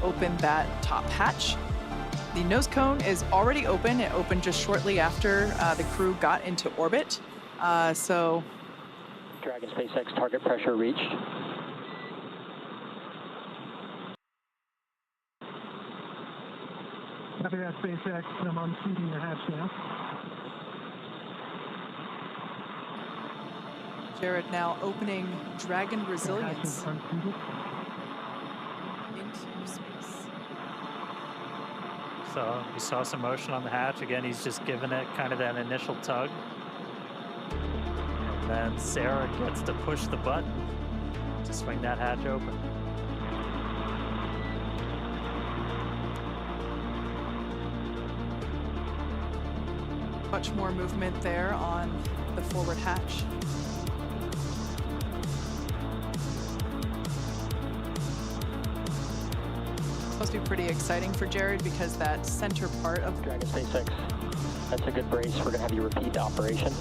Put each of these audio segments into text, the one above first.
open that top hatch. The nose cone is already open. It opened just shortly after the crew got into orbit. So Dragon SpaceX target pressure reached. Copy that, SpaceX. I'm unseating the hatch now. Jared now opening Dragon Resilience into space. So we saw some motion on the hatch. Again, he's just giving it kind of that initial tug. And then Sarah gets to push the button to swing that hatch open. Much more movement there on the forward hatch. Supposed to be pretty exciting for Jared because that center part of Dragon SpaceX, that's a good brace. We're going to have you repeat the operation.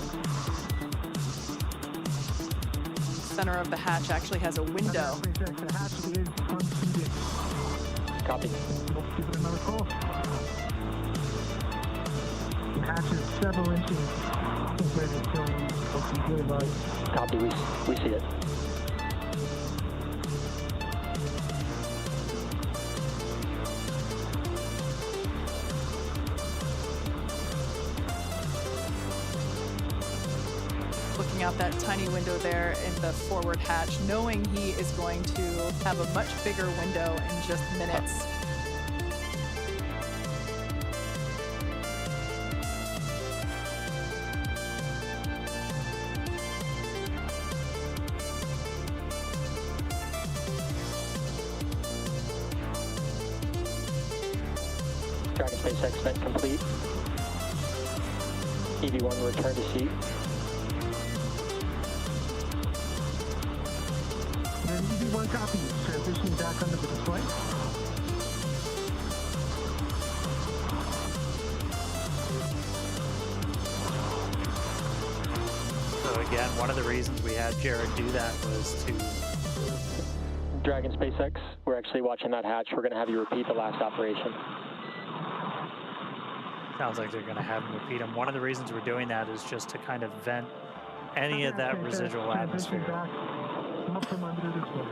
Center of the hatch actually has a window. The hatch is unseated. Copy. Let's give it another call. The hatch is several inches separated from the blue light. Copy, we see it. Looking out that tiny window there in the forward hatch, knowing he is going to have a much bigger window in just minutes. Dragon SpaceX vent complete. EV1 return to seat. And EV1 copy. Transitioning back under the display. So again, one of the reasons we had Jared do that was to... Dragon SpaceX, we're actually watching that hatch. We're going to have you repeat the last operation. Sounds like they're going to have him repeat them. One of the reasons we're doing that is just to kind of vent any of that residual atmosphere. Back up from under the display.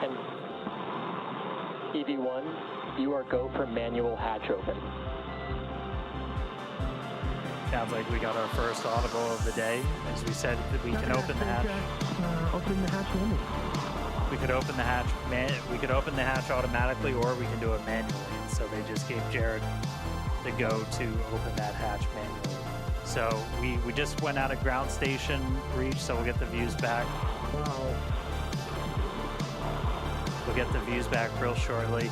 And EV1, you are go for manual hatch open. Sounds like we got our first audible of the day. As we said, that we can open the hatch. Opening the hatch manually. We could open the hatch. We could open the hatch automatically, or we can do it manually. And so they just gave Jared the go to open that hatch manually. So we just went out of ground station reach, so we'll get the views back. Wow. We'll get the views back real shortly,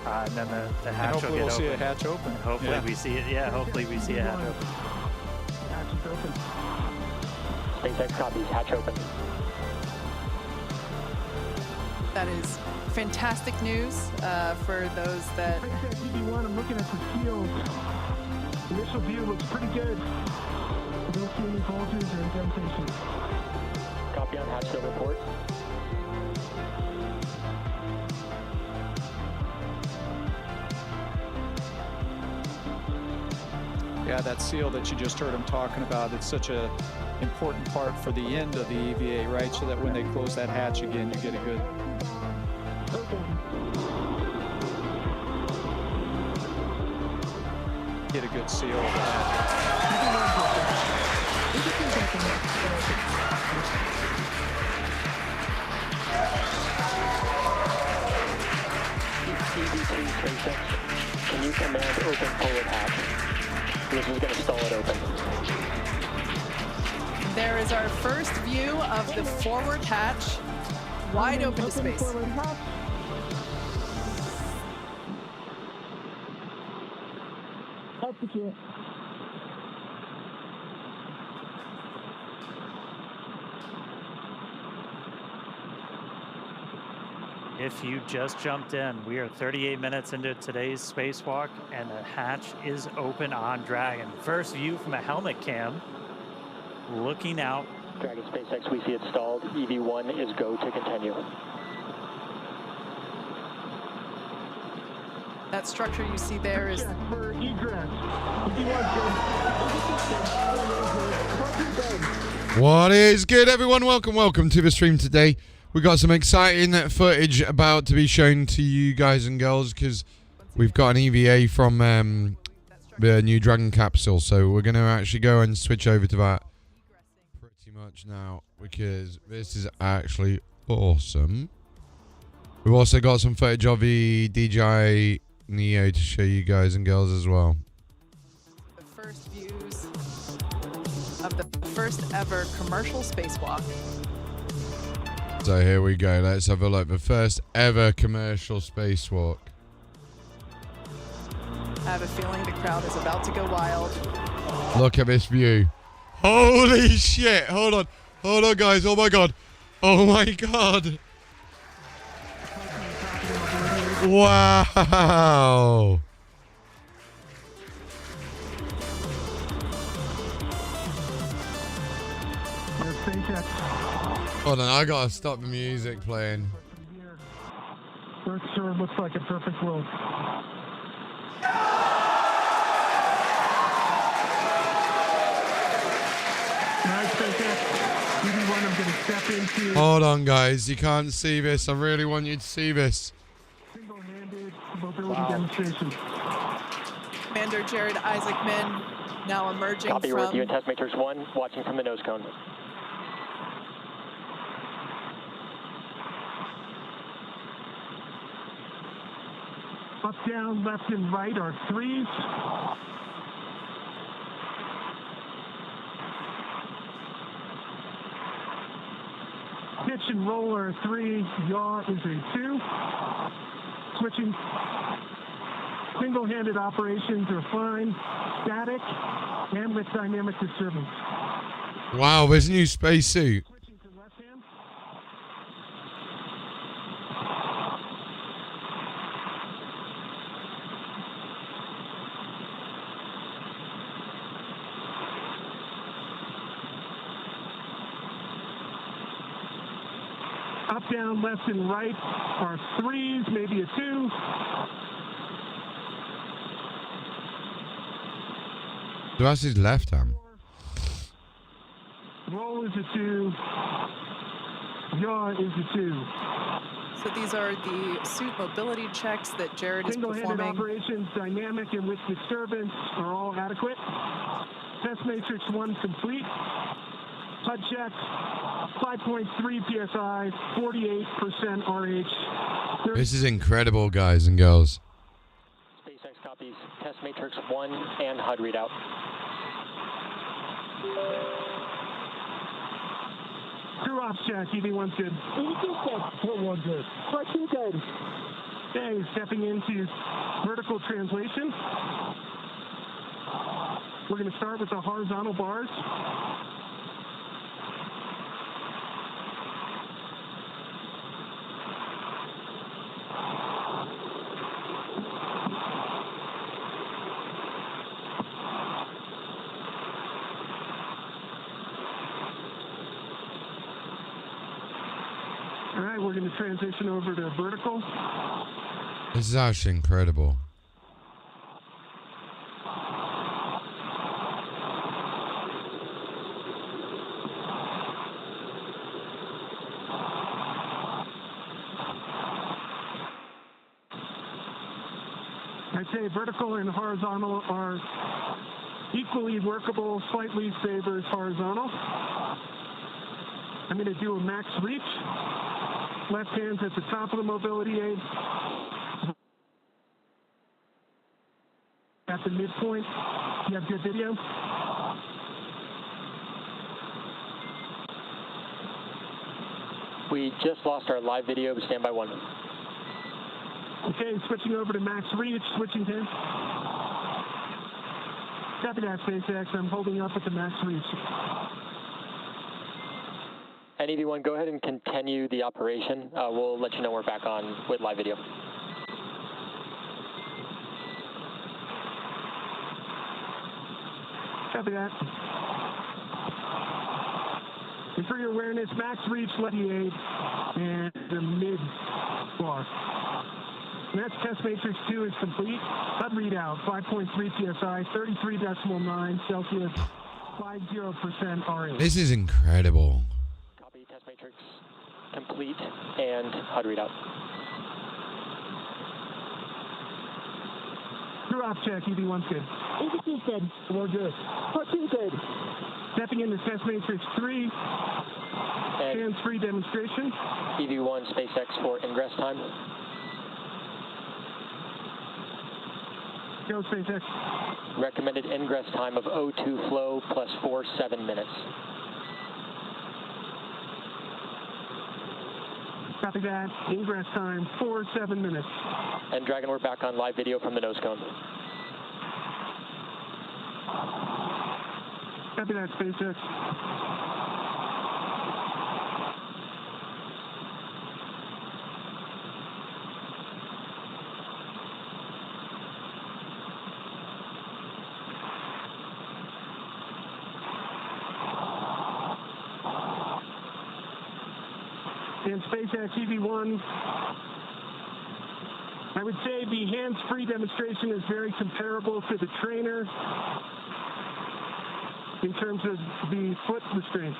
and then the hatch will get we'll open. see a hatch open. And hopefully we see it. Yeah, hopefully we see a hatch open. Hatch is open. SpaceX copies, hatch open. That is fantastic news for those that... SpaceX EV1, I'm looking at the field. Initial view looks pretty good. I don't see any bulges or indentations. Copy on hatch seal report. Yeah, that seal that you just heard him talking about, it's such a important part for the end of the EVA, right? So that when they close that hatch again, you get a good... Get a good seal of that. EV3 SpaceX, can you command open forward hatch? This is going to stall it open. There is our first view of the forward hatch, wide open to space. If you just jumped in, we are 38 minutes into today's spacewalk, and the hatch is open on Dragon. First view from a helmet cam, looking out. Dragon SpaceX, we see it stalled. EV1 is go to continue. That structure you see there is Check for egress. If you want to. What is good, everyone? Welcome to the stream today. We got some exciting footage about to be shown to you guys and girls because we've got an EVA from the new Dragon capsule. So we're going to actually go and switch over to that pretty much now because this is actually awesome. We've also got some footage of the DJI Neo to show you guys and girls as well. the first views of the first ever commercial spacewalk. So here we go. Let's have a look. The first ever commercial spacewalk. I have a feeling the crowd is about to go wild. Look at this view. Holy shit. Hold on, guys. Oh my god. Wow. Hold on, I gotta stop the music playing. Earth sure looks like a perfect world. Nice, SpaceX. BB1, I'm going to step into Hold on, guys. You can't see this. I really want you to see this. single-handed mobility demonstration. Commander Jared Isaacman now emerging Copy, we're with you from in Test Matrix 1, watching from the nose cone. Up, down, left, and right are threes. Pitch and roll are a 3. Yaw is a 2. Switching. Single-handed operations are fine. Static and with dynamic disturbance. Wow, this new spacesuit. Switching to left hand. Up, down, left, and right are 3s, maybe a 2. So that's his left arm. Roll is a 2. Yaw is a 2. So these are the suit mobility checks that Jared is Single-handed performing. operations, dynamic and with disturbance are all adequate. Test Matrix 1 complete. HUD check, 5.3 PSI, 48% RH. This is incredible, guys and girls. SpaceX copies Test Matrix 1 and HUD readout. Crew ops check, EV1's good. EV2's good. Port 1 good. Port 2 good. Okay, stepping into vertical translation. We're going to start with the horizontal bars. All right, we're going to transition over to vertical. This is actually incredible. I'd say vertical and horizontal are equally workable, slightly favors horizontal. I'm going to do a max reach. Left hand's at the top of the mobility aid. At the midpoint. You have good video? We just lost our live video, but stand by 1. Okay, switching over to max reach, switching to. Copy that, SpaceX. I'm holding up at the max reach. And EV1, go ahead and continue the operation. We'll let you know we're back on with live video. Copy that. And for your awareness, max reach, left aid, and the mid bar. And that's test matrix 2 is complete. HUD readout, 5.3 psi, 33.9 Celsius, 50% RH. This is incredible. Copy, test matrix complete and HUD readout. Crew off check, EV1's good. EV2's good. We're good. Part 2's good. Stepping into test matrix 3, hands-free demonstration. EV1 SpaceX for ingress time. Go SpaceX. Recommended ingress time of O2 flow plus 7 minutes. Copy that. Ingress time, 7 minutes. And Dragon, we're back on live video from the nose cone. Copy that, SpaceX. And SpaceX EV1, I would say the hands-free demonstration is very comparable to the trainer in terms of the foot restraints.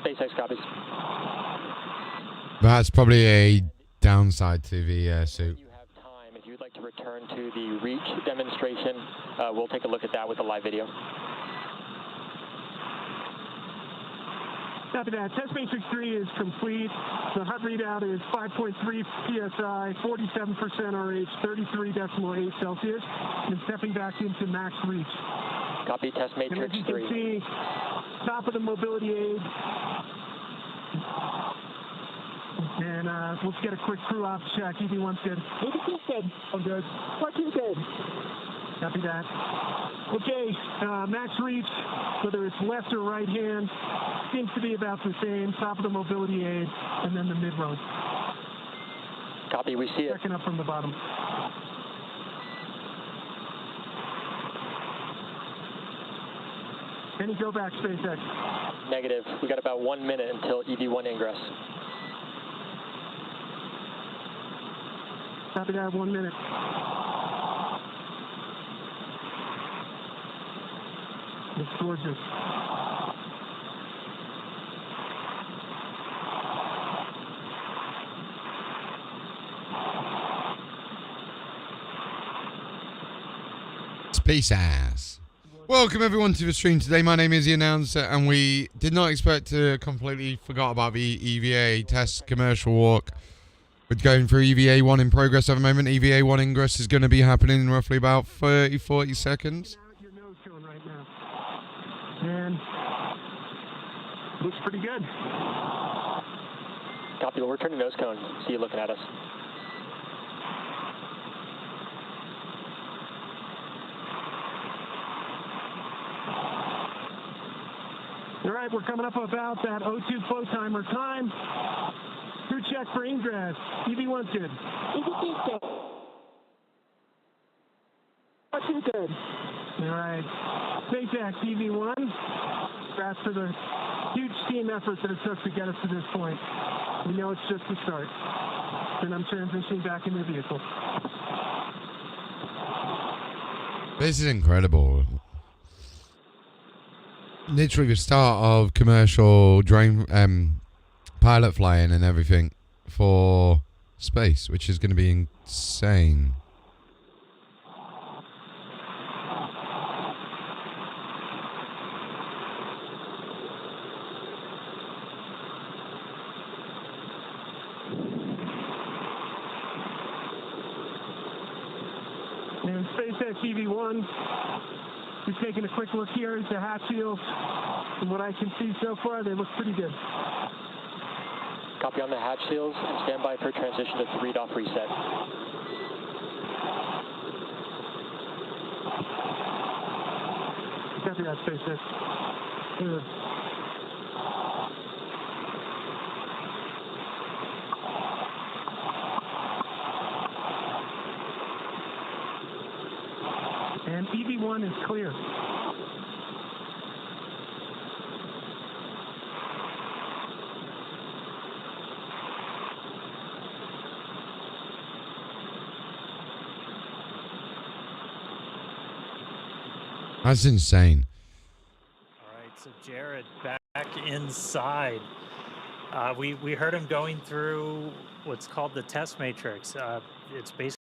SpaceX copies. That's probably a downside to the suit. You have time. If you'd like to return to the reach demonstration, we'll take a look at that with a live video. Copy that. Test matrix 3 is complete. The HUD readout is 5.3 psi, 47% RH, 33.8 Celsius, and stepping back into max reach. Copy, test And matrix as you 3. can see, top of the mobility aid. And let's get a quick crew off check. EV1's good. EV2's good. I'm good. Part 2's good. Copy that. Okay, max reach, whether it's left or right hand, seems to be about the same. Top of the mobility aid, and then the mid-row. Copy, we see it. Checking up from the bottom. Any go back, SpaceX? Negative. We got about 1 minute until EV1 ingress. Copy that, 1 minute. It's gorgeous. Space ass. Welcome everyone to the stream today. My name is the announcer, and we did not expect to completely forgot about the EVA test commercial walk. We're going through EVA 1 in progress at the moment. EVA 1 ingress is going to be happening in roughly about 30-40 seconds. Your nose cone right now. And looks pretty good. Copy, we'll return to nose cone. See you looking at us. All right, we're coming up about that O2 flow timer time. Crew check for ingress. EV1's good. EV2's good. Part2's good. All right. SpaceX EV1. Congrats for the huge team effort that it took to get us to this point. We know it's just the start. And I'm transitioning back into the vehicle. This is incredible. Literally the start of commercial drone pilot flying and everything for space, which is going to be insane. And SpaceX EV1, we're taking a quick look here at the hatch seals. From what I can see so far, they look pretty good. Copy on the hatch seals and stand by for transition to read-off reset. Copy that, SpaceX. Good. And EV1 is clear. That's insane. All right, so Jared back inside. We heard him going through what's called the test matrix. It's basically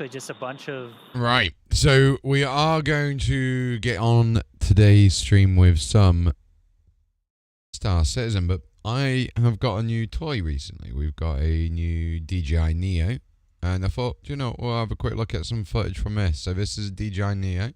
just a bunch of... Right. So we are going to get on today's stream with some Star Citizen, but I have got a new toy recently. We've got a new DJI Neo, and I thought, you know, we'll have a quick look at some footage from this. So this is a DJI Neo.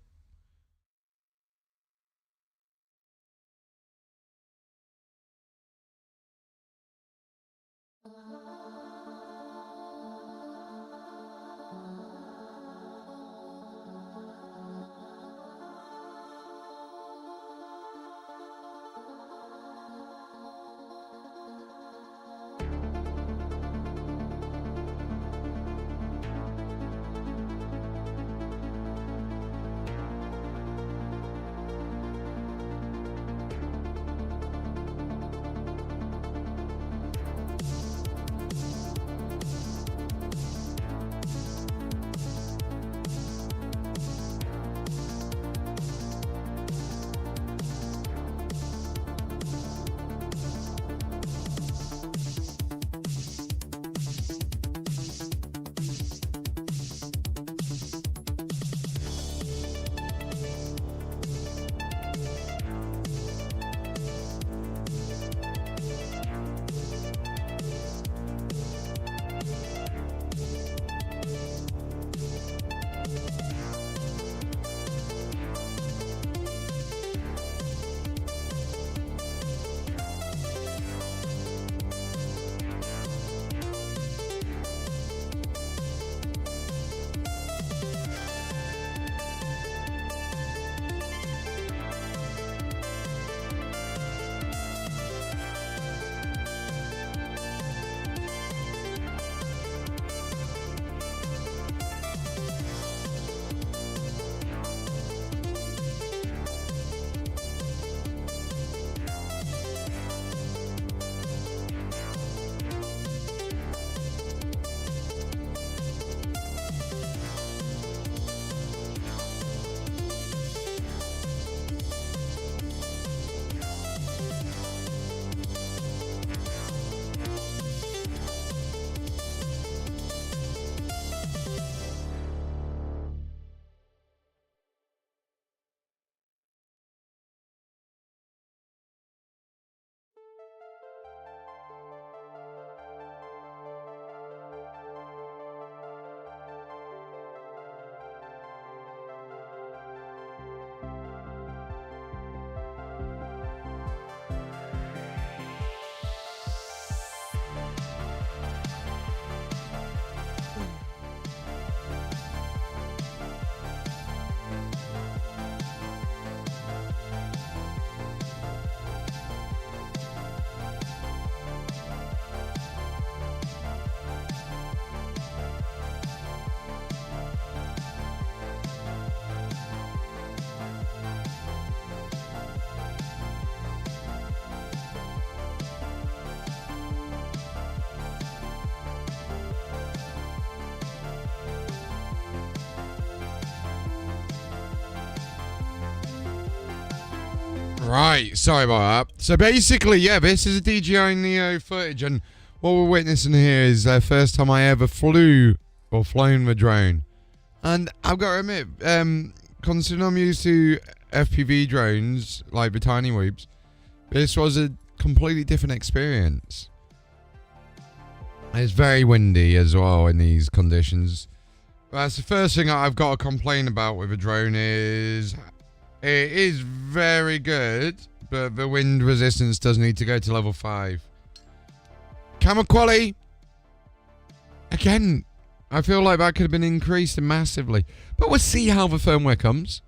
Right, sorry about that. So basically, yeah, this is a DJI Neo footage, and what we're witnessing here is the first time I ever flew or flown the drone. And I've got to admit, considering I'm used to FPV drones, like the tiny whoops, this was a completely different experience. It's very windy as well in these conditions. That's the first thing I've got to complain about with a drone is it is very good, but the wind resistance does need to go to level 5. Camera quality, again, I feel like that could have been increased massively. But we'll see how the firmware comes.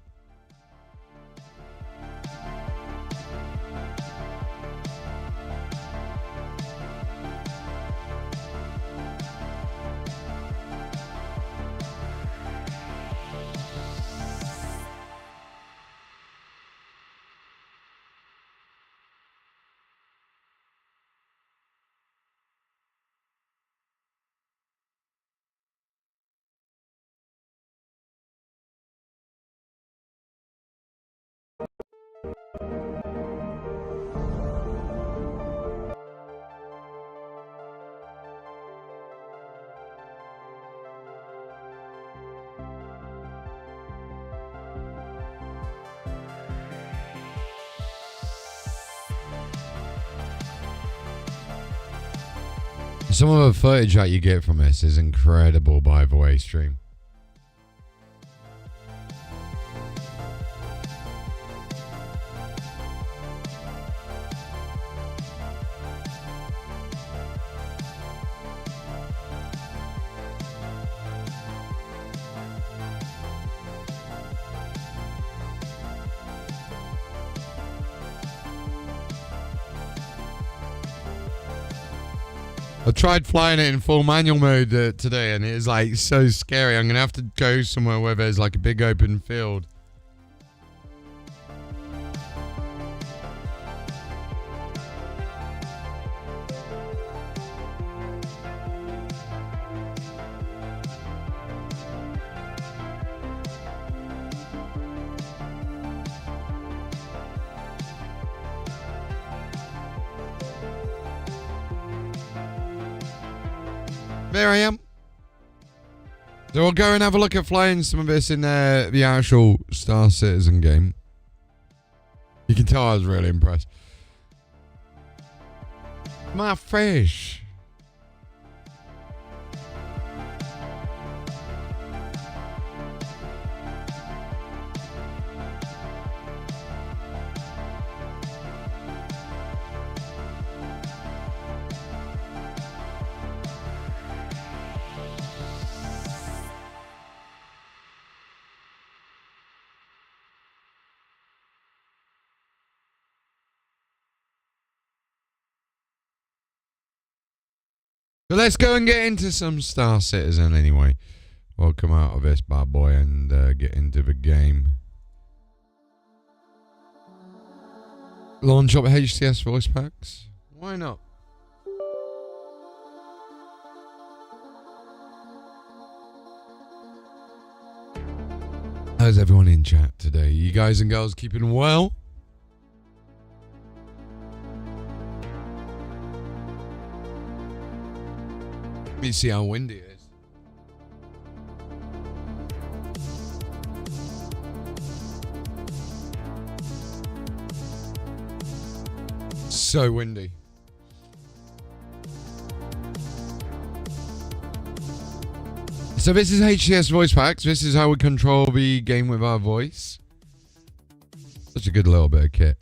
Some of the footage that you get from this is incredible, by the way, stream. I tried flying it in full manual mode today, and it is like so scary. I'm gonna have to go somewhere where there's like a big open field. There I am. So we'll go and have a look at flying some of this in the actual Star Citizen game. You can tell I was really impressed. My fish. So let's go and get into some Star Citizen anyway. We'll come out of this bad boy and get into the game. Launch up HCS voice packs? Why not? How's everyone in chat today? You guys and girls keeping well? Let me see how windy it is. So windy. So this is HCS voice packs. This is how we control the game with our voice. Such a good little bit of kit.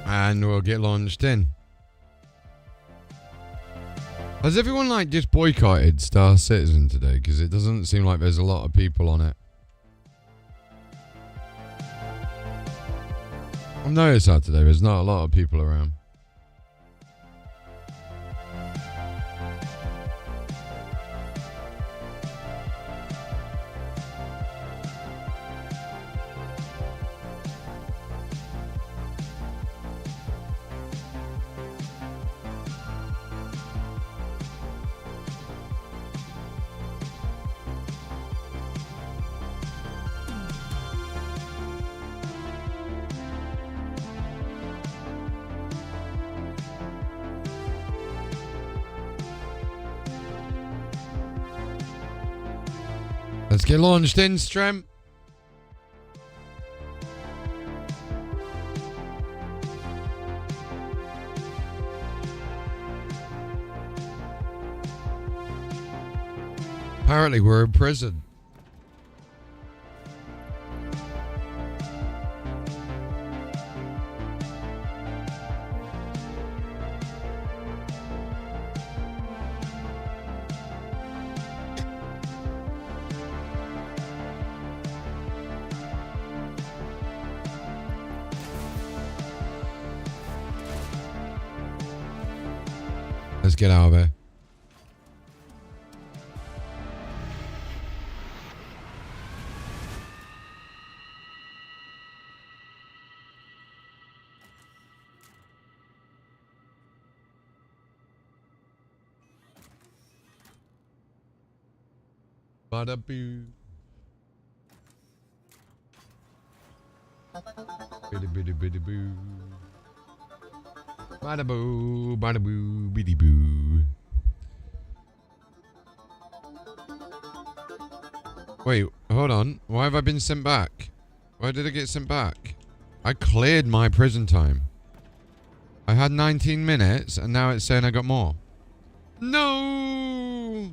And we'll get launched in. Has everyone like just boycotted Star Citizen today? Because it doesn't seem like there's a lot of people on it. I've noticed that today. There's not a lot of people around. Let's get launched in, Strem. Apparently we're in prison. Let's get out of here. Bada boo. Biddy biddy biddy boo. Bada boo, biddy boo. Wait, hold on. Why have I been sent back? Why did I get sent back? I cleared my prison time. I had 19 minutes and now it's saying I got more. No!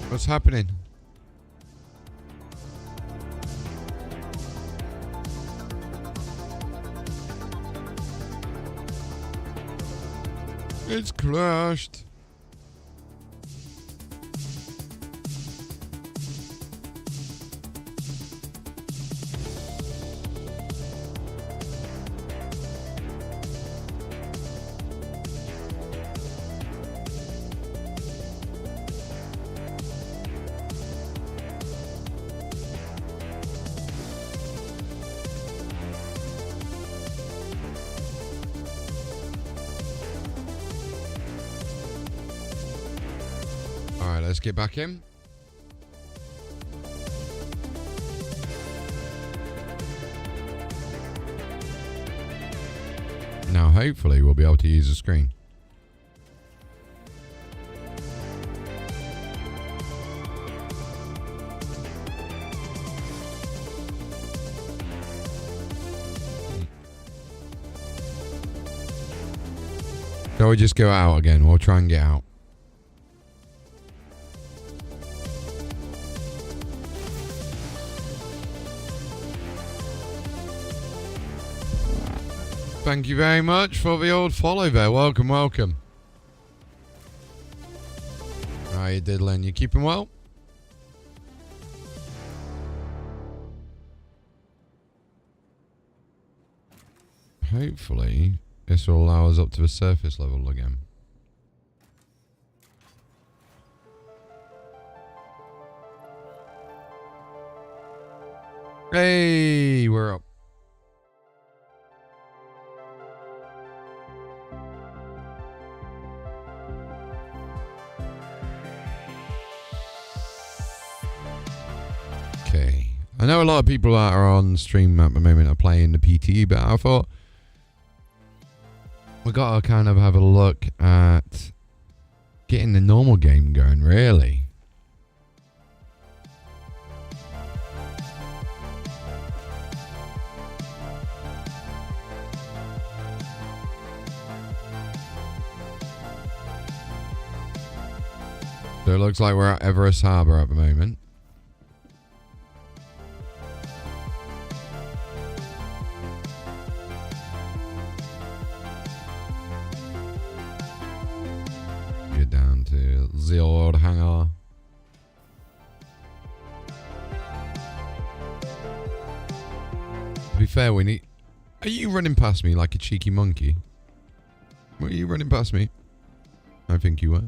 What's happening? It's crashed. Alright, let's get back in. Now, hopefully, we'll be able to use the screen. Shall we just go out again? We'll try and get out. Thank you very much for the old follow there. Welcome, welcome. How you diddling? You keeping well? Hopefully, this will allow us up to the surface level again. Hey, we're up. Okay. I know a lot of people that are on stream at the moment are playing the PT, but I thought we got to kind of have a look at getting the normal game going, really. So it looks like we're at Everest Harbour at the moment. Get down to the old hangar. To be fair, we need... Are you running past me like a cheeky monkey? Were you running past me? I think you were.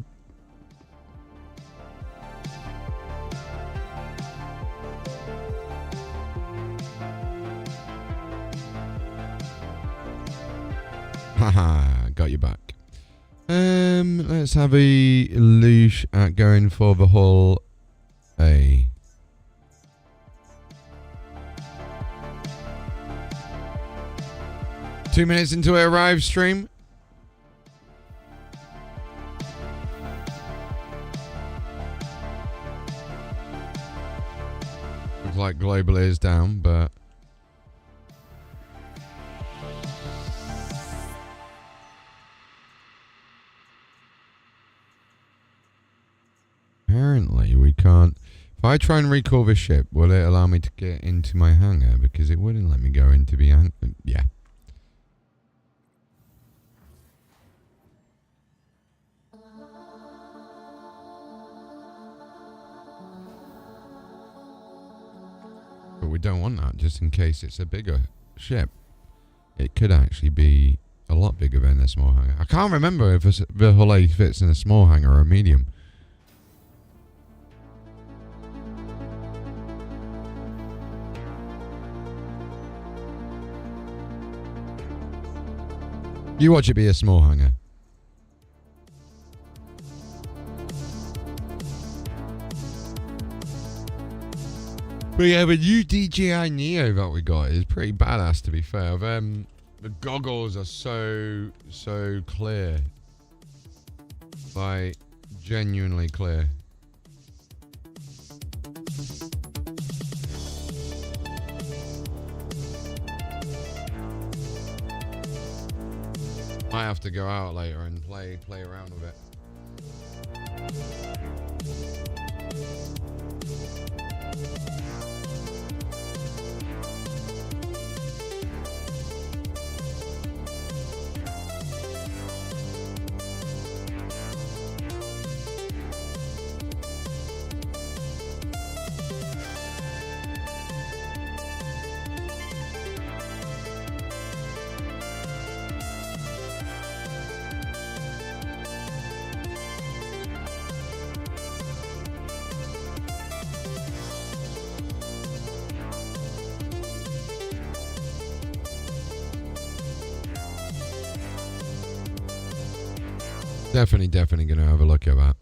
Haha, got you back. Let's have a loosh at going for the hull A. Two minutes into it arrive stream. like global is down, but apparently we can't. If I try and recall this ship, will it allow me to get into my hangar? Because it wouldn't let me go into the hangar. Yeah. But we don't want that, just in case it's a bigger ship. It could actually be a lot bigger than a small hangar. I can't remember if the hull A fits in a small hangar or a medium. You watch it be a small hangar. But yeah, the new DJI Neo that we got is pretty badass, to be fair. The goggles are so clear. Like, genuinely clear. Might have to go out later and play around with it. Definitely going to have a look at that.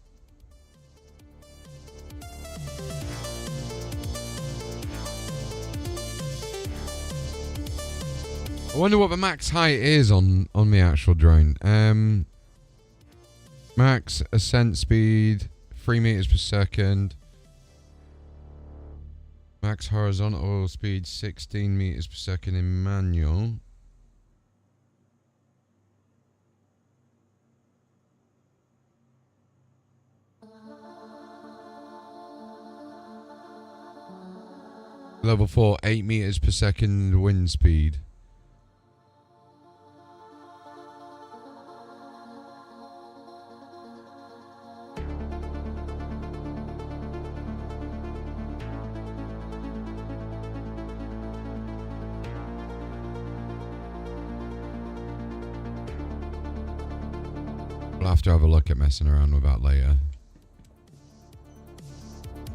I wonder what the max height is on the actual drone. Max ascent speed 3 meters per second. Max horizontal speed 16 meters per second in manual. Level 4, 8 meters per second wind speed. We'll have to have a look at messing around with that later.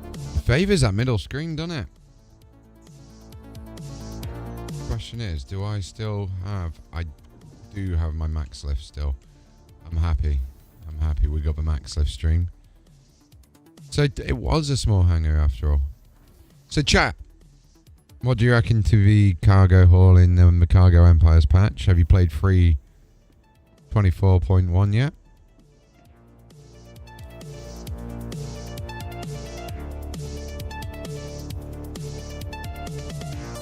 It favors that middle screen, doesn't it? Question is, do I still have... I do have my max lift still. I'm happy we got the max lift stream. So it was a small hangar after all. So chat, what do you reckon to the cargo haul in the Cargo Empires patch? Have you played 3.24.1 yet?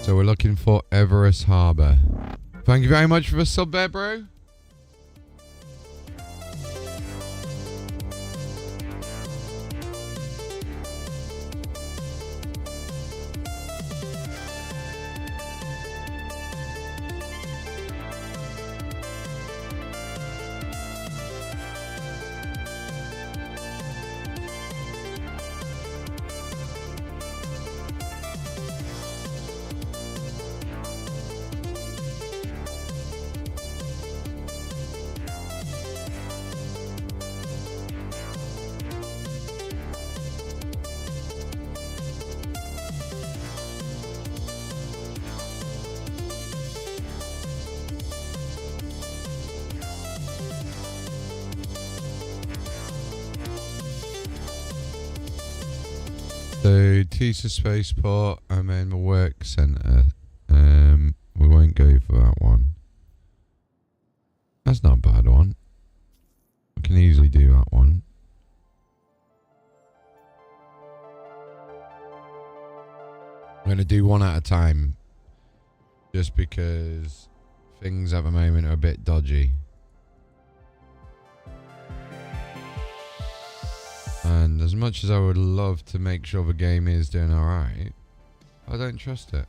So we're looking for Everest Harbour. Thank you very much for the sub there, bro. So Tisa Spaceport and then the work centre. We won't go for that one. That's not a bad one. We can easily do that one. going to do one at a time. Just because things at the moment are a bit dodgy. And as much as I would love to make sure the game is doing alright, I don't trust it.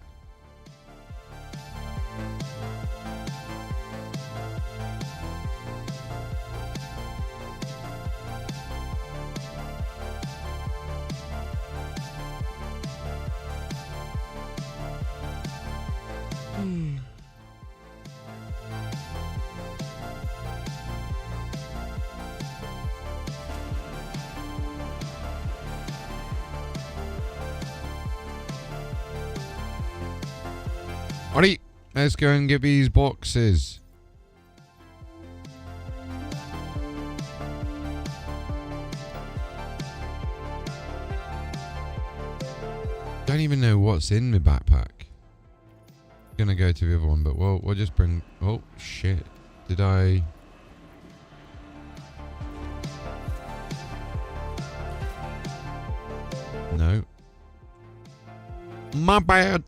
Alright, let's go and get these boxes. Don't even know what's in my backpack. Gonna go to the other one, but we'll just bring. Oh shit! Did I? No. My bad.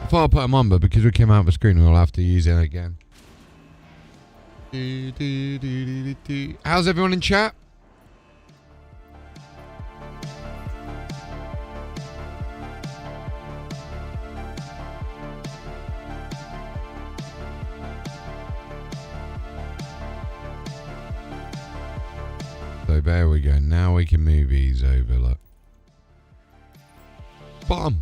I thought I'd put them on, but because we came out of the screen, we'll have to use it again. How's everyone in chat? So there we go. Now we can move these over. Look. Bottom.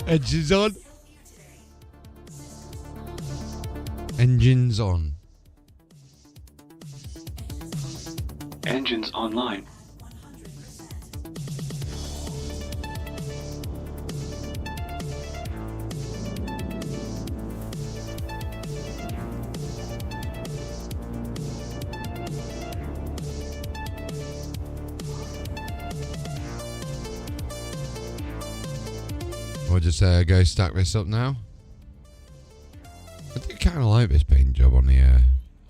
Engines on. Engines on. Engines online. We'll just go stack this up now. I do kind of like this paint job on the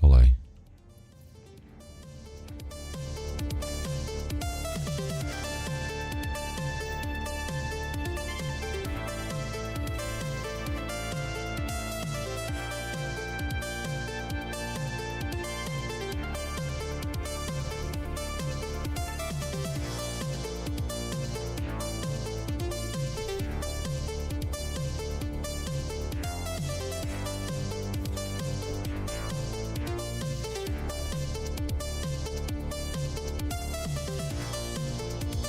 Holly.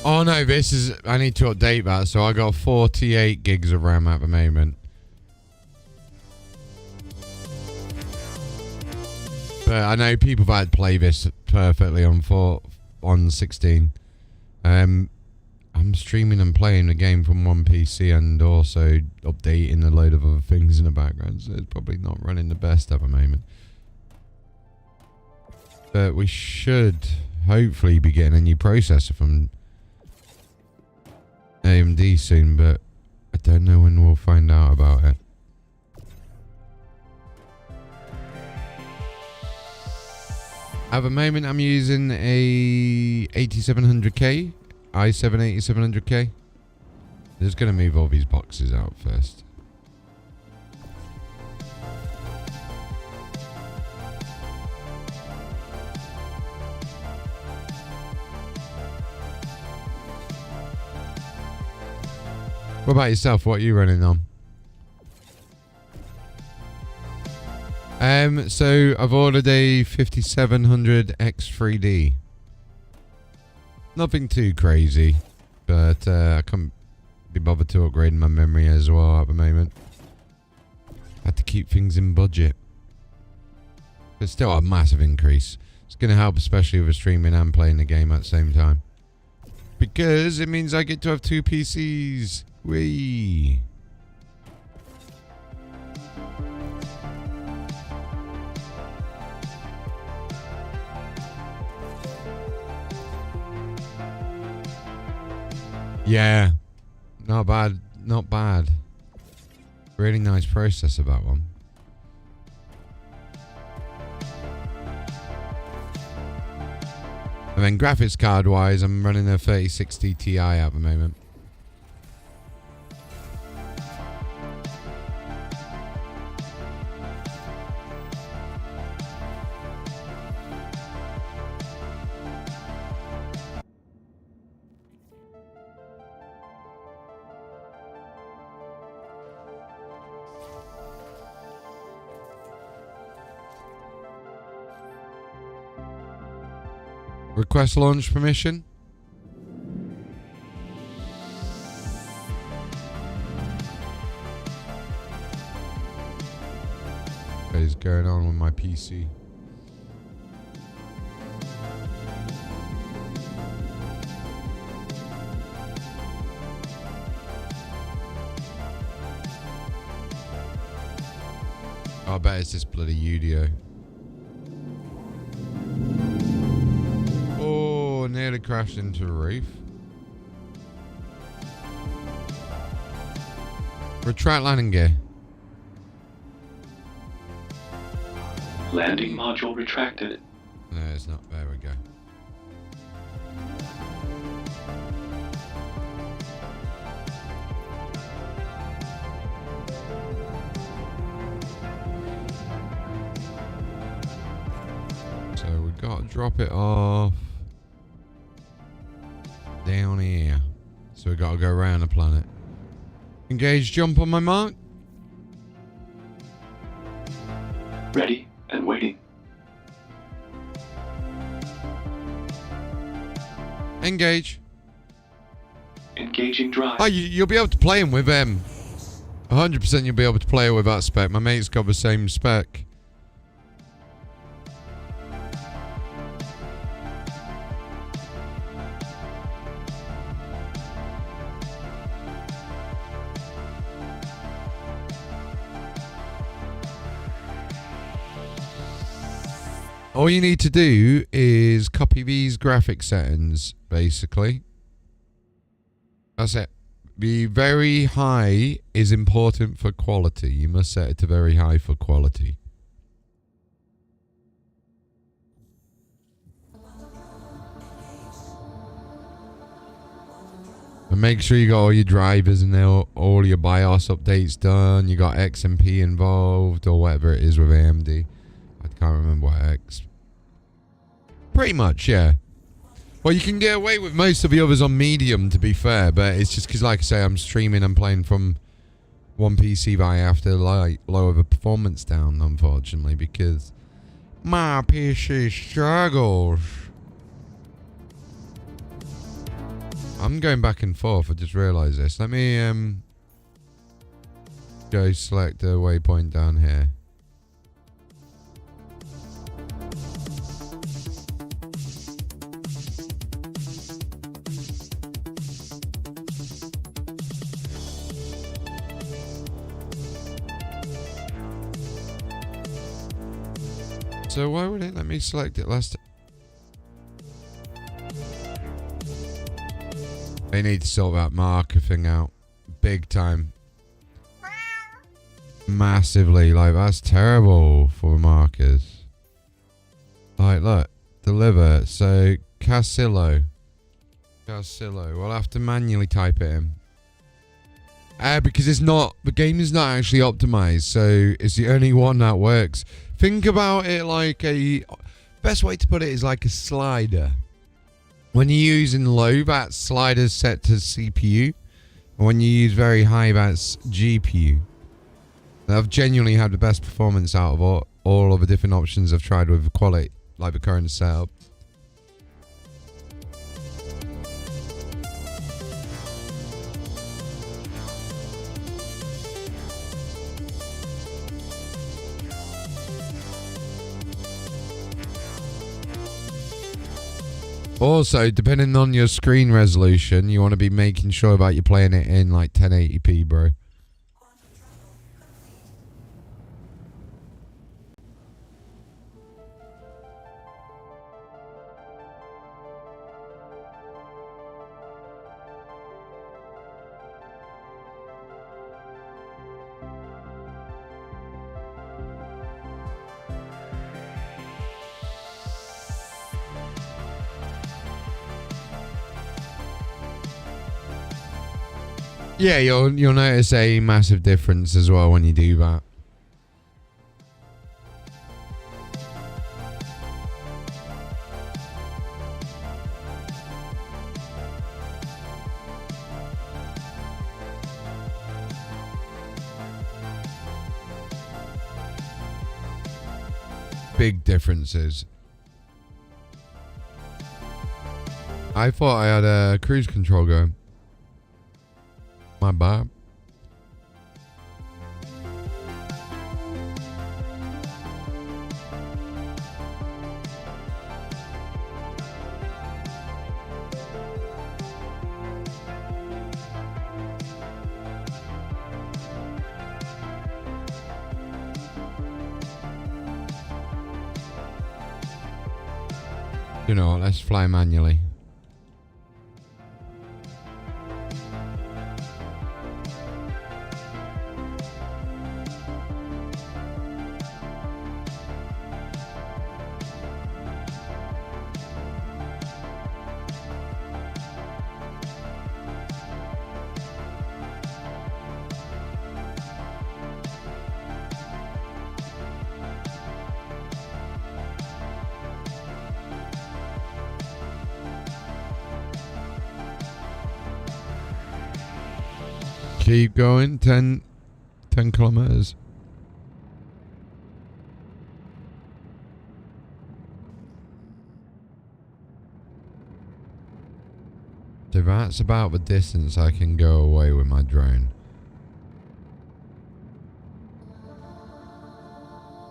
Oh no, this is, I need to update that. So I got 48 gigs of RAM at the moment. But I know people that play this perfectly on 16. I'm streaming and playing the game from one PC and also updating a load of other things in the background. So it's probably not running the best at the moment. But we should hopefully be getting a new processor from AMD soon, but I don't know when we'll find out about it. At the moment, I'm using a 8700K, i7 8700K. Just gonna move all these boxes out first. What about yourself? What are you running on? So I've ordered a 5700 X3D. Nothing too crazy, but I can't be bothered to upgrade my memory as well at the moment. Had to keep things in budget. But still a massive increase. It's going to help, especially with streaming and playing the game at the same time. Because it means I get to have 2 PCs. Whee! Yeah, not bad, not bad. Really nice processor, that one. And then graphics card wise, I'm running a 3060 Ti at the moment. Request launch permission. What is going on with my PC? I bet it's this bloody Udio. Nearly crashed into a reef. Retract landing gear. Landing module retracted. No, it's not. There we go. So we've got to drop it off down here. So we gotta go around the planet. Engage jump on my mark. Ready and waiting. Engage. Engaging drive. Oh, you'll be able to play him with 100% you'll be able to play with that spec. My mate's got the same spec. All you need to do is copy these graphic settings, basically. That's it. The very high is important for quality. You must set it to very high for quality. And make sure you got all your drivers and all your BIOS updates done. You got XMP involved or whatever it is with AMD. I can't remember what X. Pretty much, yeah. Well, you can get away with most of the others on medium, to be fair, but it's just because, like I say, I'm streaming and playing from one PC, but I have to lower the performance down, unfortunately, because my PC struggles. I'm going back and forth. I just realised this. Let me go select a waypoint down here. So why would it let me select it last time? They need to sort that marker thing out. Big time. Massively. Like, that's terrible for markers. Like, look. Deliver. So, Casillo. We'll have to manually type it in. Because it's not... The game is not actually optimized. So, it's the only one that works. Think about it like a... Best way to put it is like a slider. When you're using low, that slider's set to CPU. And when you use very high, that's GPU. I've genuinely had the best performance out of all of the different options I've tried with quality, like the current setup. Also, depending on your screen resolution, you want to be making sure that you're playing it in like 1080p, bro. Yeah, you'll notice a massive difference as well when you do that. Big differences. I thought I had a cruise control going. My bad. You know what, let's fly manually. Keep going, 10 kilometers. So that's about the distance I can go away with my drone.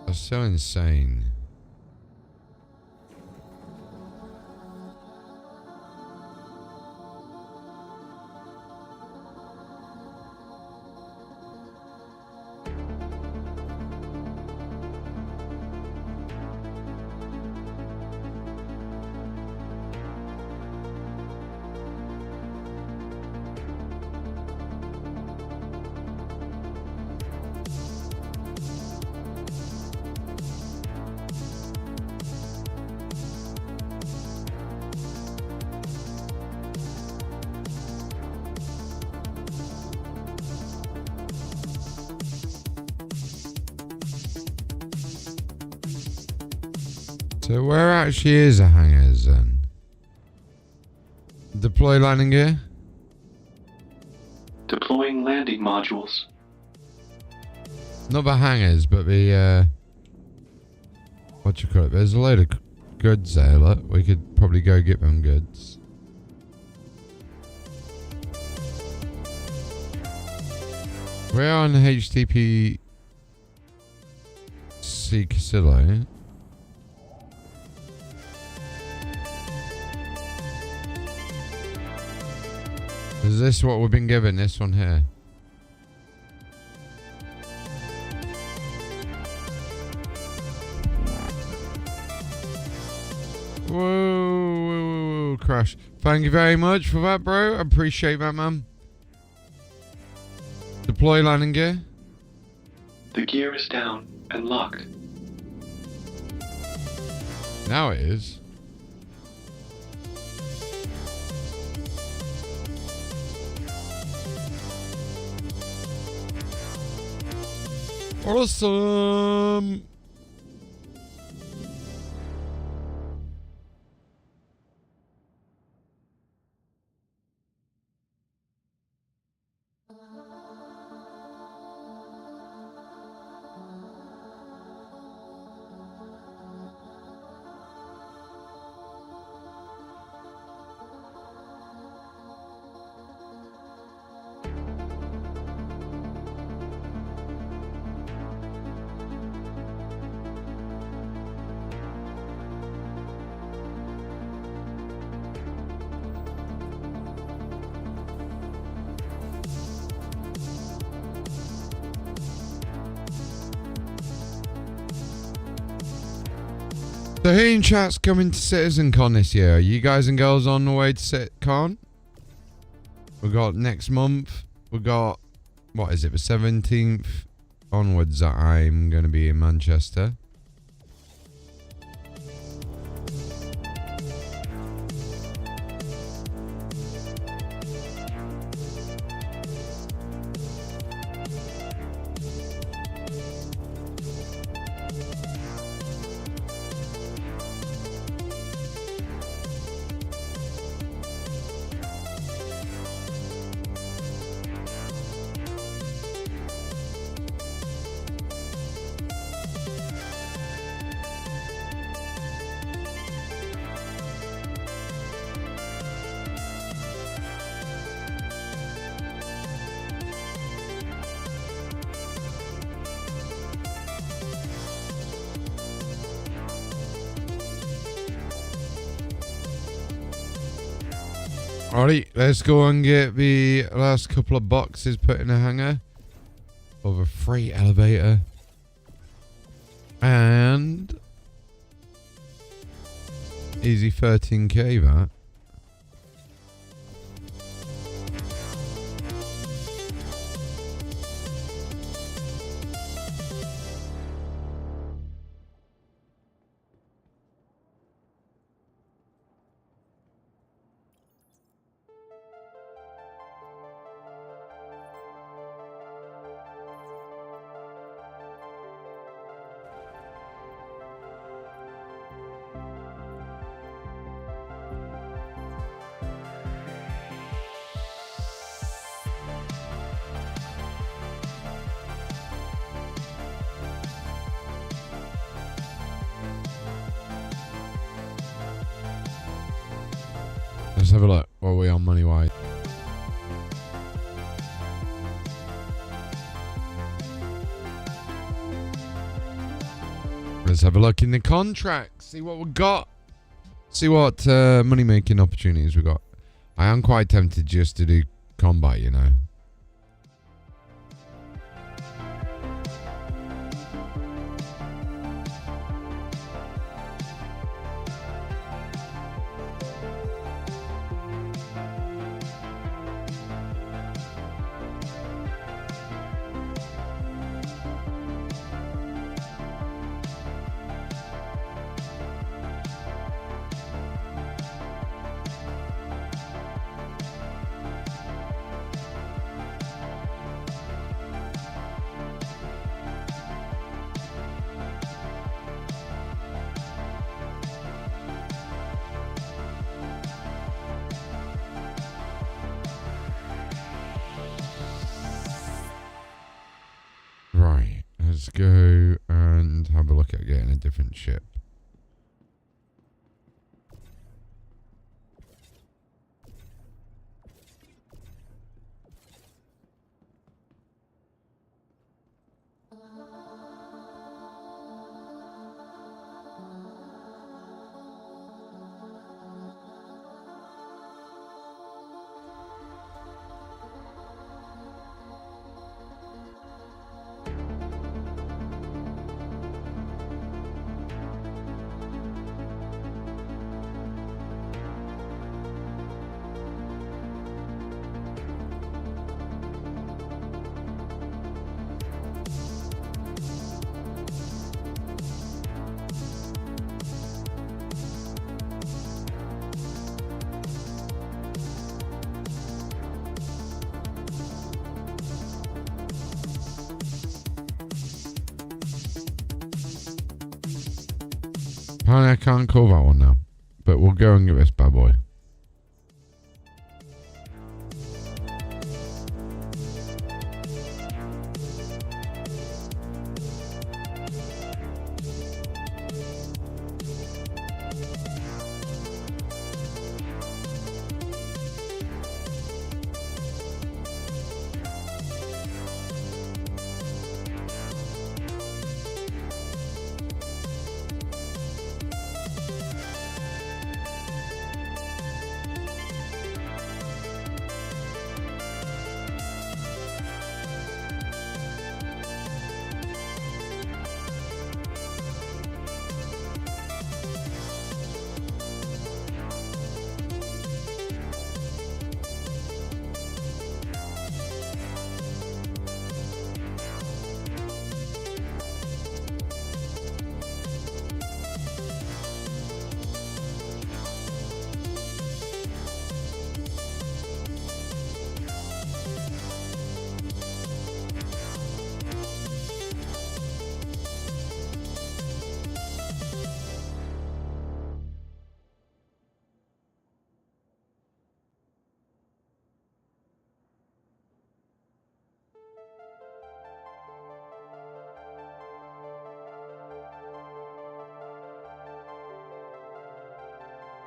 That's so insane. So where actually is a hangars then? Deploy landing gear? Deploying landing modules. Not the hangars, but the what you call it? There's a load of goods there. Look, we could probably go get them goods. We're on HTP C Casillo. Is this what we've been given? This one here. Whoa, crash. Thank you very much for that, bro. I appreciate that, man. Deploy landing gear. The gear is down and locked. Now it is. Awesome. So who in chat's coming to CitizenCon this year? Are you guys and girls on the way to CitizenCon? We got next month. We got, what is it, the 17th onwards that I'm going to be in Manchester. Alright, let's go and get the last couple of boxes put in a hangar of a freight elevator. And easy 13k that. Let's have a look. What are we on money-wise? Let's have a look in the contracts. See what we got. See what money-making opportunities we got. I am quite tempted just to do combat, you know. Right, let's go and have a look at getting a different ship. Apparently I can't call that one now, but we'll go and get this bad boy.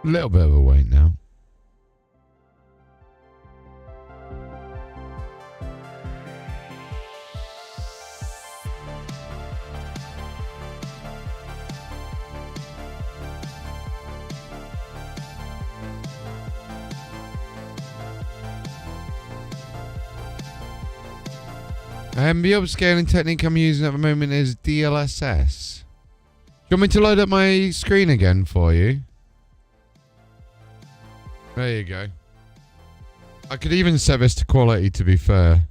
A little bit of a wait now. The upscaling technique I'm using at the moment is DLSS. Do you want me to load up my screen again for you? There you go. I could even set this to quality, to be fair.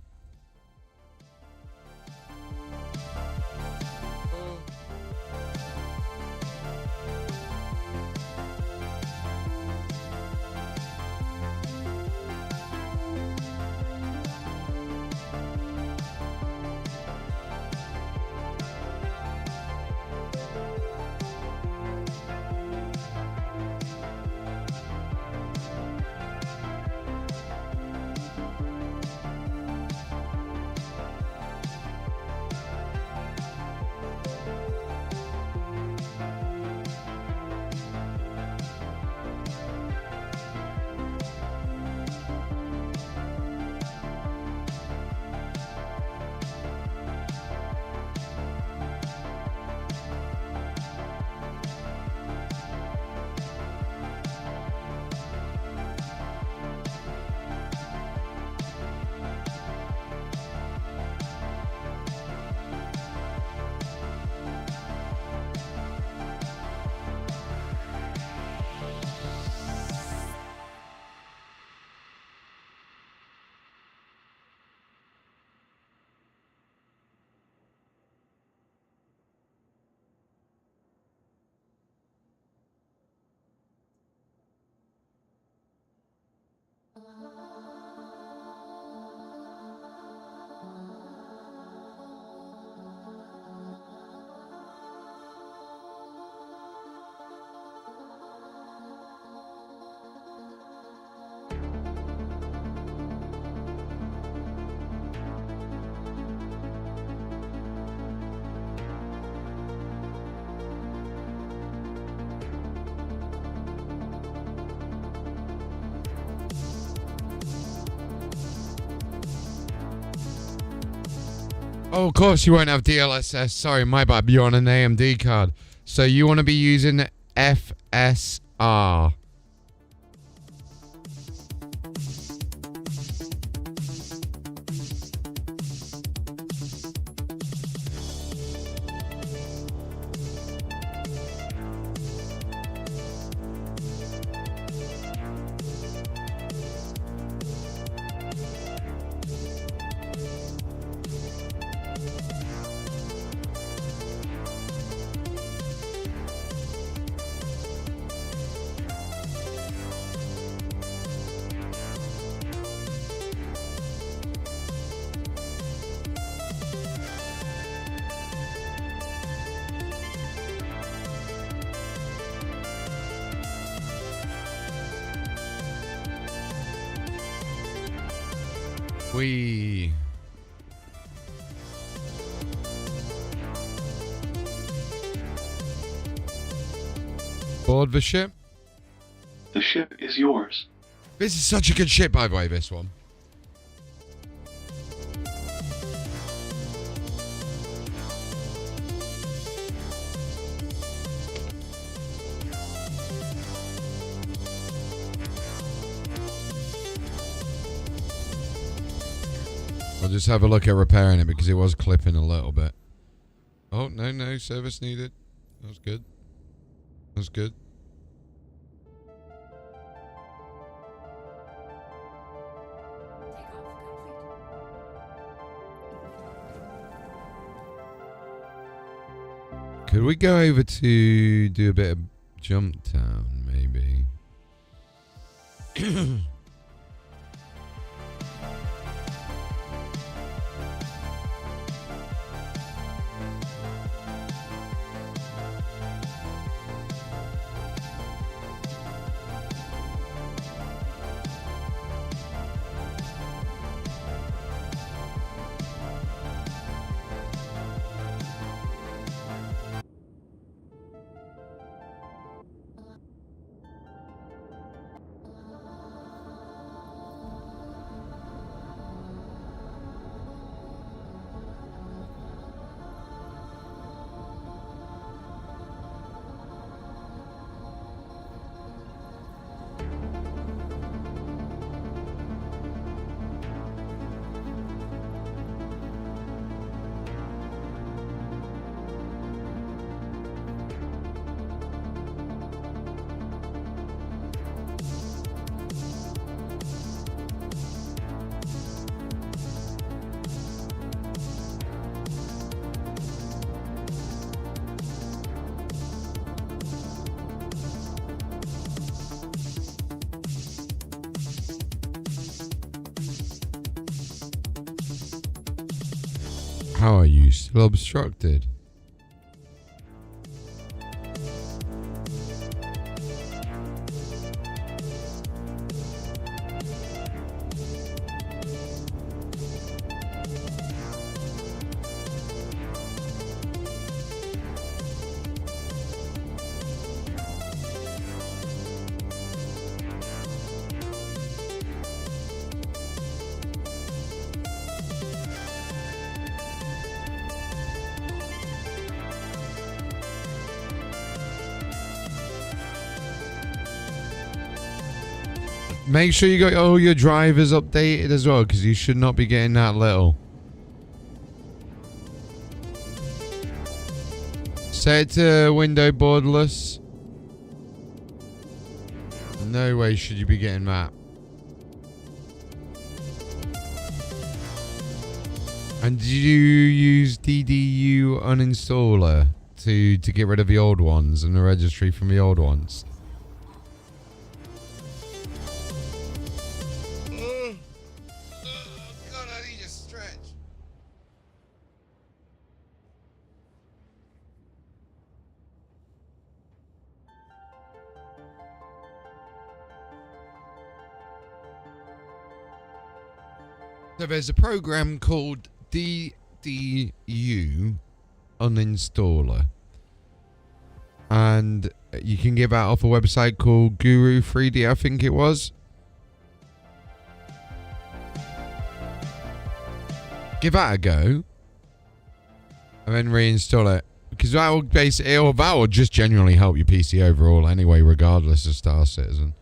Oh, of course you won't have DLSS. Sorry, my bad. You're on an AMD card. So you want to be using FSR. We board the ship. The ship is yours. This is such a good ship, by the way, this one. I'll just have a look at repairing it because it was clipping a little bit. Oh, no, service needed. That was good. That was good. Could we go over to do a bit of jump town, maybe? How are you? Still obstructed? Make sure you got all your drivers updated as well, because you should not be getting that little. Set it to window borderless. No way should you be getting that. And did you use DDU uninstaller to get rid of the old ones and the registry from the old ones? God, I need a stretch. So there's a program called DDU uninstaller, and you can get that off a website called Guru 3D, I think it was. Give that a go and then reinstall it, because that will basically, that will just genuinely help your PC overall anyway, regardless of Star Citizen.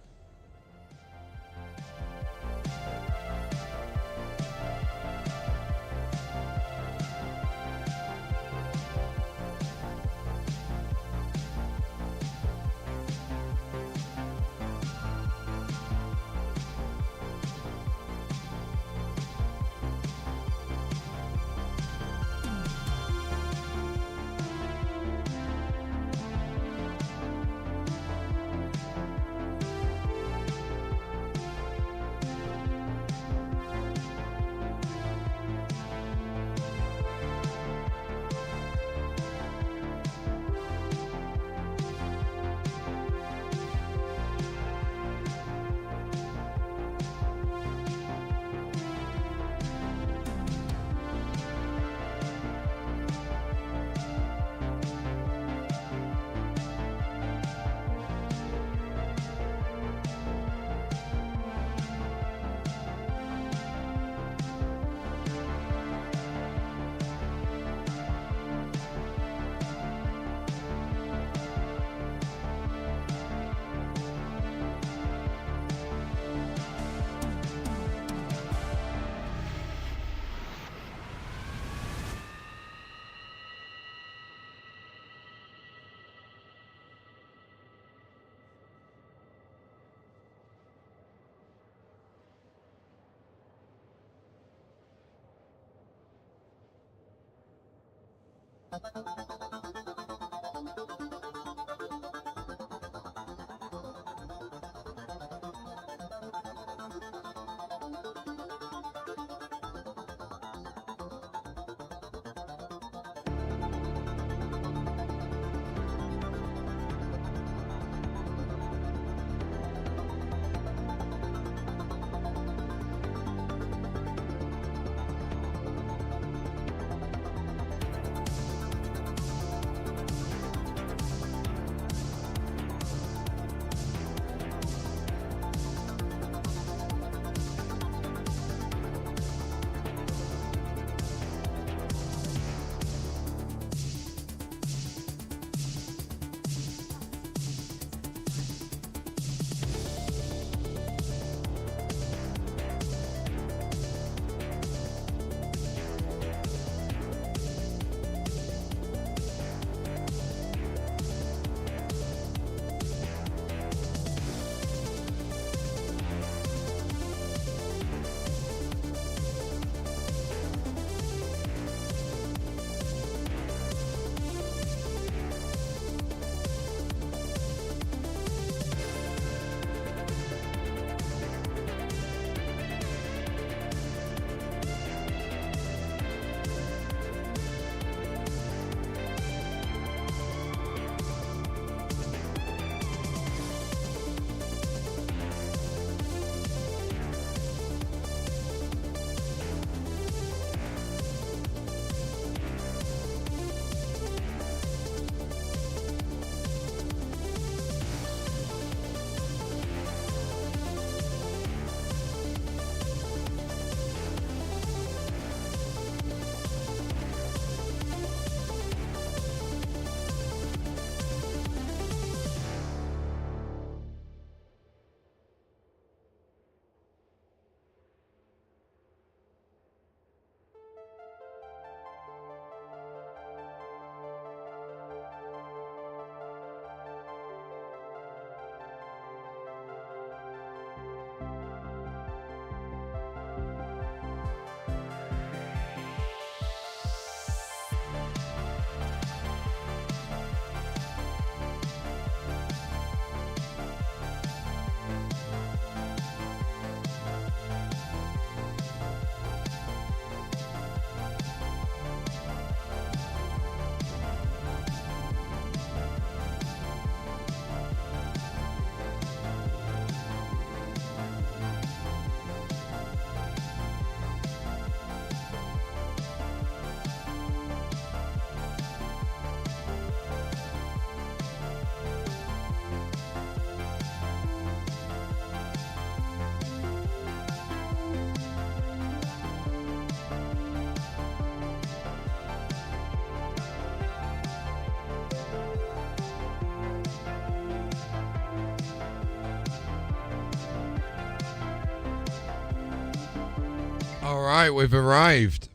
Alright, we've arrived.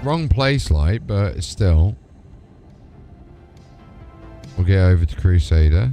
Wrong place, light, but still. We'll get over to Crusader.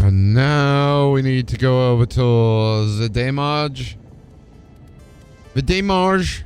And now we need to go over to the demarge. The demarge.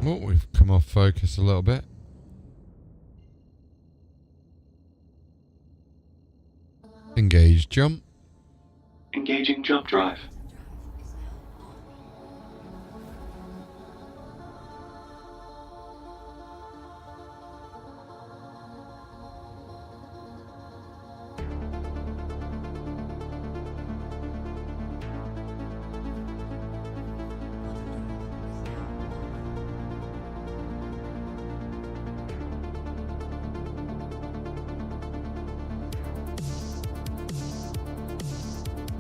Oh, we've come off focus a little bit. Engage jump. Engaging jump drive.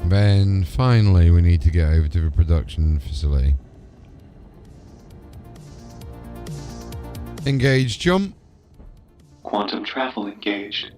Then finally we need to get over to the production facility. Engage jump. Quantum travel engaged.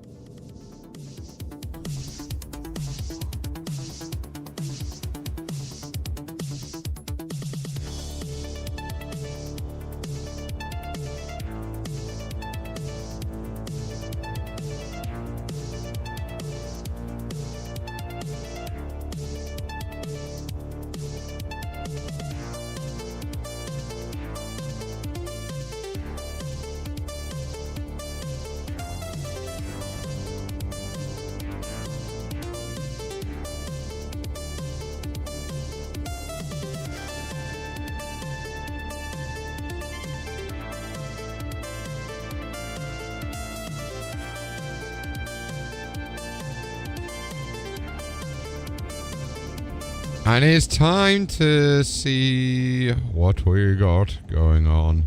And it's time to see what we got going on.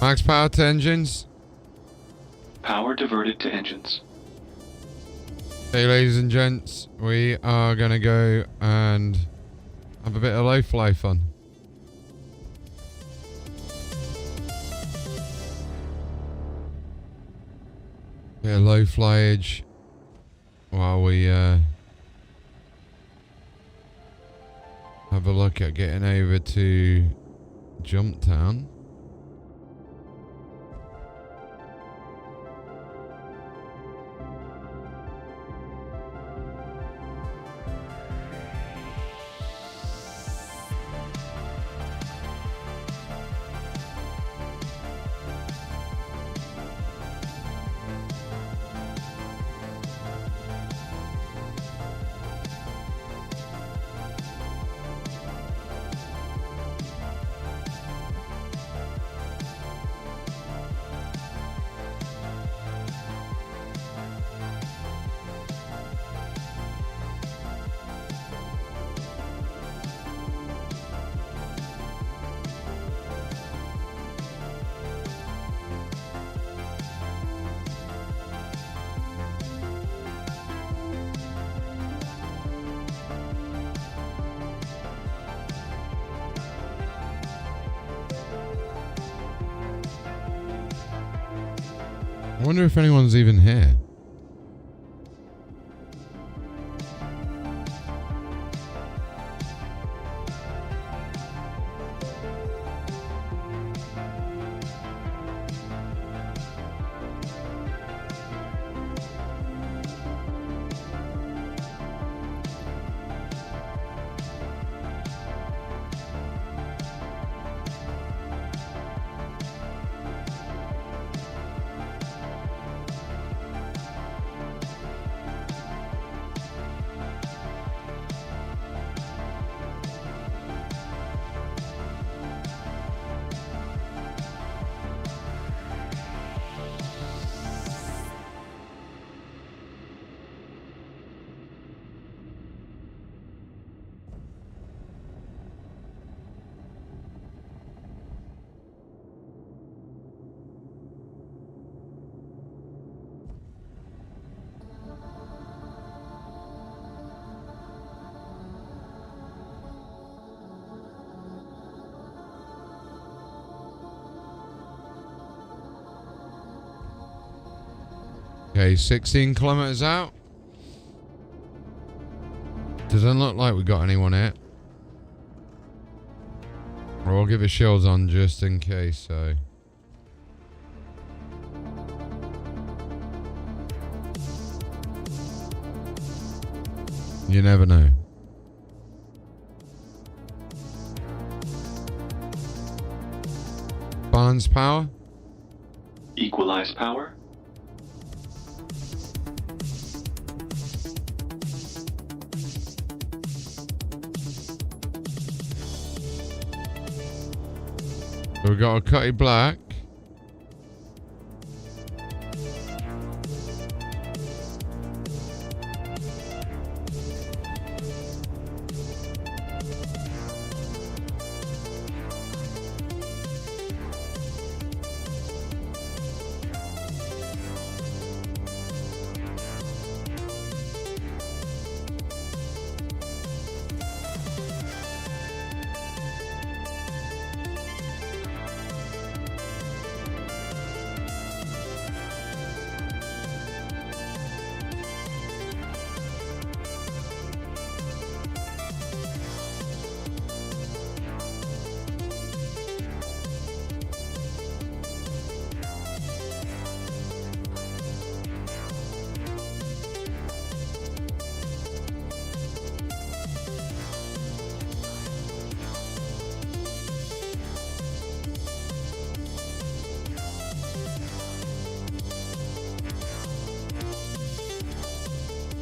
Max power to engines. Power diverted to engines. Hey, ladies and gents, we are going to go and have a bit of low fly fun. Bit of low flyage while we have a look at getting over to Jump Town. I wonder if anyone's even here. Okay, 16 kilometers out. Doesn't look like we got anyone here. We'll give a shields on just in case, so. You never know. Balance power. Equalize power. So we got a Cutty Black.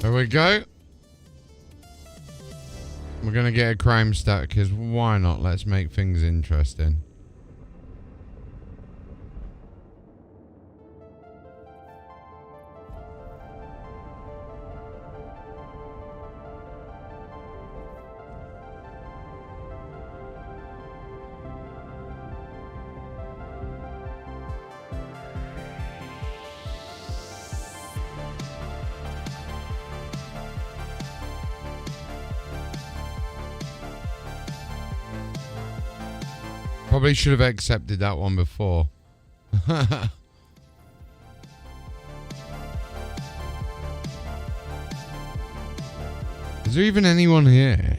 There we go. We're going to get a crime stat because why not? Let's make things interesting. Probably should have accepted that one before. Is there even anyone here?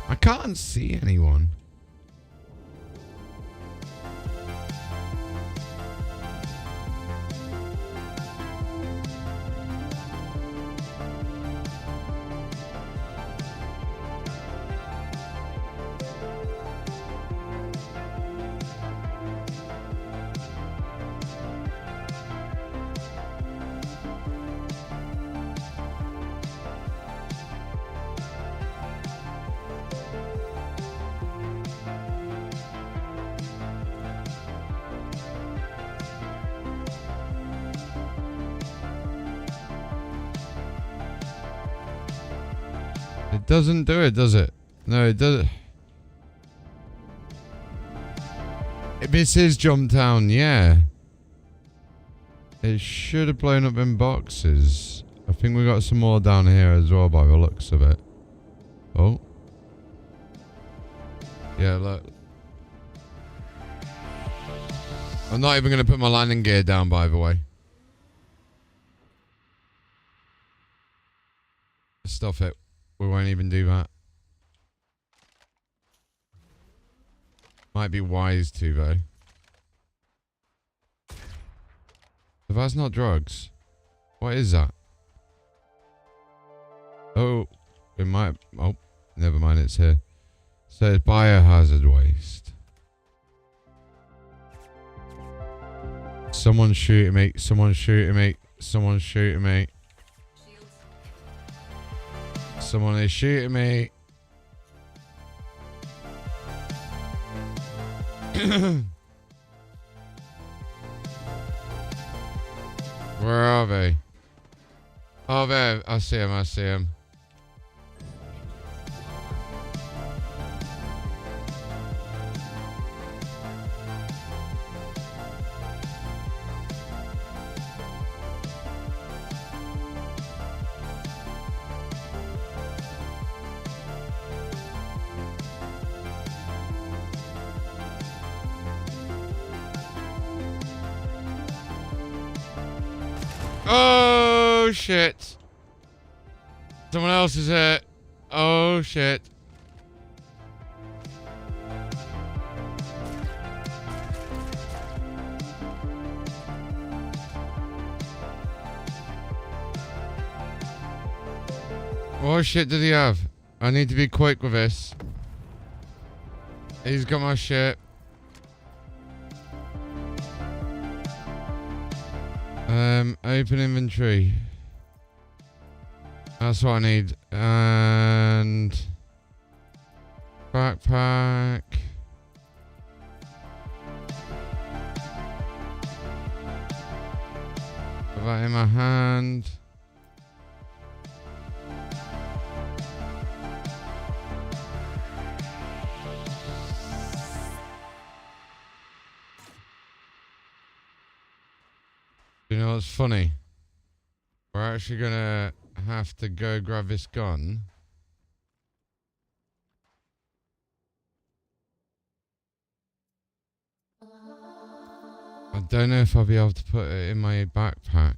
I can't see anyone. It doesn't do it, does it? No, it doesn't. This is Jump Town, yeah. It should have blown up in boxes. I think we got some more down here as well by the looks of it. Oh. Yeah, look. I'm not even going to put my landing gear down, by the way. Stuff it. We won't even do that. Might be wise to, though. If that's not drugs, what is that? Oh, it might... Oh, never mind, it's here. So it's biohazard waste. Someone's shooting me. Someone's shooting me. Someone's shooting me. Someone is shooting me. Where are they? Oh, there. I see him. I see him. Oh, shit. Someone else is here. Oh, shit. What shit did he have? I need to be quick with this. He's got my shit. Open inventory. That's what I need. And backpack. Put that in my hand. You know what's funny? We're actually gonna have to go grab this gun. I don't know if I'll be able to put it in my backpack.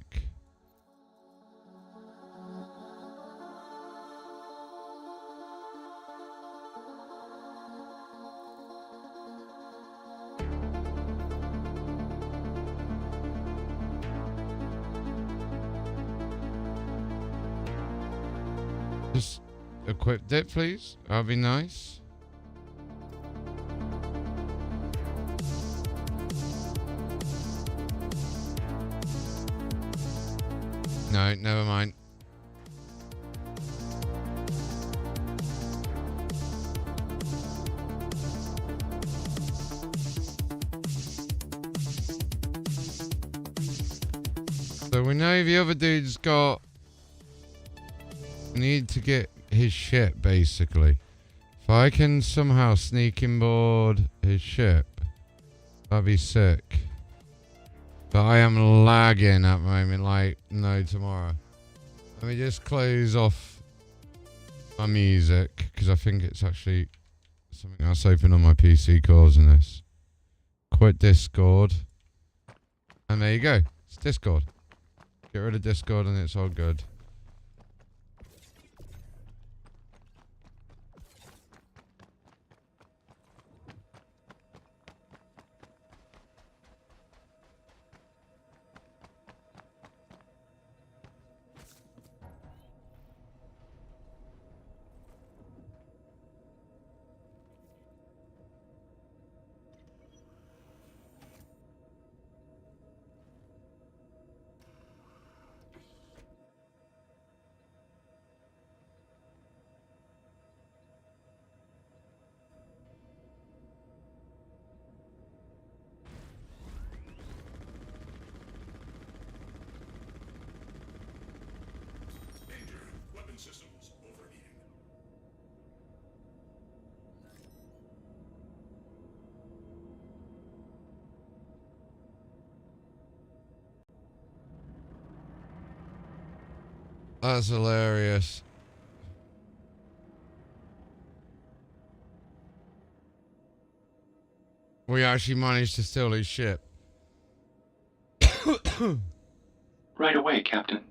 Just equip it, please. That'd be nice. No, never mind. So we know the other dude's got... Need to get his ship, basically. If I can somehow sneak in board his ship, that'd be sick. But I am lagging at the moment like no tomorrow. Let me just close off my music because I think it's actually something else open on my PC causing this. Quit Discord. And there you go. It's Discord. Get rid of Discord and it's all good. That's hilarious. We actually managed to steal his ship. Right away, Captain.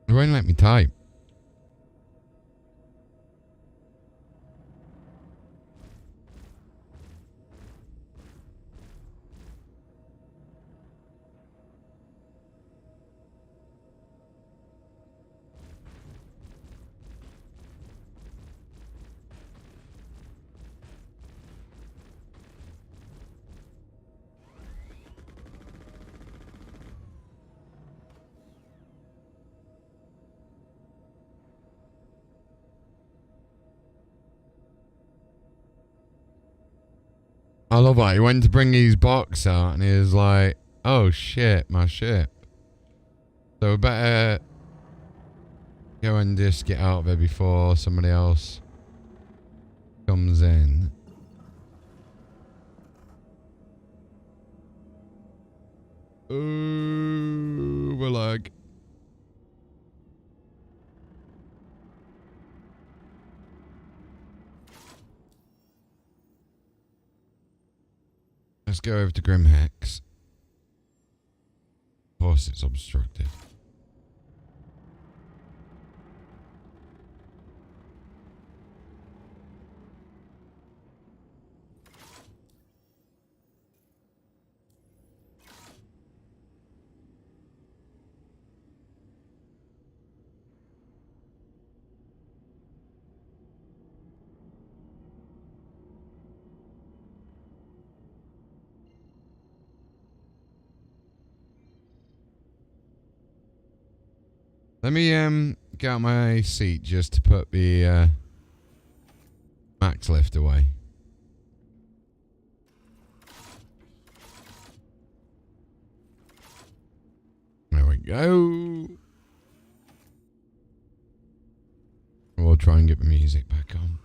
It won't let me type. I love that. He went to bring his box out and he was like, oh shit, my ship. So we better go and just get out of it before somebody else comes in. Ooh, we're like. Let's go over to Grimhex. Of course it's obstructed. Let me get out my seat just to put the max lift away. There we go. We'll try and get the music back on.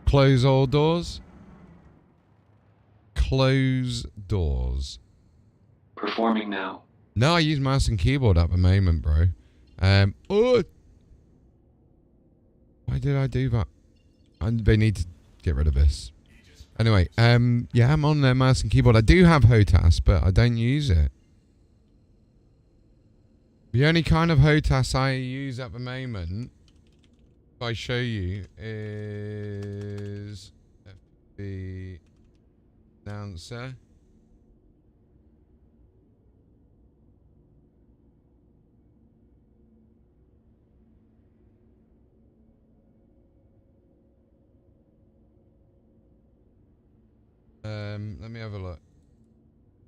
Close all doors. Close doors. Performing now. No, I use mouse and keyboard at the moment, bro. Oh, why did I do that? They need to get rid of this. Anyway, yeah, I'm on mouse and keyboard. I do have HOTAS, but I don't use it. The only kind of HOTAS I use at the moment, if I show you, is the announcer. Let me have a look.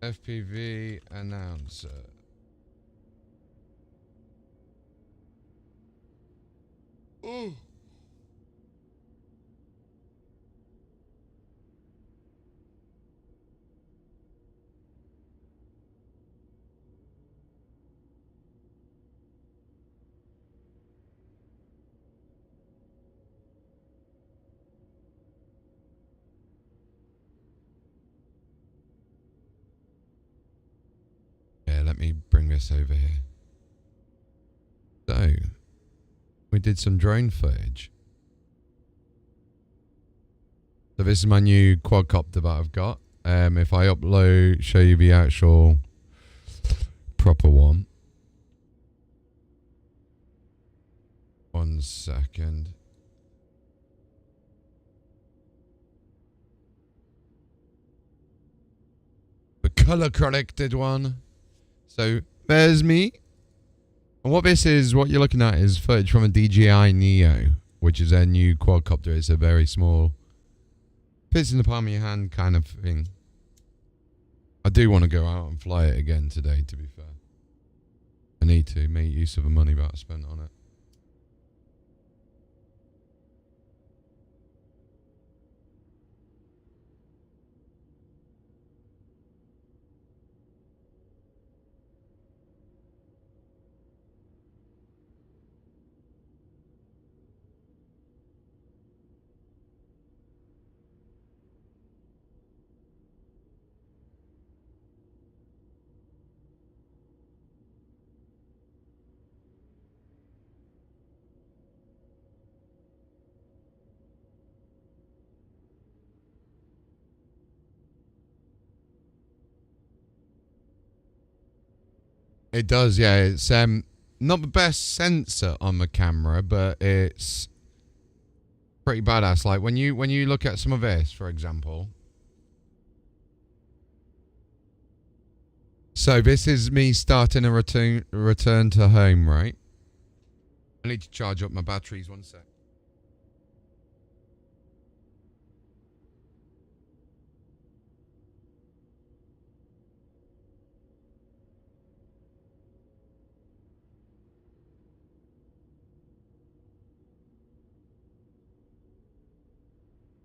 FPV announcer. Ooh. me bring this over here. So, we did some drone footage. So this is my new quadcopter that I've got. If I upload, show you the actual proper one. 1 second. The color corrected one. So there's me. And what this is, what you're looking at is footage from a DJI Neo, which is their new quadcopter. It's a very small, fits in the palm of your hand kind of thing. I do want to go out and fly it again today, to be fair. I need to make use of the money that I spent on it. It does, yeah. It's not the best sensor on the camera, but it's pretty badass. Like when you look at some of this, for example. So this is me starting a return to home, right? I need to charge up my batteries 1 sec.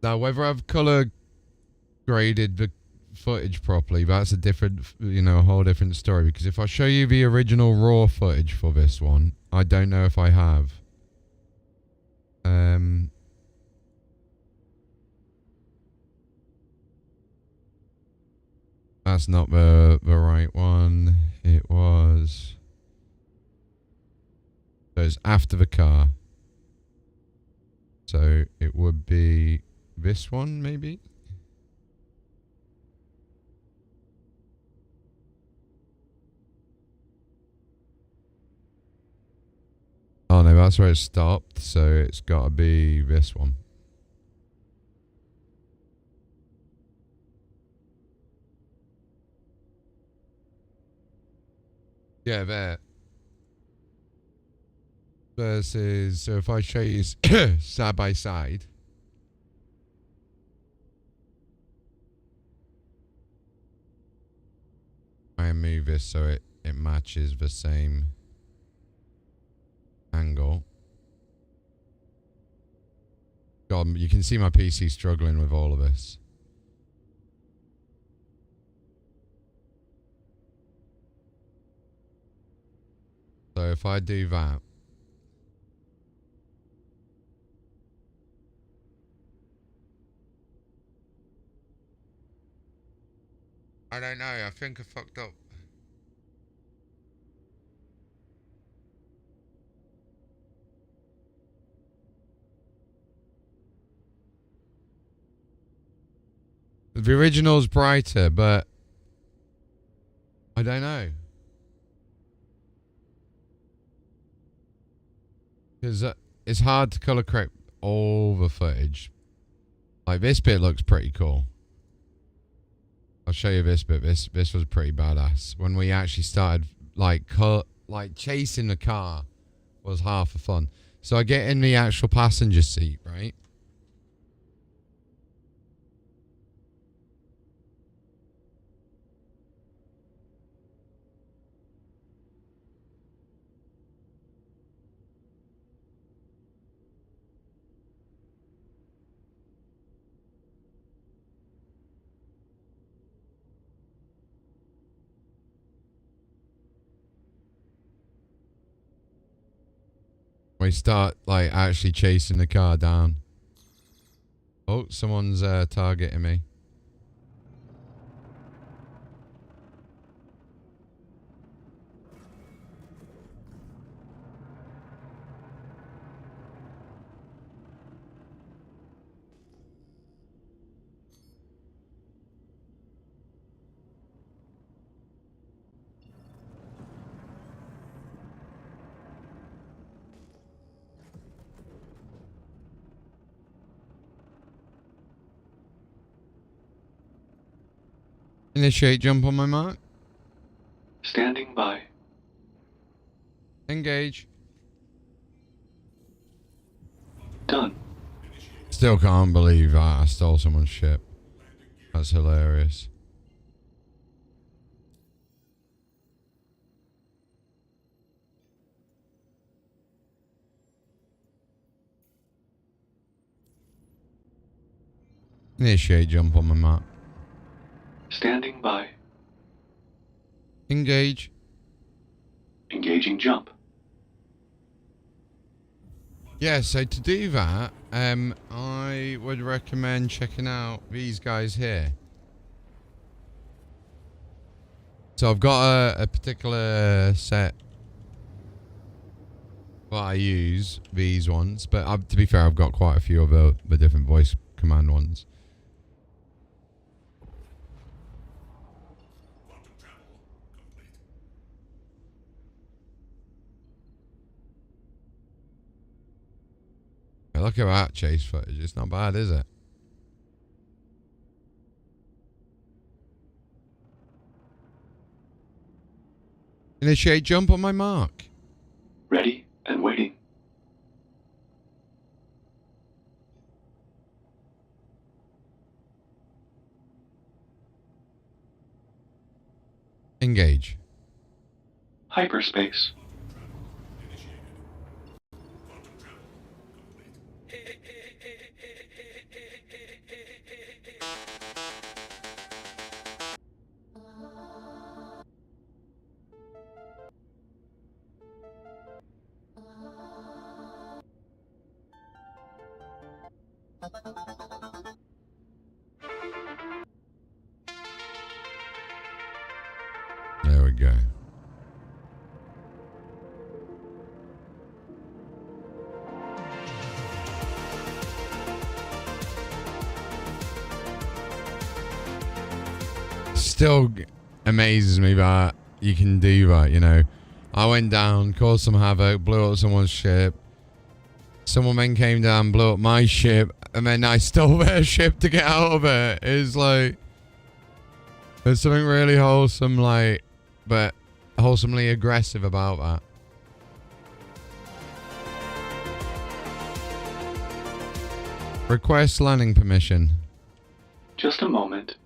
Now, whether I've color graded the footage properly, that's a different, a whole different story. Because if I show you the original raw footage for this one, I don't know if I have. That's not the right one. It was. So it's after the car. So it would be this one, maybe? Oh no, that's where it stopped, so it's gotta be this one. Yeah, there. Versus, so if I show you side by side. I move this so it matches the same angle. God, you can see my PC struggling with all of this. So if I do that. I don't know, I think I fucked up. The original's brighter, but I don't know. Because it's hard to color correct all the footage. Like this bit looks pretty cool. I'll show you this bit. This was pretty badass. When we actually started like chasing the car was half the fun. So I get in the actual passenger seat, right? We start like actually chasing the car down. Oh, someone's targeting me. . Initiate jump on my mark. Standing by. Engage. Done. Still can't believe that I stole someone's ship. That's hilarious. Initiate jump on my map. Standing by. Engage. Engaging jump. Yeah, so to do that, I would recommend checking out these guys here. So I've got a particular set that I use, these ones, but to be fair, I've got quite a few of the different voice command ones. Look at that chase footage. It's not bad, is it? Initiate jump on my mark. Ready and waiting. Engage. Hyperspace. There we go. Still amazes me that you can do that, you know. I went down, caused some havoc, blew up someone's ship. Someone then came down, blew up my ship, and then I stole their ship to get out of it. It's like, there's something really wholesome, like, but wholesomely aggressive about that. Request landing permission. Just a moment.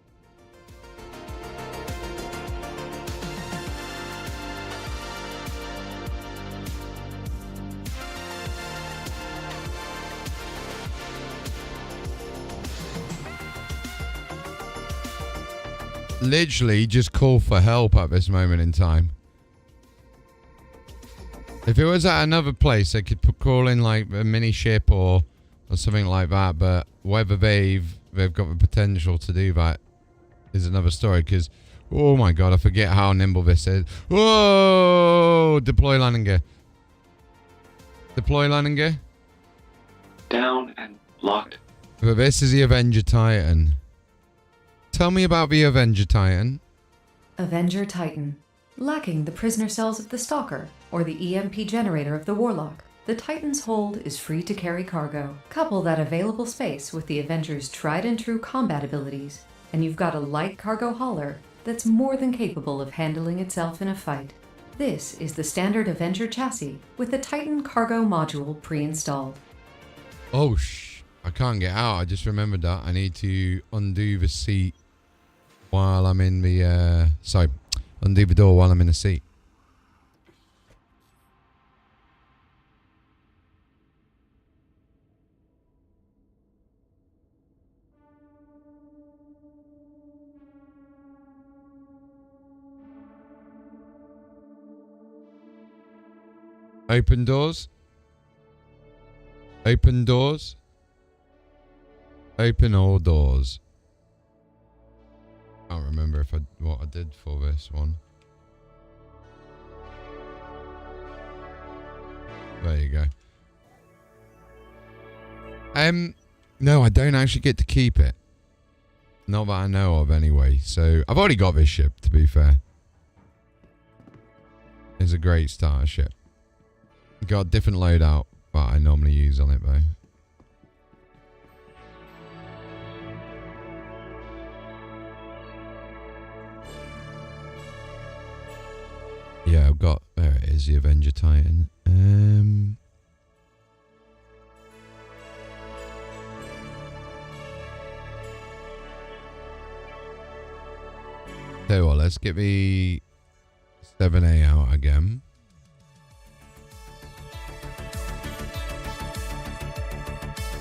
Literally just call for help at this moment in time. If it was at another place, they could call in like a mini ship or something like that, but whether they've got the potential to do that is another story, because oh my god, I forget how nimble this is. Whoa! Deploy landing gear. Deploy landing gear. Down and locked. But this is the Avenger Titan. Tell me about the Avenger Titan. Avenger Titan. Lacking the prisoner cells of the Stalker or the EMP generator of the Warlock, the Titan's hold is free to carry cargo. Couple that available space with the Avenger's tried and true combat abilities, and you've got a light cargo hauler that's more than capable of handling itself in a fight. This is the standard Avenger chassis with the Titan cargo module pre-installed. Oh I can't get out. I just remembered that. I need to undo the seat while I'm in the undo the door while I'm in the seat. Open doors. Open doors. Open all doors. I can't remember what I did for this one. There you go. No, I don't actually get to keep it. Not that I know of anyway. So I've already got this ship, to be fair. It's a great starter ship. Got a different loadout that I normally use on it though. got... There it is, the Avenger Titan. Tell you what, let's get the 7A out again.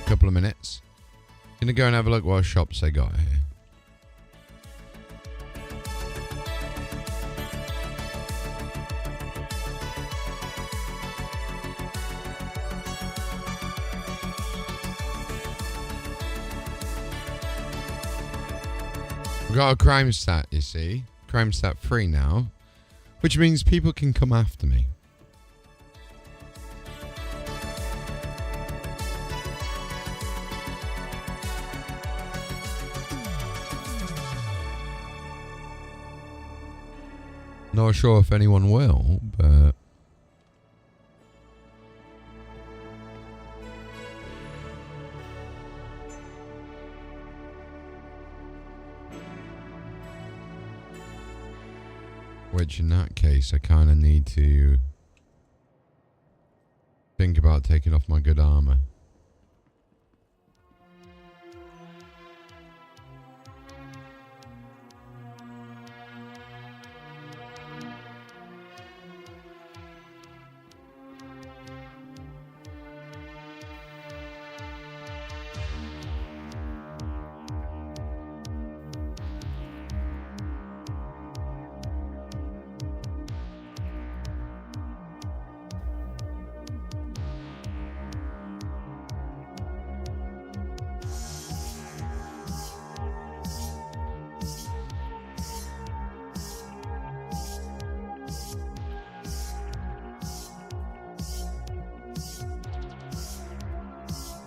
Couple of minutes. Gonna go and have a look what shops they got here. We've got a crime stat, you see. Crime stat 3 now. Which means people can come after me. Not sure if anyone will, but... Which in that case, I kind of need to think about taking off my good armor.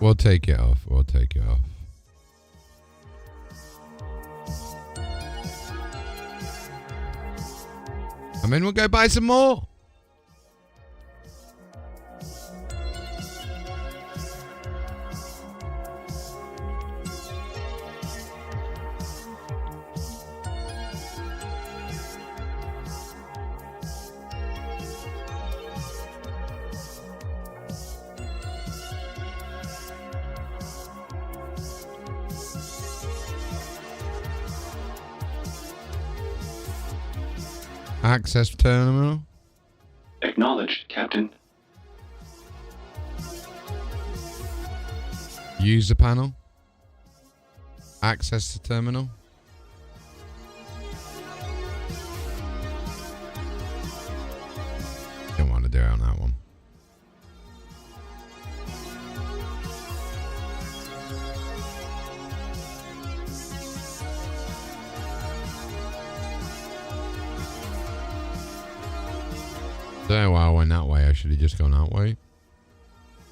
We'll take it off. We'll take it off. I mean, we'll go buy some more. Access terminal. Acknowledged, Captain. User panel. Access to terminal. Don't want to do it on that one. Don't know why I went that way. I should have just gone that way.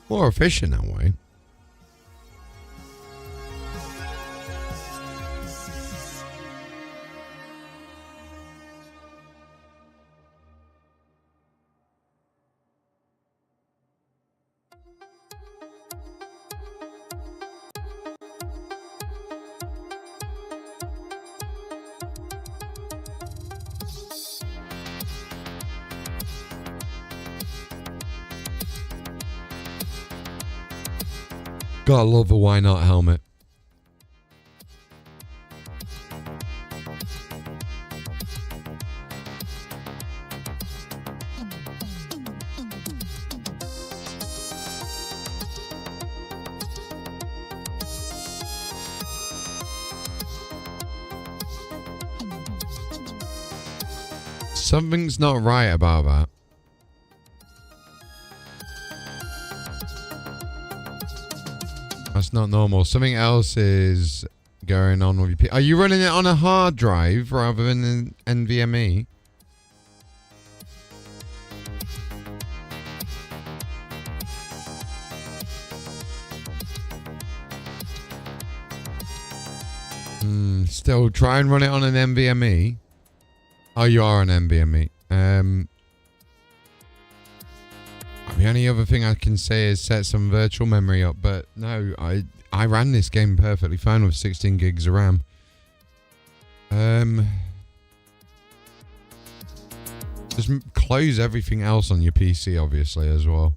More efficient that way. Gotta love the why not helmet. Something's not right about that. That's not normal. Something else is going on with your... Are you running it on a hard drive rather than an NVMe? Still, try and run it on an NVMe. Oh, you are on NVMe. The only other thing I can say is set some virtual memory up, but no, I ran this game perfectly fine with 16 gigs of RAM. Just close everything else on your PC, obviously, as well.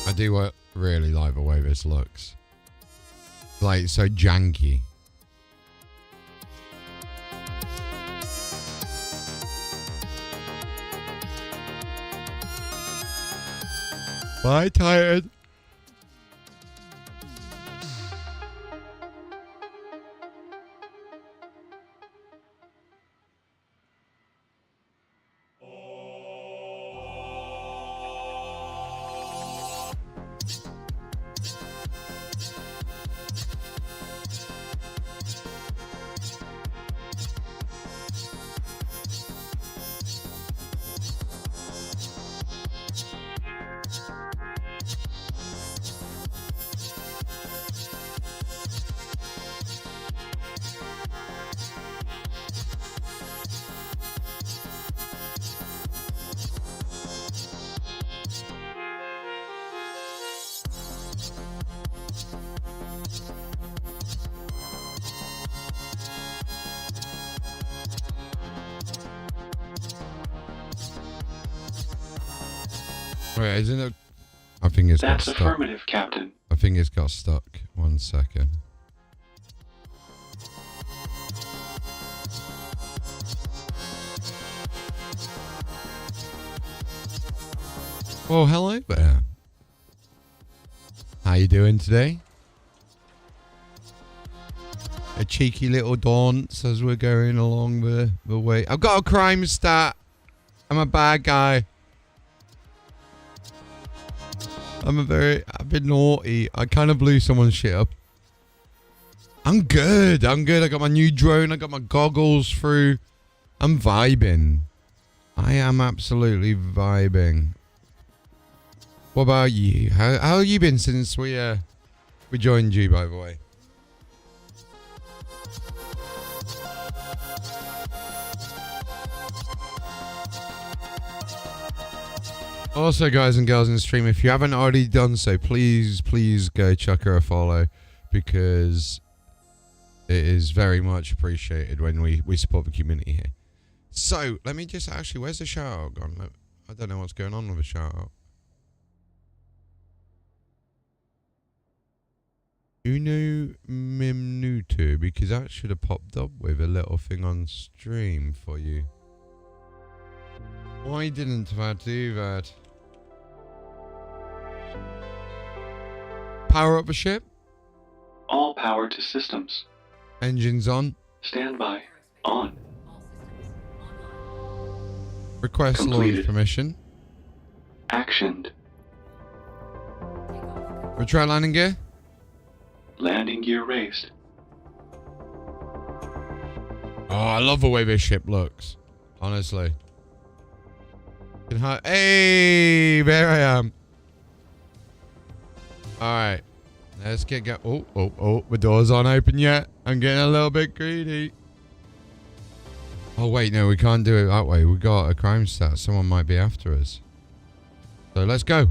I do really like the way this looks. Like, it's so janky. Bye, Titan. Wait, isn't it? I think it's That's got stuck. affirmative, Captain. I think it's got stuck. 1 second. Well, hello there. How you doing today? A cheeky little dance as we're going along the way. I've got a crime stat. I'm a bad guy. I've been naughty. I kind of blew someone's shit up. I'm good. I got my new drone. I got my goggles through. I'm vibing. I am absolutely vibing. What about you? How have you been since we joined you, by the way? Also, guys and girls in the stream, if you haven't already done so, please go chuck her a follow, because it is very much appreciated when we support the community here. So, let me just actually, where's the shout out gone? I don't know what's going on with the shout out. Uno Minuto, because that should have popped up with a little thing on stream for you. Why didn't I do that? Power up the ship. All power to systems. Engines on. Standby. On. Request launch Completed. permission. Actioned. Retract landing gear. Landing gear raised. Oh, I love the way this ship looks. Honestly. Hey, there I am. Alright. Let's get going. Oh, the doors aren't open yet. I'm getting a little bit greedy. Oh, wait, no, we can't do it that way. We got a crime stat. Someone might be after us. So let's go.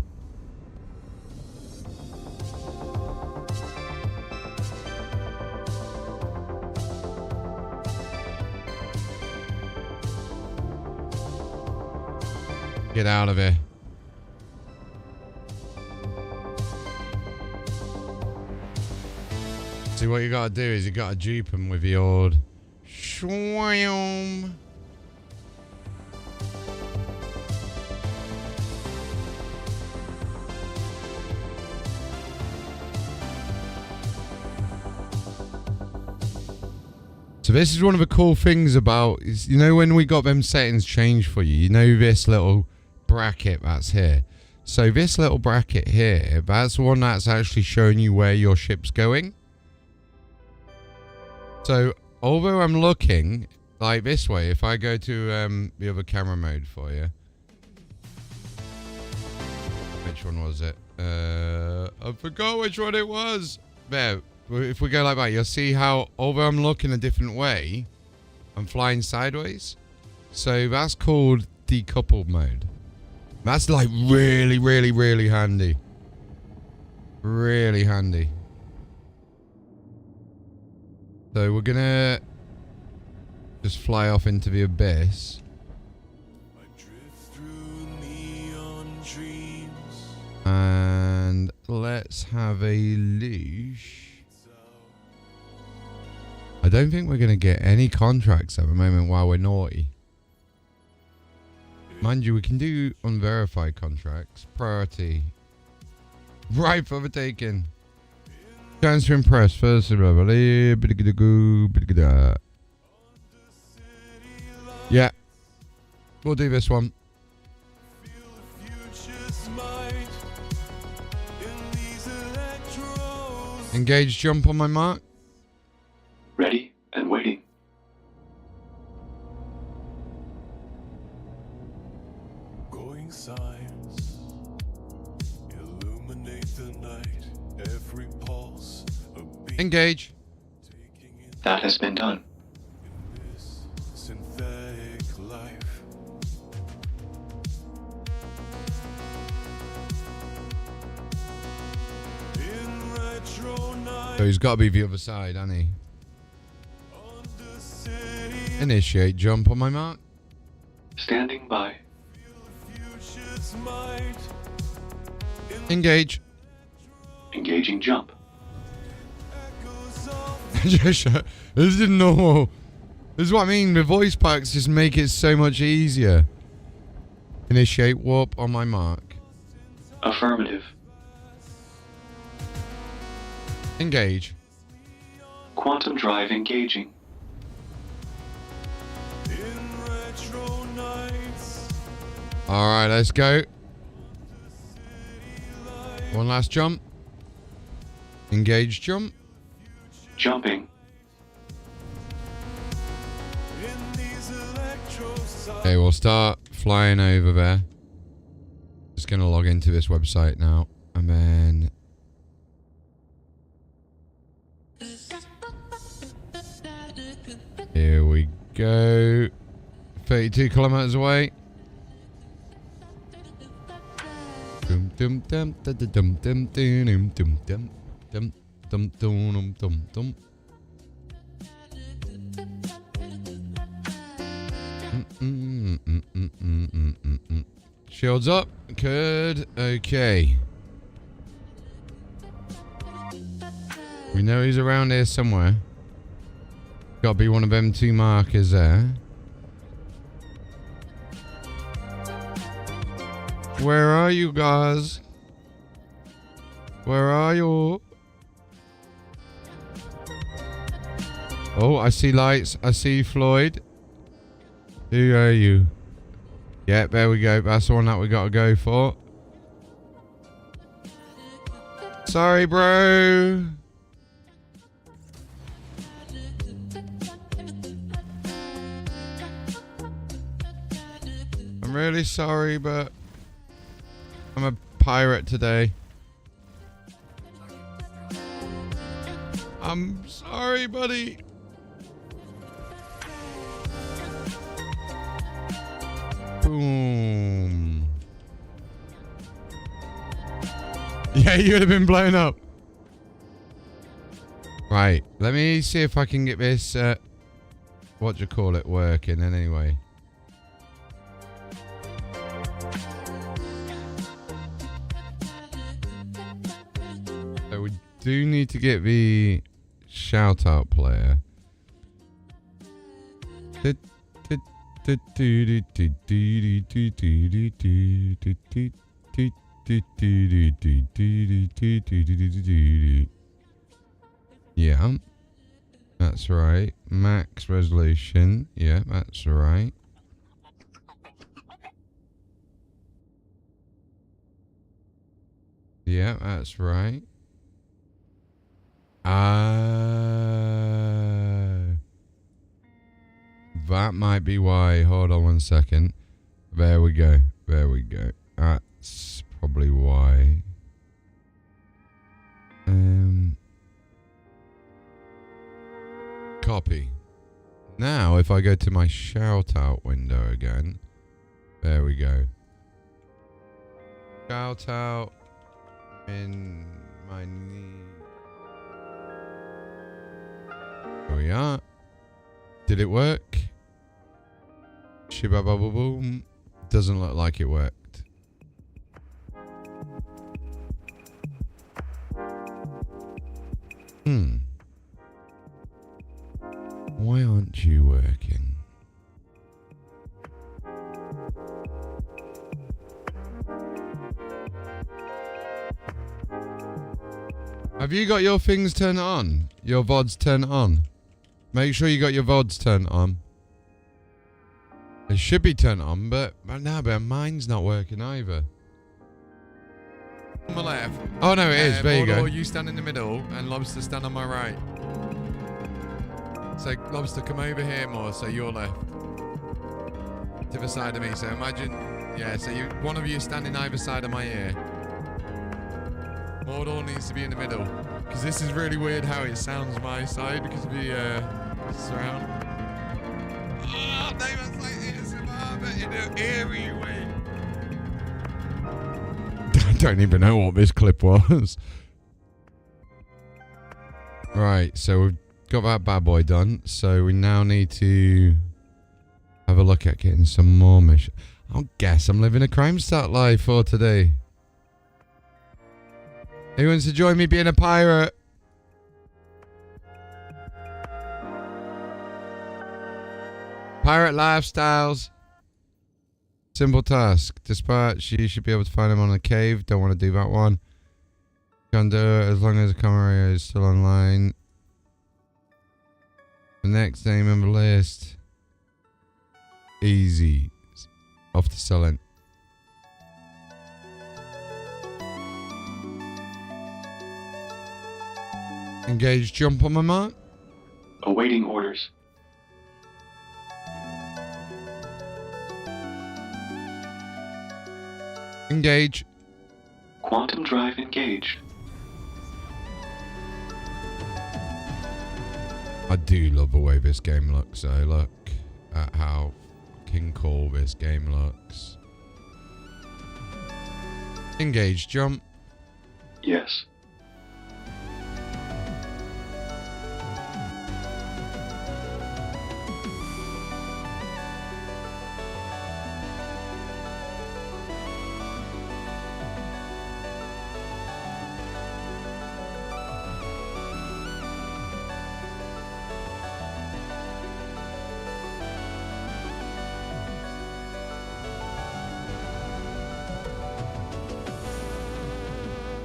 Get out of here. See, what you gotta do is you gotta dupe them with the old shwam. So this is one of the cool things about, you know, when we got them settings changed for you, you know, this little bracket that's here. So this little bracket here, that's the one that's actually showing you where your ship's going. So although I'm looking like this way, if I go to the other camera mode for you, which one was it? I forgot which one it was. There, if we go like that, you'll see how although I'm looking a different way, I'm flying sideways. So that's called decoupled mode. That's like really, really, really handy. Really handy. So we're gonna just fly off into the abyss. And let's have a leash. I don't think we're going to get any contracts at the moment while we're naughty. Mind you, we can do unverified contracts. Priority. Right for the taking. Chance to impress. First. Yeah. We'll do this one. Engage jump on my mark. Ready and waiting. Going science, illuminate the night, every pulse, a beat. Engage. That has been done. In this synthetic life. In retro night. So he's got to be the other side, hasn't he? Initiate jump on my mark. Standing by. Engage. Engaging jump. This is normal. This is what I mean. The voice packs just make it so much easier. Initiate warp on my mark. Affirmative. Engage. Quantum drive engaging. Alright, let's go. One last jump. Engage jump. Jumping. Okay, we'll start flying over there. Just going to log into this website now. And then... Here we go. 32 kilometers away. Dum dum dum dum dum dum dum dum dum dum dum dum dum dum. Shields up. Good. Okay. We know he's around here somewhere. Got to be one of them two markers there. Where are you guys? Where are you? Oh, I see lights. I see Floyd. Who are you? Yeah, there we go. That's the one that we got to go for. Sorry, bro. I'm really sorry, but I'm a pirate today. I'm sorry, buddy. Boom. Yeah, you would have been blown up. Right, let me see if I can get this, what do you call it, working anyway. So we do need to get the shout out player. Yeah, that's right. Max resolution. Yeah, that's right. Yeah, that's right. That might be why. Hold on 1 second. There we go. There we go. That's probably why. Copy. Now, if I go to my shout out window again, there we go. Shout out in my knee. Here we are. Did it work? Shiba bubble boom. Doesn't look like it worked. Why aren't you working? Have you got your things turned on? Your VODs turned on? Make sure you got your VODs turned on. It should be turned on, but mine's not working either. On my left. Oh no, it is. There you go. You stand in the middle, and Lobster stand on my right. So Lobster, come over here more, so you're left. To the side of me. So imagine, yeah. So one of you standing either side of my ear. Mordor needs to be in the middle, because this is really weird how it sounds my side because of the surround. Oh, no, that's like ASMR, but in an eerie way. I don't even know what this clip was. Right, so we've got that bad boy done. So we now need to have a look at getting some more mission. I guess I'm living a crime stat life for today. Who wants to join me being a pirate? Pirate lifestyles. Simple task. Dispatch. You should be able to find him on a cave. Don't want to do that one. Can do it as long as the camera is still online. The next name on the list. Easy. Off to selling. Engage jump on my mark. Awaiting orders. Engage. Quantum drive engaged. I do love the way this game looks, though. Look at how fucking cool this game looks. Engage jump. Yes.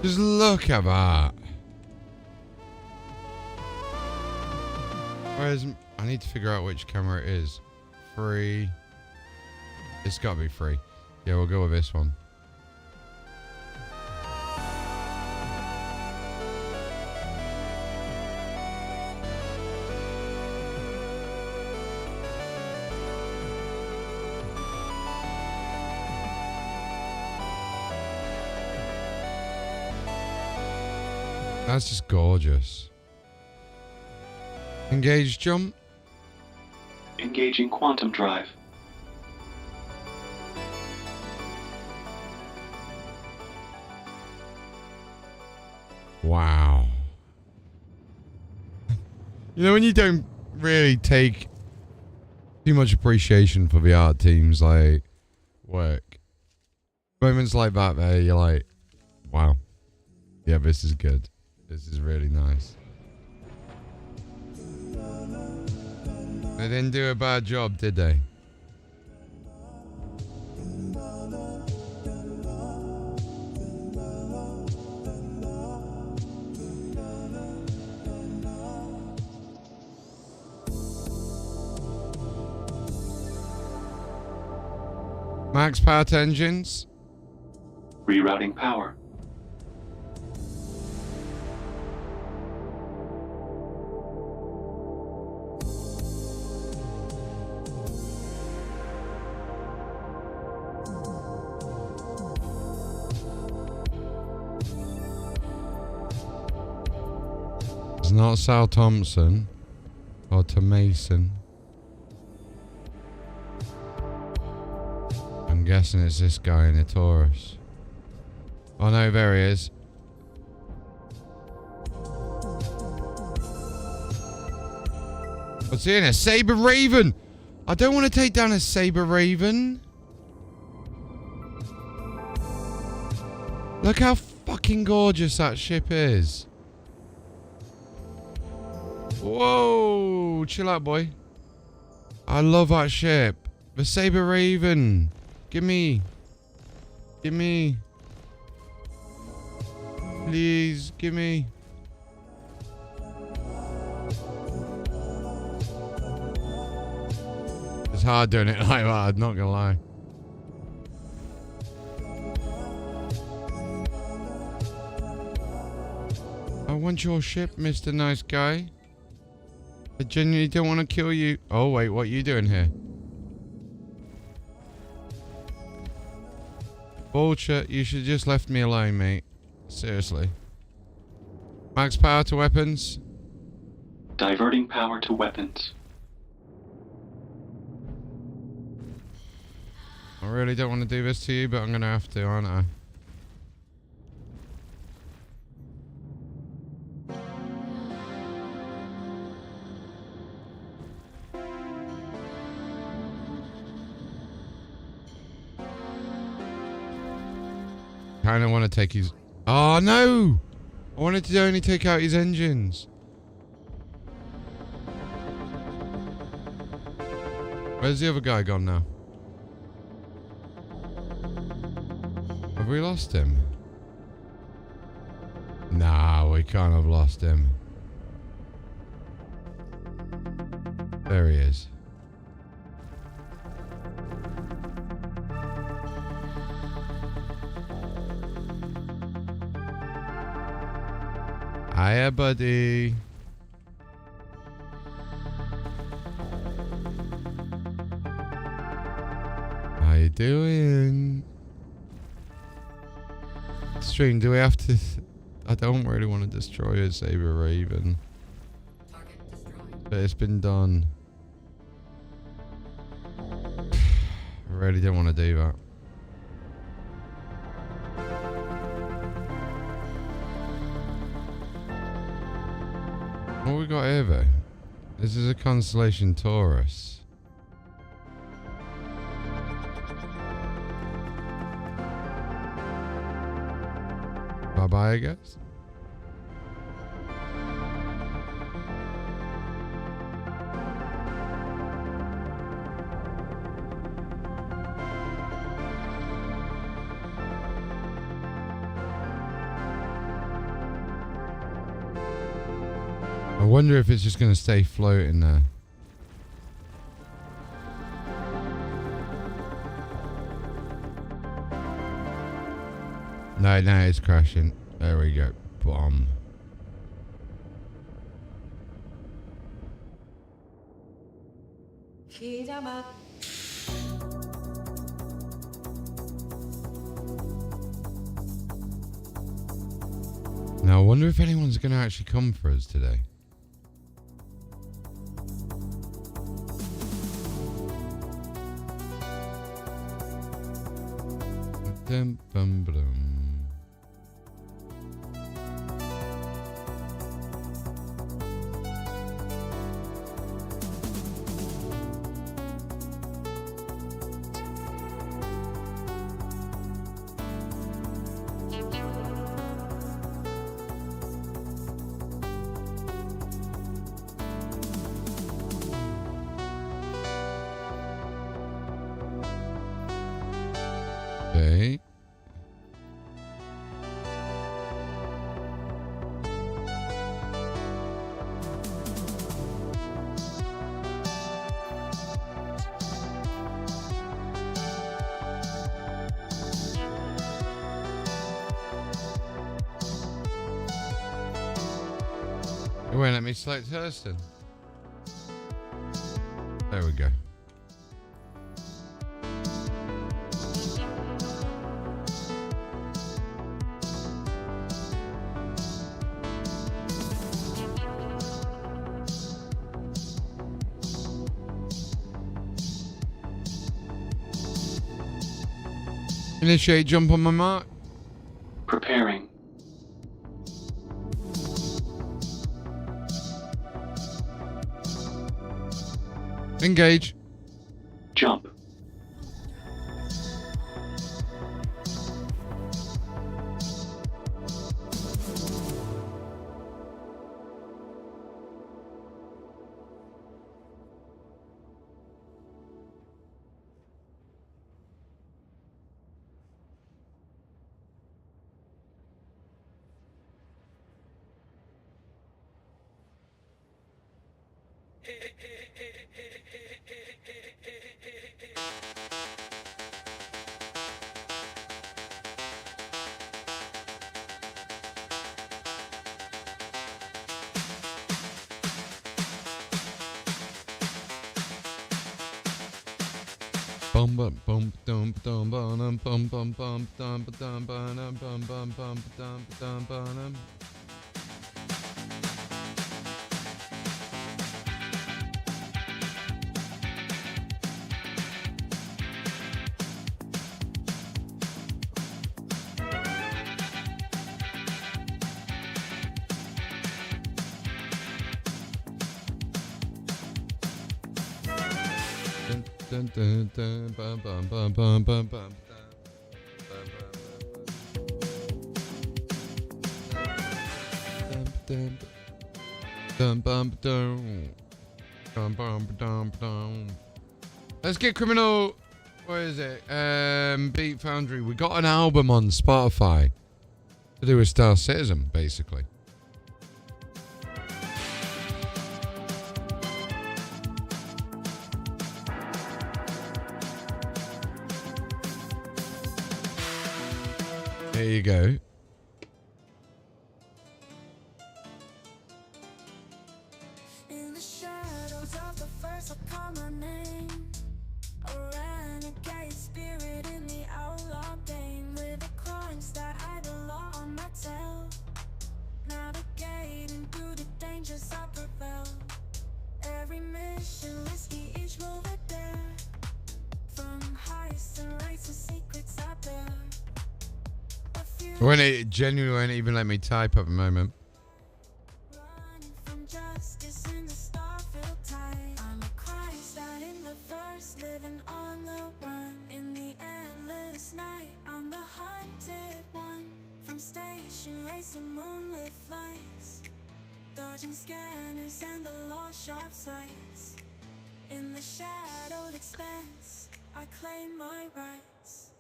Just look at that. Where's... I need to figure out which camera it is. 3. It's got to be 3. Yeah, we'll go with this one. That's just gorgeous. Engage jump. Engaging quantum drive. Wow. You know, when you don't really take too much appreciation for the art team's like work, moments like that there, you're like, wow. Yeah, this is good. This is really nice. They didn't do a bad job, did they? Max power to engines. Rerouting power. It's not Sal Thompson or to Mason. guessing it's this guy in a Taurus. Oh no, there he is. What's he in? A Sabre Raven! I don't want to take down a Sabre Raven. Look how fucking gorgeous that ship is. Whoa! Chill out, boy. I love that ship. The Sabre Raven. Give me. Give me. Please, give me. It's hard doing it like that, I'm not gonna lie. I want your ship, Mr. Nice Guy. I genuinely don't want to kill you. Oh, wait, what are you doing here? Vulture, you should have just left me alone, mate. Seriously. Max power to weapons. Diverting power to weapons. I really don't want to do this to you, but I'm going to have to, aren't I? Kind of want to take his... Oh, no! I wanted to only take out his engines. Where's the other guy gone now? Have we lost him? Nah, we can't have lost him. There he is. Hiya, buddy. How you doing? Stream, do we have to... I don't really want to destroy a Sabre Raven. But it's been done. I really don't want to do that. What we got here though? This is a Constellation Taurus. Bye-bye, I guess. I wonder if it's just going to stay floating there. No, now it's crashing. There we go. Bomb. Now I wonder if anyone's going to actually come for us today. Dum, bum, bum. Okay. It won't let me select Hurston. There we go. Initiate jump on my mark. Preparing. Engage. Jump. Bum bum bum dum dum bum bum bum bum dum dum bum bum bum bum dum bum. Dun, dun, dun, bum, bum, bum, bum, bum, bum, dun, bum, dun, dun, bum, dun, dun. Let's get Criminal. What is it? Beat Foundry. We got an album on Spotify to do with Star Citizen, basically. There you go. In the shadows of the first I call my name. A renegade spirit in the outlaw game, with the crimes that I the law on my tail. Navigating through the dangers I prevail. Every mission risky, each move I dare. From heists and raids to secrets I bear. When it genuinely won't even let me type at the moment. Running from justice in the star-filled tide. I'm a Christ out in the verse, living on the run. In the endless night, I'm the hunted one. From station racing moonlit flights, dodging scanners and the lost sharp sights. In the shadowed expanse, I claim my rights.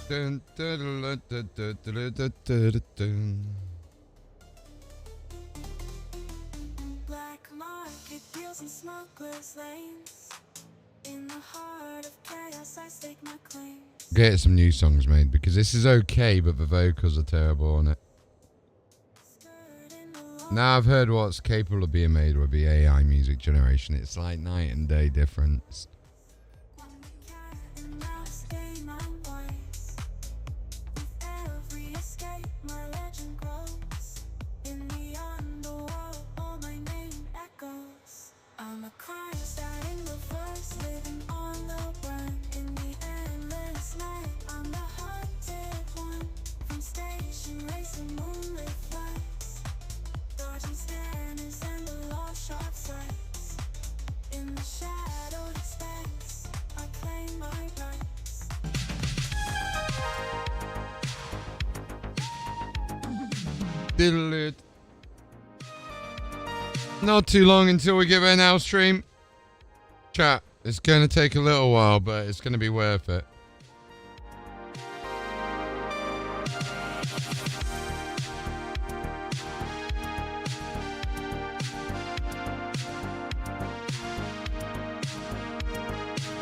Dun, dun, dun, dun, dun, dun, dun, dun, dun. Black market deals and smugglers' lanes. In the heart of chaos, I stake my claims. Get some new songs made because this is okay, but the vocals are terrible on it. Now I've heard what's capable of being made with the AI music generation. It's like night and day difference. Diddle it. Not too long until we get there now, stream. Chat, it's going to take a little while, but it's going to be worth it.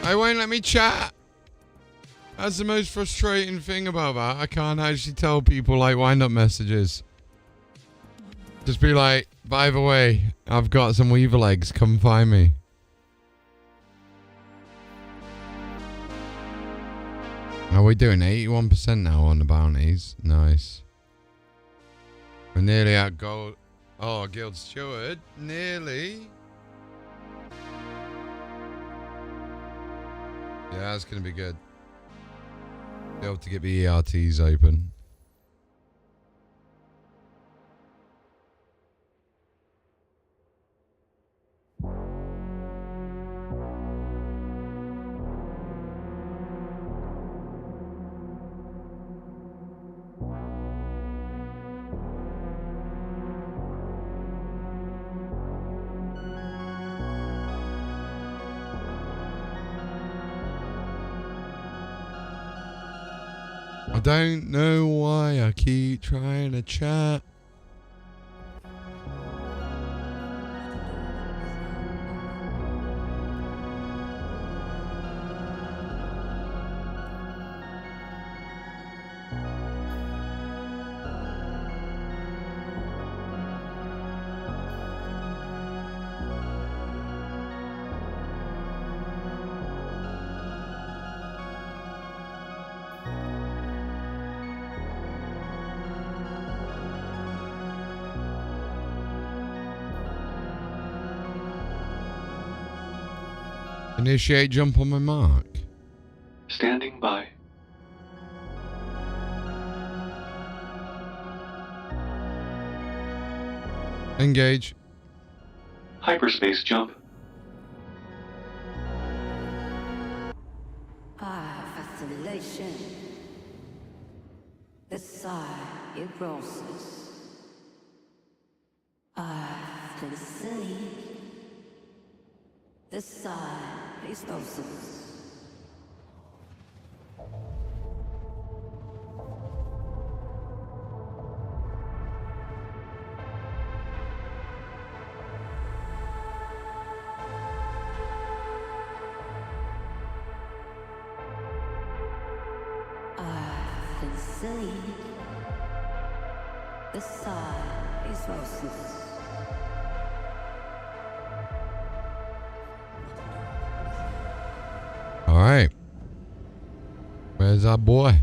I won't let me chat. That's the most frustrating thing about that. I can't actually tell people like wind up messages. Just be like, by the way, I've got some weaver legs. Come find me. Are we doing 81% now on the bounties? Nice. We're nearly at gold. Oh, Guild Steward. Nearly. Yeah, that's going to be good. Be able to get the ERTs open. I don't know why I keep trying to chat. Initiate jump on my mark. Standing by. Engage. Hyperspace jump. Fascination. The sigh erosis. To the city. The sigh erosis. The sigh is roses. All right. Where's our boy?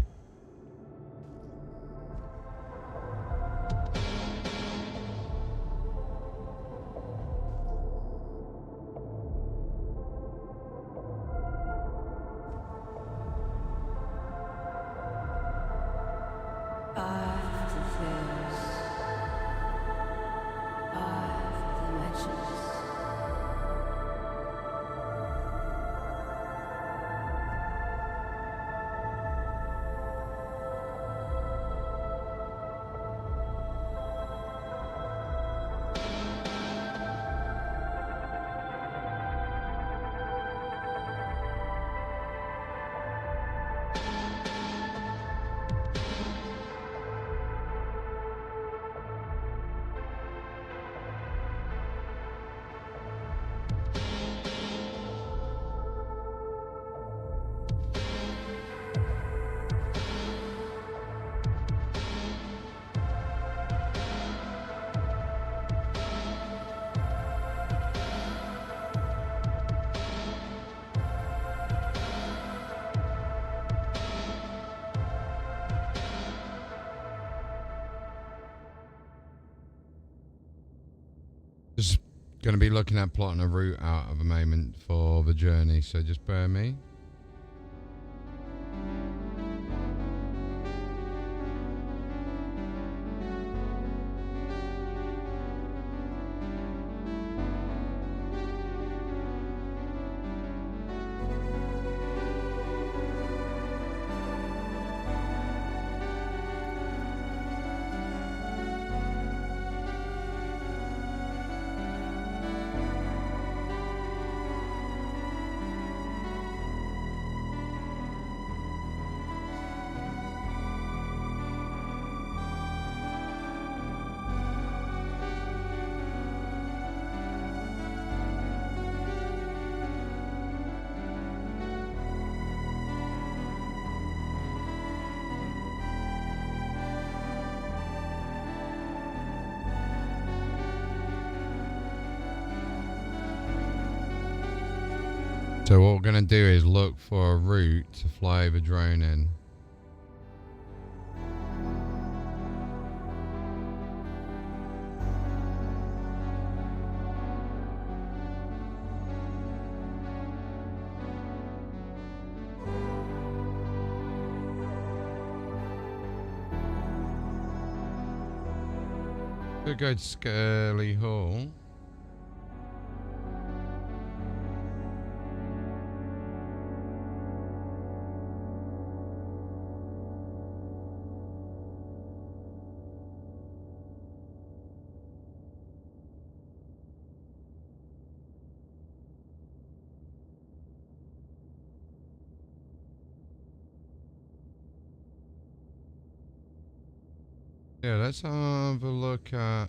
Just going to be looking at plotting a route out of a moment for the journey, so just bear me. So what we're going to do is look for a route to fly the drone in. Could go to Scully Hall. Yeah, let's have a look at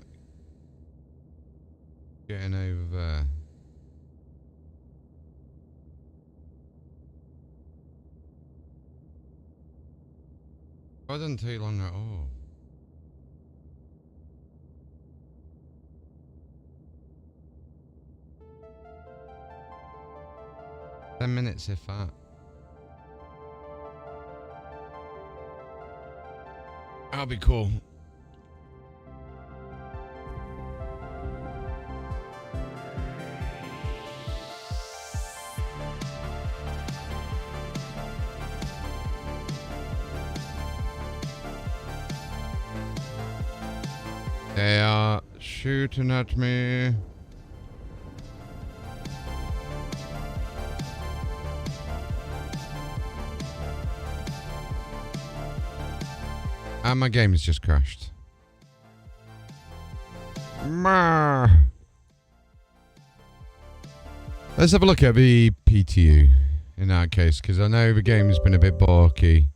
getting over there. That doesn't take long at all. Ten minutes if that. That'll be cool. They are shooting at me. And my game has just crashed. Let's have a look at the PTU in that case, because I know the game has been a bit bulky.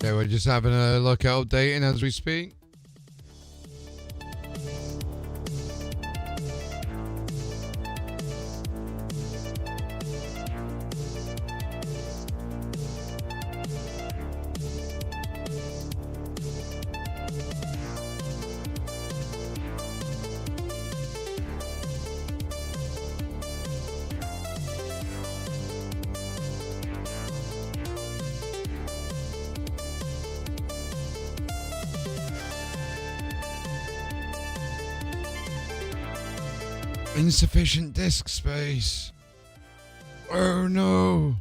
Okay, we're just having a look at updating as we speak. Insufficient disk space. Oh no.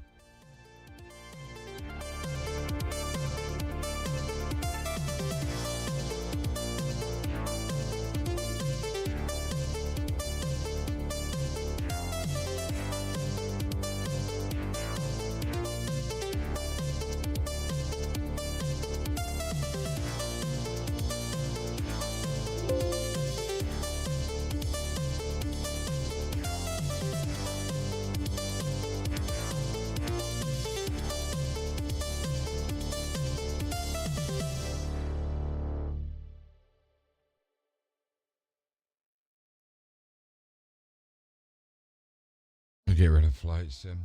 get rid of flight sim.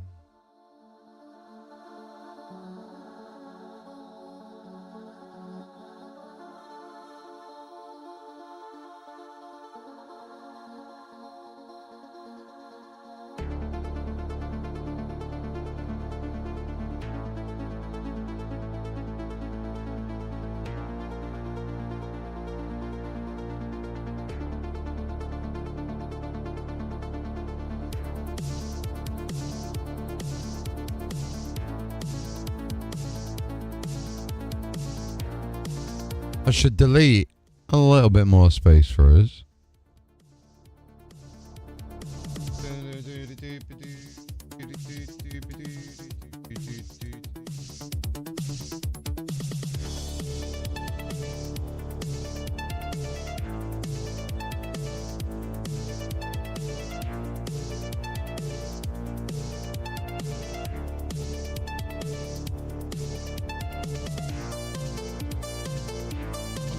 I should delete a little bit more space for us.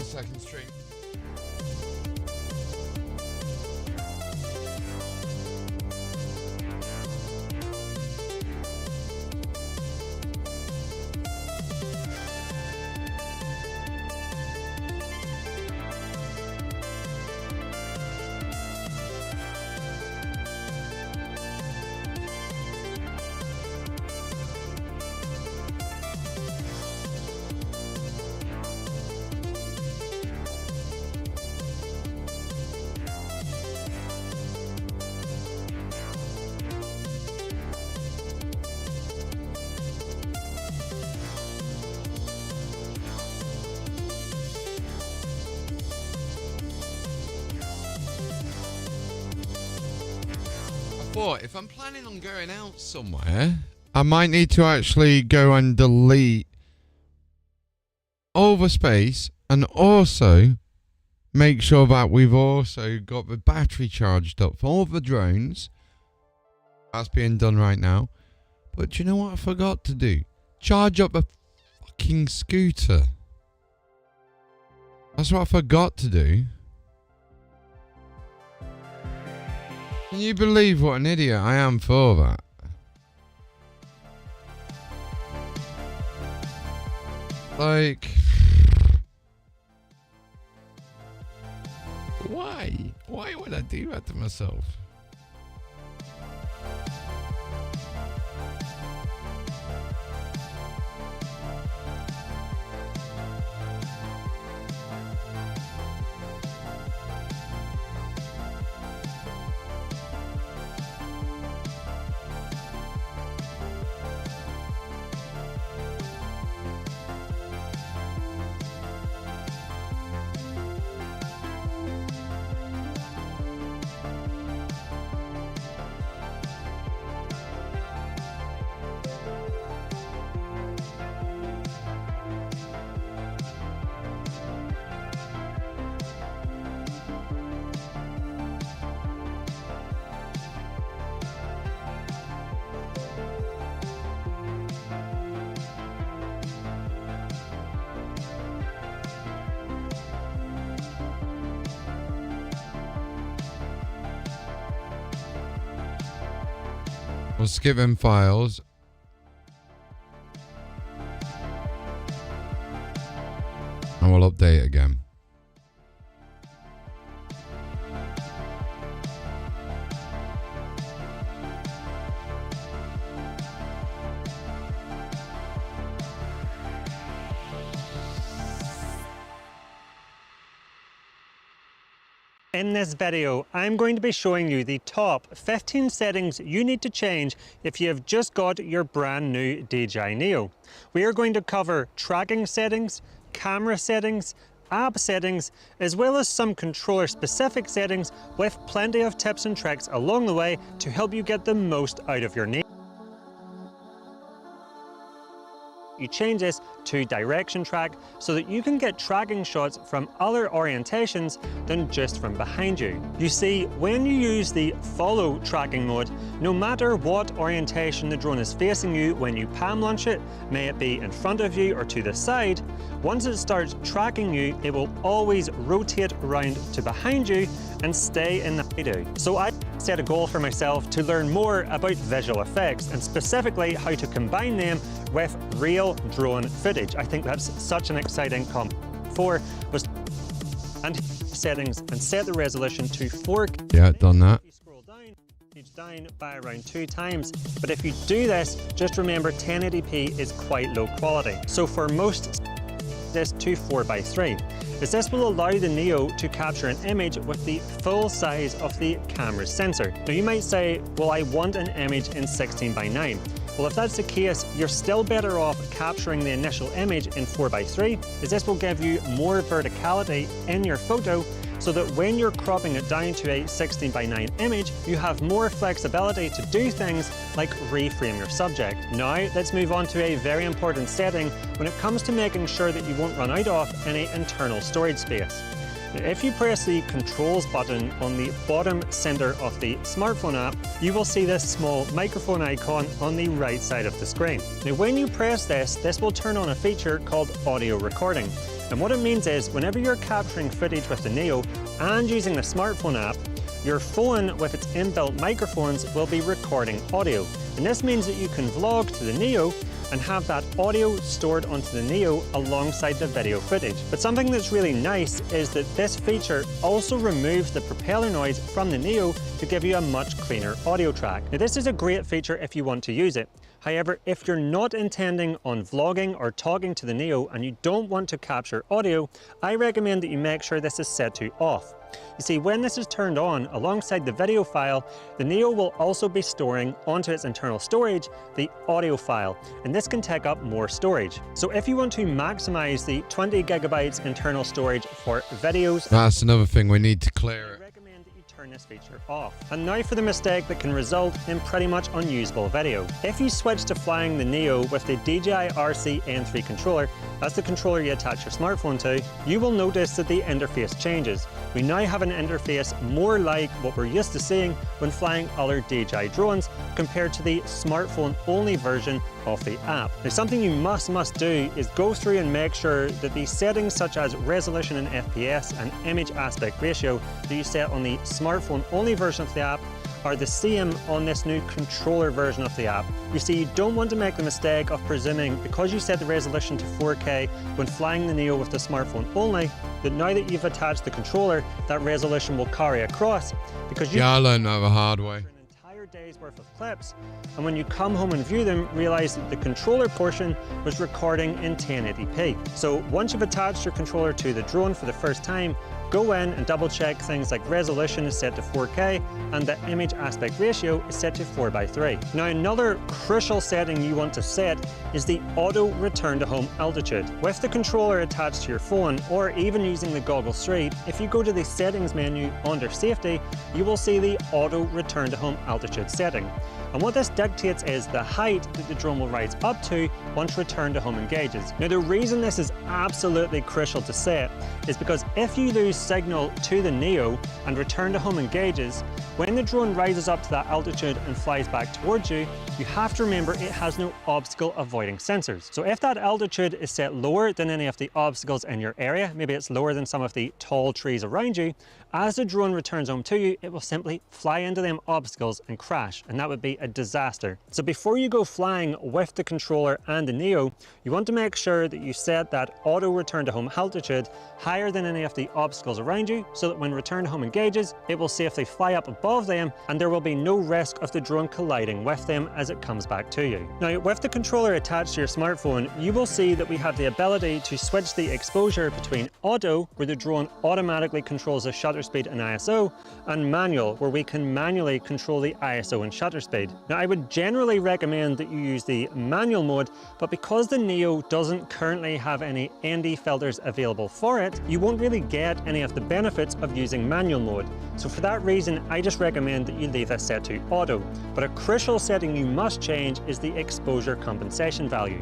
Second stream. If I'm planning on going out somewhere, I might need to actually go and delete overspace and also make sure that we've also got the battery charged up for all the drones. That's being done right now. But do you know what I forgot to do? Charge up the fucking scooter. That's what I forgot to do. Can you believe what an idiot I am for that? Like, why? Why would I do that to myself? We'll skip them files. And we'll update again. In this video, I'm going to be showing you the top 15 settings you need to change if you have just got your brand new DJI Neo. We are going to cover tracking settings, camera settings, app settings, as well as some controller specific settings with plenty of tips and tricks along the way to help you get the most out of your Neo. You change this to direction track so that you can get tracking shots from other orientations than just from behind you. You see, when you use the follow tracking mode, no matter what orientation the drone is facing you when you palm launch it, may it be in front of you or to the side, once it starts tracking you, it will always rotate around to behind you and stay in the hideout. So set a goal for myself to learn more about visual effects and specifically how to combine them with real drone footage. I think that's such an exciting comp. 4 was and settings and set the resolution to 4K. Yeah, done that. Scroll down by around 2 times. But if you do this, just remember 1080p is quite low quality. So for most, this to 4:3, as this will allow the Neo to capture an image with the full size of the camera's sensor. Now you might say, well, I want an image in 16:9. Well, if that's the case, you're still better off capturing the initial image in 4:3, as this will give you more verticality in your photo, so that when you're cropping it down to a 16:9 image, you have more flexibility to do things like reframe your subject. Now, let's move on to a very important setting when it comes to making sure that you won't run out of any internal storage space. Now, if you press the controls button on the bottom center of the smartphone app, you will see this small microphone icon on the right side of the screen. Now, when you press this will turn on a feature called audio recording. And what it means is, whenever you're capturing footage with the Neo and using the smartphone app, your phone with its inbuilt microphones will be recording audio. And this means that you can vlog to the Neo and have that audio stored onto the Neo alongside the video footage. But something that's really nice is that this feature also removes the propeller noise from the Neo to give you a much cleaner audio track. Now, this is a great feature if you want to use it. However, if you're not intending on vlogging or talking to the Neo and you don't want to capture audio, I recommend that you make sure this is set to off. You see, when this is turned on alongside the video file, the Neo will also be storing onto its internal storage the audio file, and this can take up more storage. So if you want to maximize the 20 gigabytes internal storage for videos, That's another thing we need to clear it. turn this feature off. And now for the mistake that can result in pretty much unusable video. If you switch to flying the Neo with the DJI RC N3 controller, that's the controller you attach your smartphone to, you will notice that the interface changes. We now have an interface more like what we're used to seeing when flying other DJI drones compared to the smartphone-only version of the app. Now, something you must do is go through and make sure that the settings such as resolution and FPS and image aspect ratio that you set on the smartphone-only version of the app are the same on this new controller version of the app. You see, you don't want to make the mistake of presuming, because you set the resolution to 4K when flying the Neo with the smartphone only, that now that you've attached the controller, that resolution will carry across, because you I learned that the hard way. Days worth of clips, and when you come home and view them, realize that the controller portion was recording in 1080p. So once you've attached your controller to the drone for the first time, go in and double check things like resolution is set to 4K and the image aspect ratio is set to 4:3. Now, another crucial setting you want to set is the auto return to home altitude. With the controller attached to your phone, or even using the Goggles 3, if you go to the settings menu under safety, you will see the auto return to home altitude setting. And what this dictates is the height that the drone will rise up to once return to home engages. Now, the reason this is absolutely crucial to set is because if you lose signal to the Neo and return to home engages, when the drone rises up to that altitude and flies back towards you, you have to remember it has no obstacle avoiding sensors. So if that altitude is set lower than any of the obstacles in your area, maybe it's lower than some of the tall trees around you, as the drone returns home to you, it will simply fly into them obstacles and crash, and that would be a disaster. So before you go flying with the controller and the Neo, you want to make sure that you set that auto return to home altitude higher than any of the obstacles around you, so that when return to home engages, it will safely fly up above them and there will be no risk of the drone colliding with them as it comes back to you. Now, with the controller attached to your smartphone, you will see that we have the ability to switch the exposure between auto, where the drone automatically controls the shutter speed and ISO, and manual, where we can manually control the ISO and shutter speed. Now, I would generally recommend that you use the manual mode, but because the Neo doesn't currently have any ND filters available for it, you won't really get any of the benefits of using manual mode. So for that reason, I just recommend that you leave this set to auto. But a crucial setting you must change is the exposure compensation value.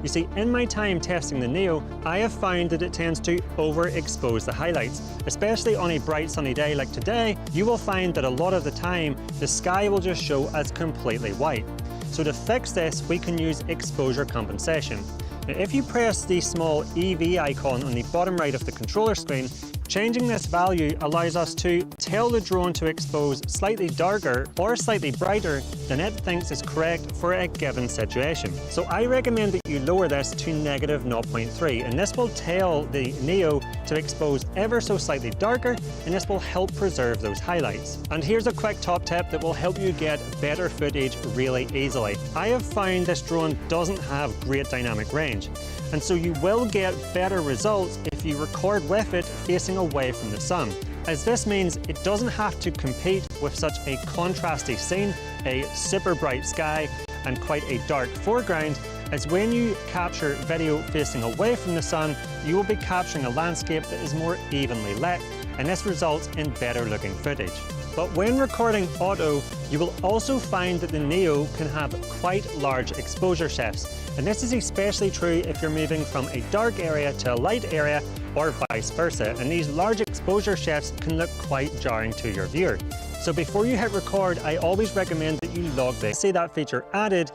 You see, in my time testing the Neo, I have found that it tends to overexpose the highlights. Especially on a bright sunny day like today, you will find that a lot of the time, the sky will just show as completely white. So to fix this, we can use exposure compensation. Now, if you press the small EV icon on the bottom right of the controller screen, Changing this value allows us to tell the drone to expose slightly darker or slightly brighter than it thinks is correct for a given situation. So I recommend that you lower this to negative 0.3, and this will tell the Neo to expose ever so slightly darker, and this will help preserve those highlights. And here's a quick top tip that will help you get better footage really easily. I have found this drone doesn't have great dynamic range, and so you will get better results if you record with it facing away from the sun, as this means it doesn't have to compete with such a contrasty scene, a super bright sky and quite a dark foreground, as when you capture video facing away from the sun, you will be capturing a landscape that is more evenly lit, and this results in better looking footage. But when recording auto, you will also find that the Neo can have quite large exposure shifts, and this is especially true if you're moving from a dark area to a light area or vice versa, and these large exposure shifts can look quite jarring to your viewer. So before you hit record, I always recommend that you log this. See that feature added.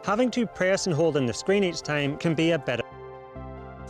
Having to press and hold in the screen each time can be a bit of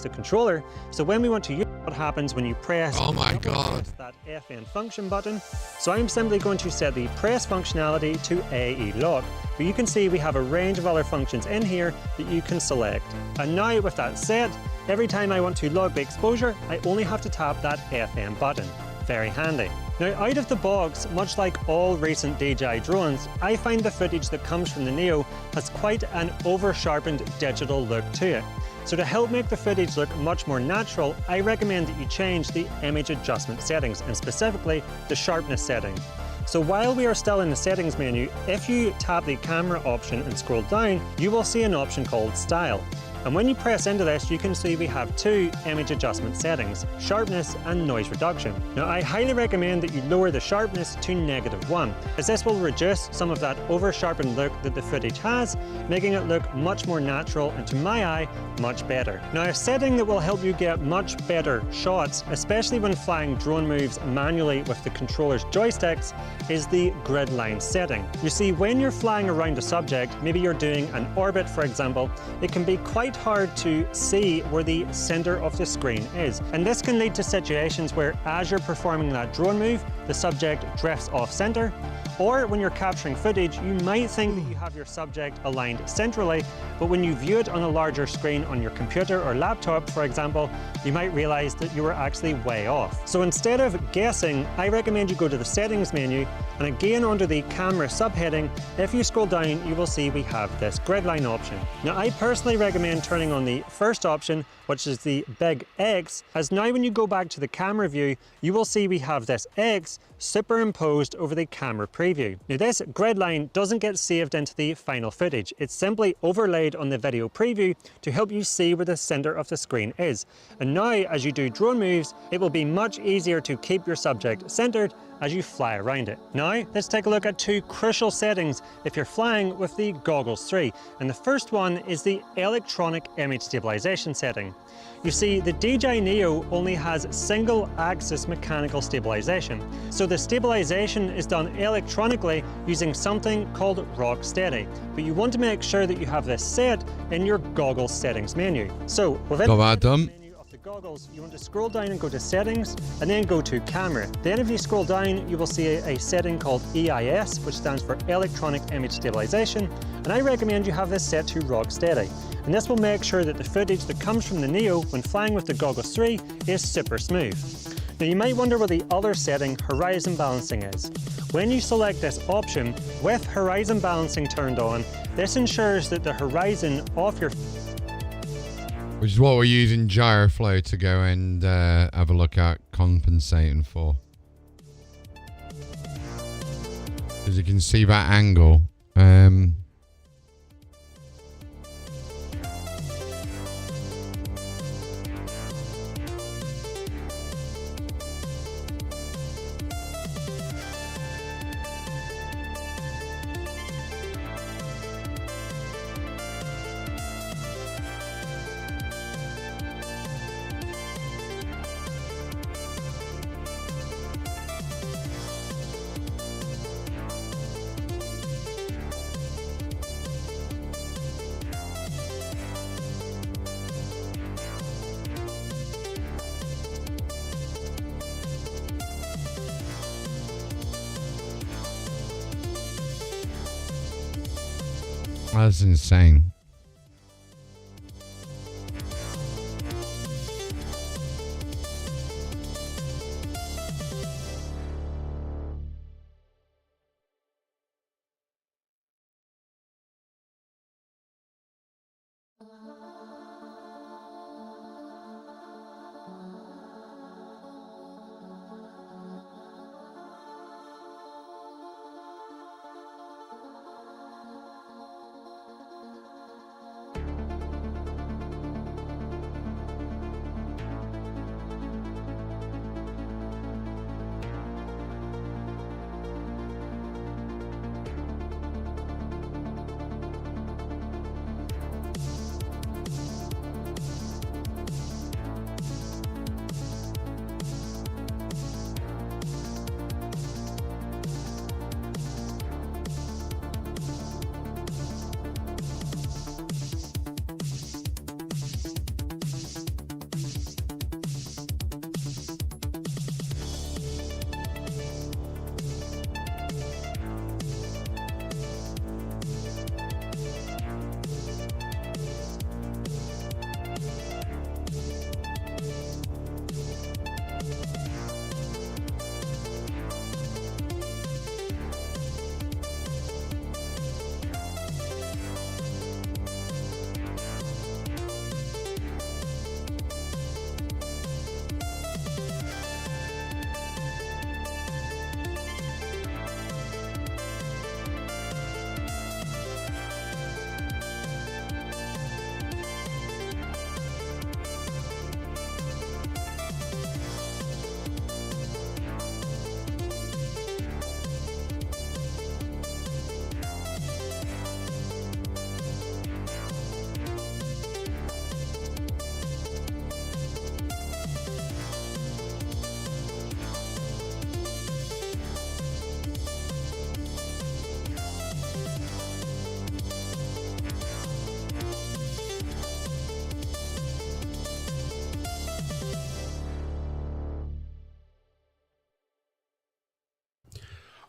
the controller, so when we want to use what happens when you press that FN function button. So I'm simply going to set the press functionality to AE lock, but you can see we have a range of other functions in here that you can select. And now with that set, every time I want to log the exposure, I only have to tap that FN button. Very handy. Now out of the box, much like all recent DJI drones, I find the footage that comes from the Neo has quite an over-sharpened digital look to it. So to help make the footage look much more natural, I recommend that you change the image adjustment settings, and specifically the sharpness setting. So while we are still in the settings menu, if you tap the camera option and scroll down, you will see an option called Style. And when you press into this, you can see we have two image adjustment settings, sharpness and noise reduction. Now I highly recommend that you lower the sharpness to -1, as this will reduce some of that over-sharpened look that the footage has, making it look much more natural and, to my eye, much better. Now a setting that will help you get much better shots, especially when flying drone moves manually with the controller's joysticks, is the grid line setting. You see, when you're flying around a subject, maybe you're doing an orbit for example, it can be quite hard to see where the center of the screen is. And this can lead to situations where as you're performing that drone move, the subject drifts off center, or when you're capturing footage, you might think that you have your subject aligned centrally, but when you view it on a larger screen on your computer or laptop, for example, you might realize that you were actually way off. So instead of guessing, I recommend you go to the settings menu, and again under the camera subheading, if you scroll down, you will see we have this grid line option. Now I personally recommend turning on the first option, which is the big X, as now when you go back to the camera view, you will see we have this X superimposed over the camera preview. Now this grid line doesn't get saved into the final footage, it's simply overlaid on the video preview to help you see where the center of the screen is. And now as you do drone moves, it will be much easier to keep your subject centered as you fly around it. Now let's take a look at two crucial settings if you're flying with the Goggles 3, and the first one is the electronic image stabilization setting. You see, the DJI Neo only has single axis mechanical stabilization, so the stabilization is done electronically using something called Rock Steady, but you want to make sure that you have this set in your Goggles settings menu. So within goggles, you want to scroll down and go to settings and then go to camera. Then if you scroll down, you will see a setting called EIS, which stands for electronic image stabilization, and I recommend you have this set to Rock Steady. And this will make sure that the footage that comes from the Neo when flying with the Goggles 3 is super smooth. Now you might wonder what the other setting, horizon balancing, is. When you select this option with horizon balancing turned on, this ensures that the horizon of your which is what we're using Gyroflow to go and have a look at compensating for. As you can see that angle. That's insane.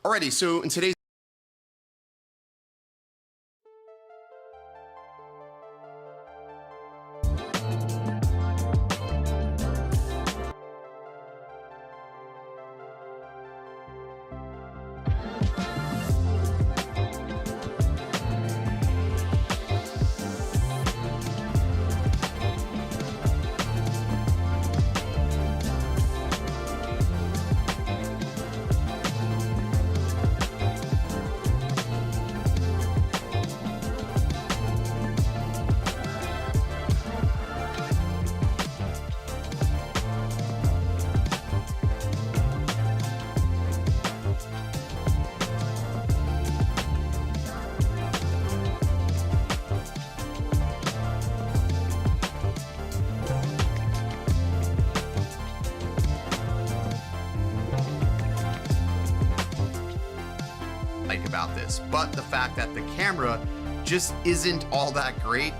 Alrighty, so in today's about this, but the fact that the camera just isn't all that great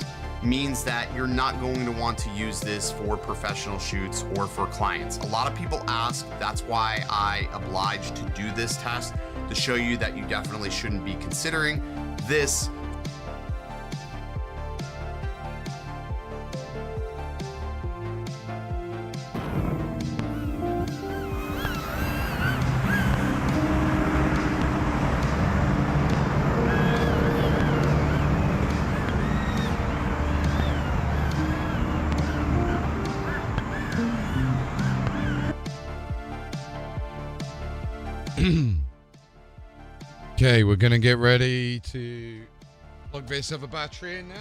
means that you're not going to want to use this for professional shoots or for clients. A lot of people ask, that's why I obliged to do this test, to show you that you definitely shouldn't be considering this. Okay, we're gonna get ready to plug this other battery in now.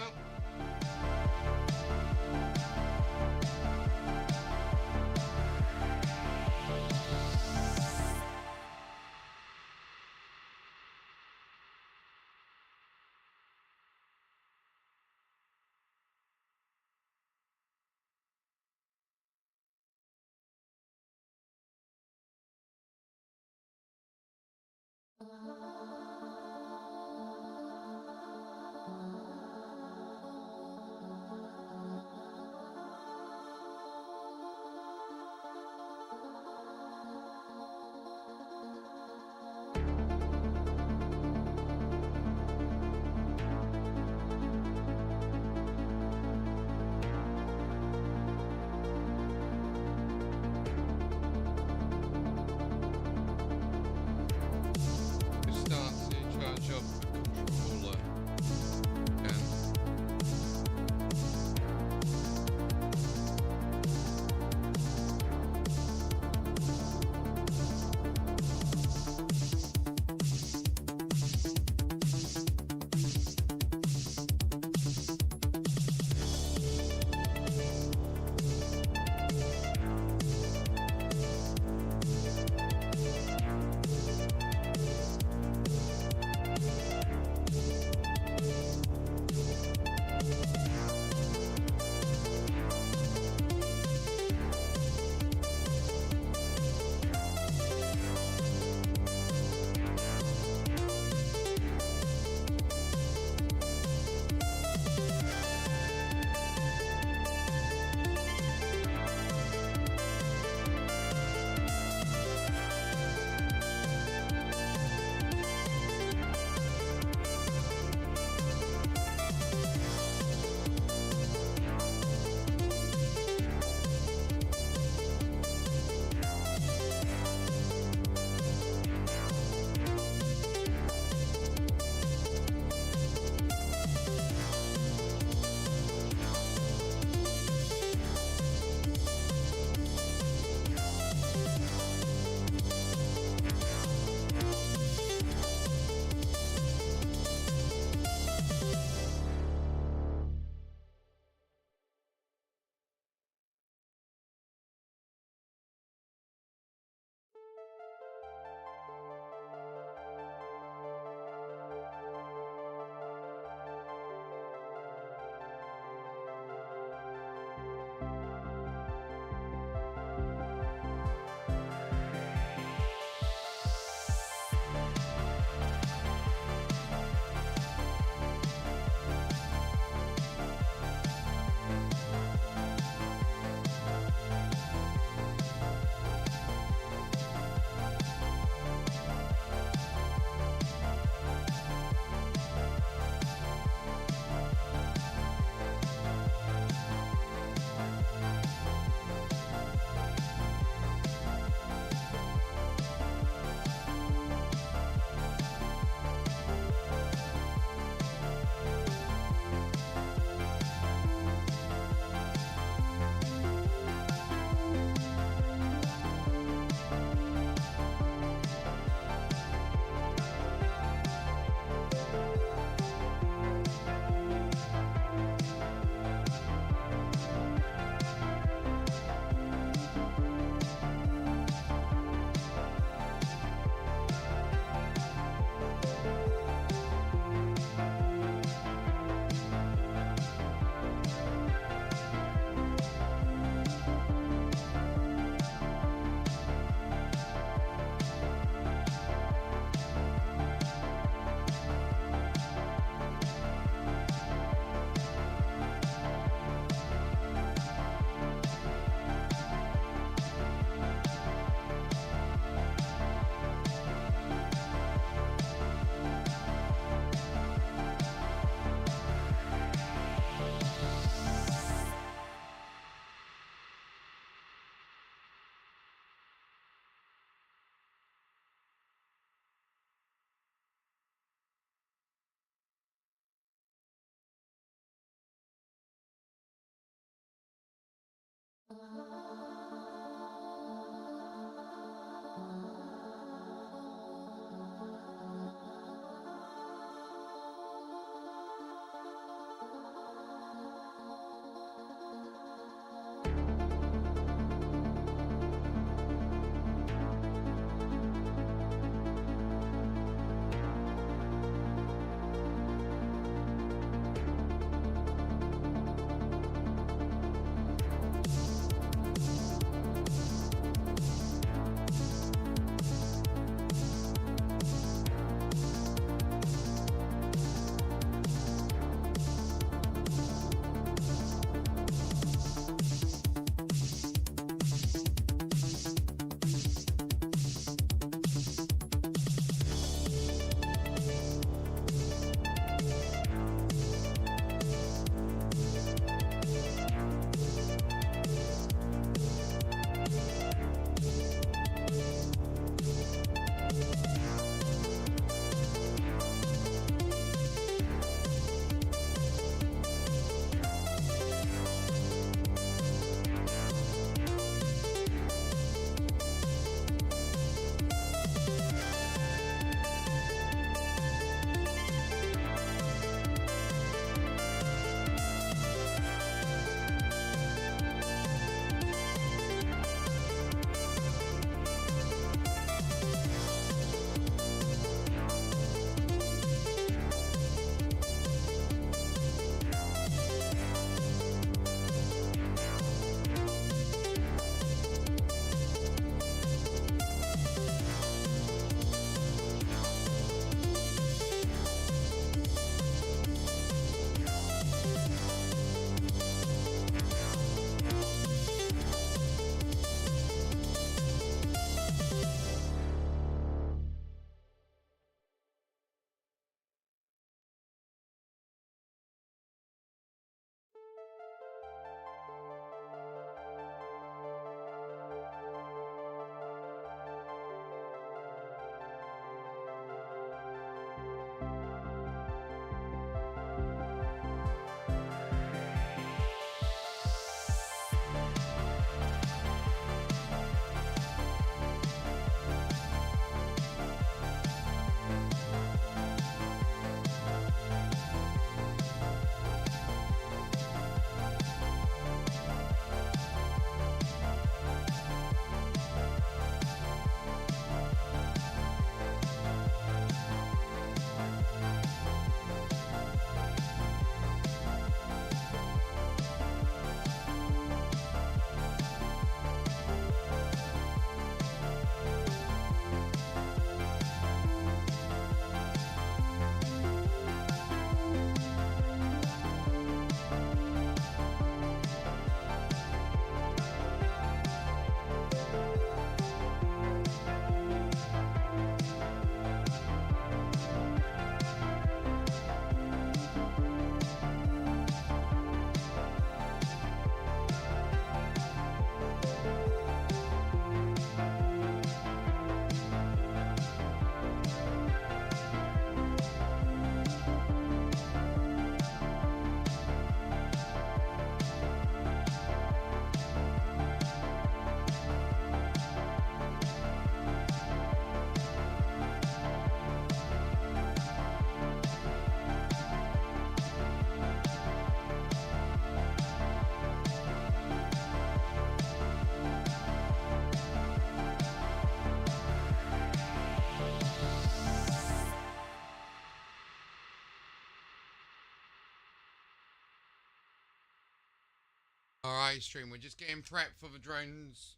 Alright, stream, we're just getting prepped for the drones.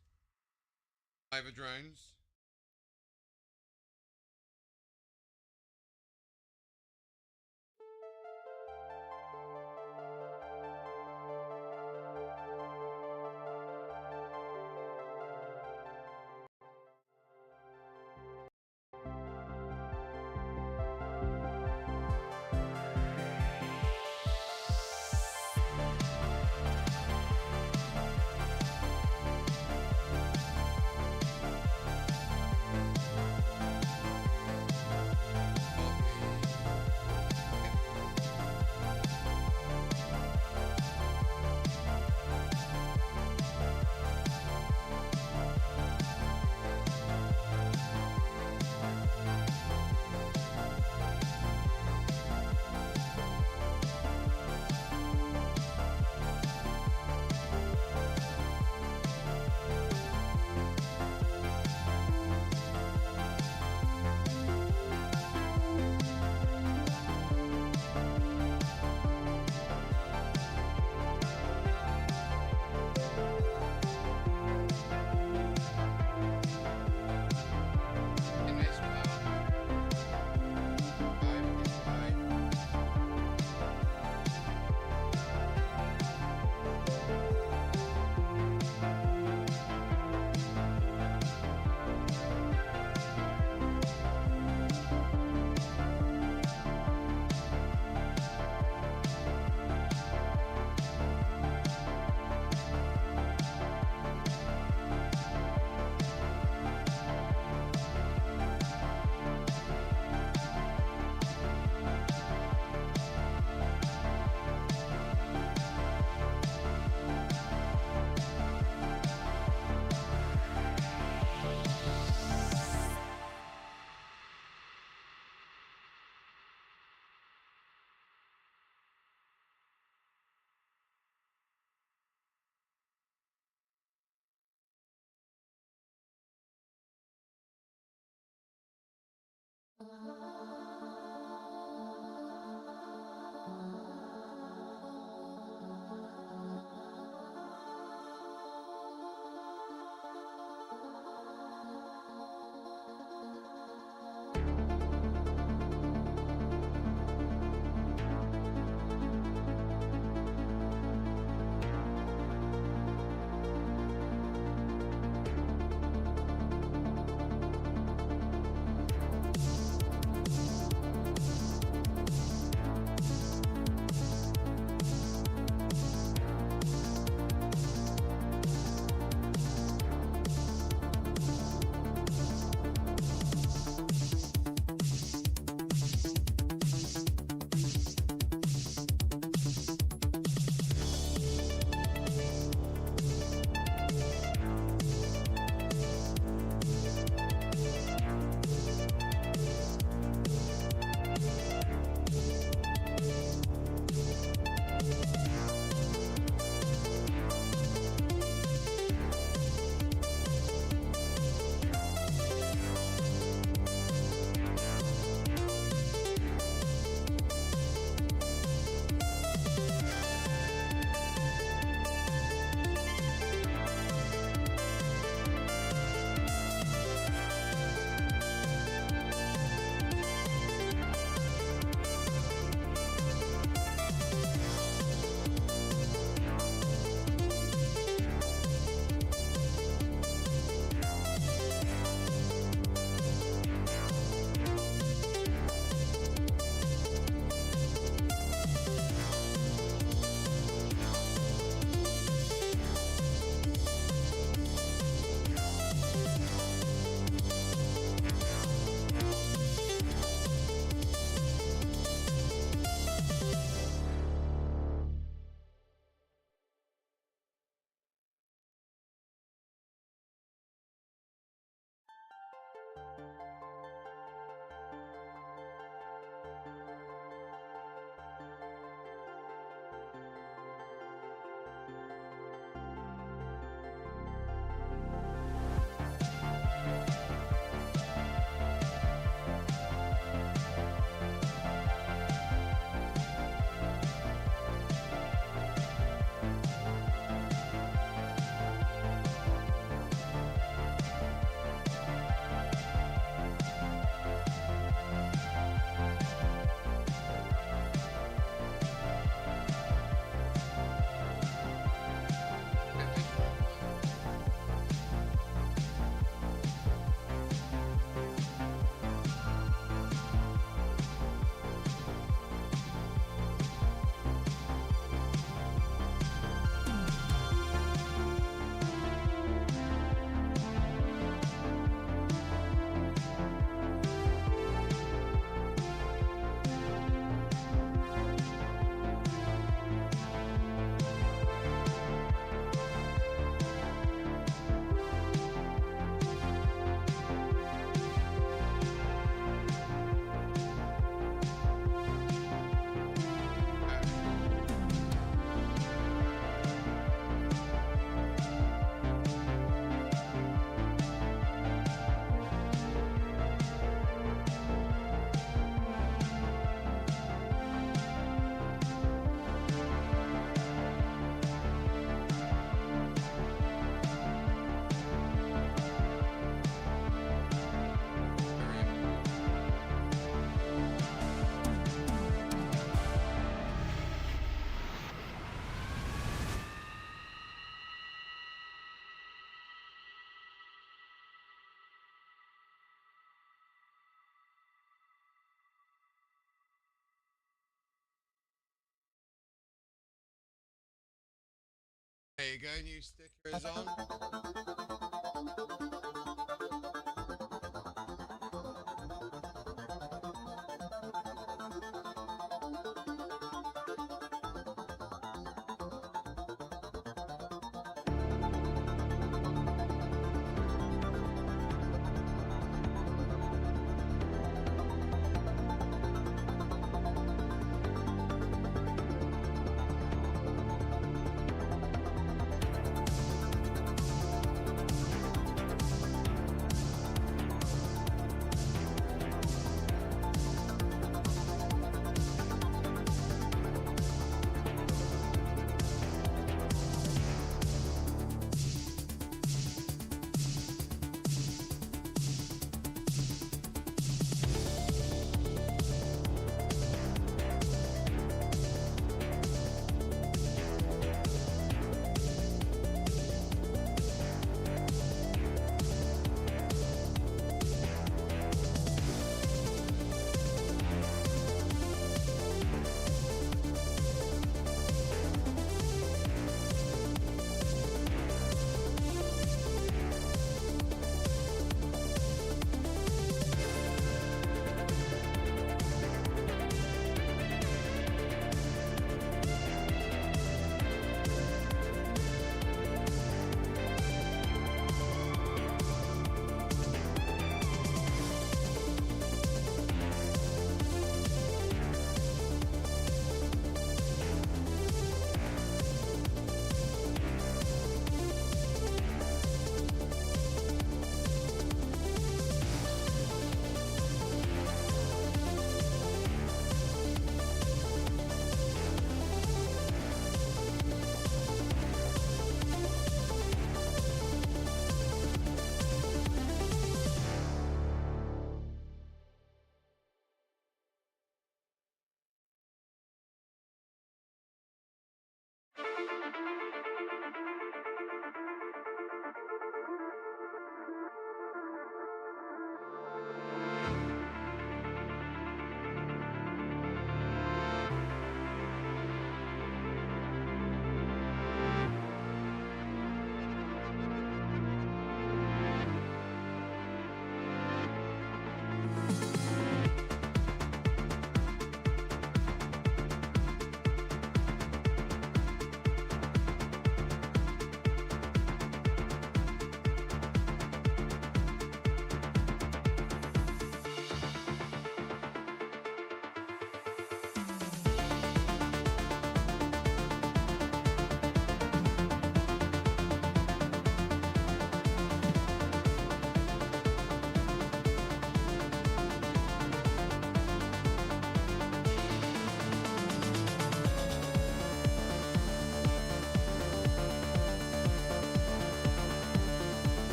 Over drones. There you go, new sticker is on.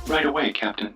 Right away, Captain.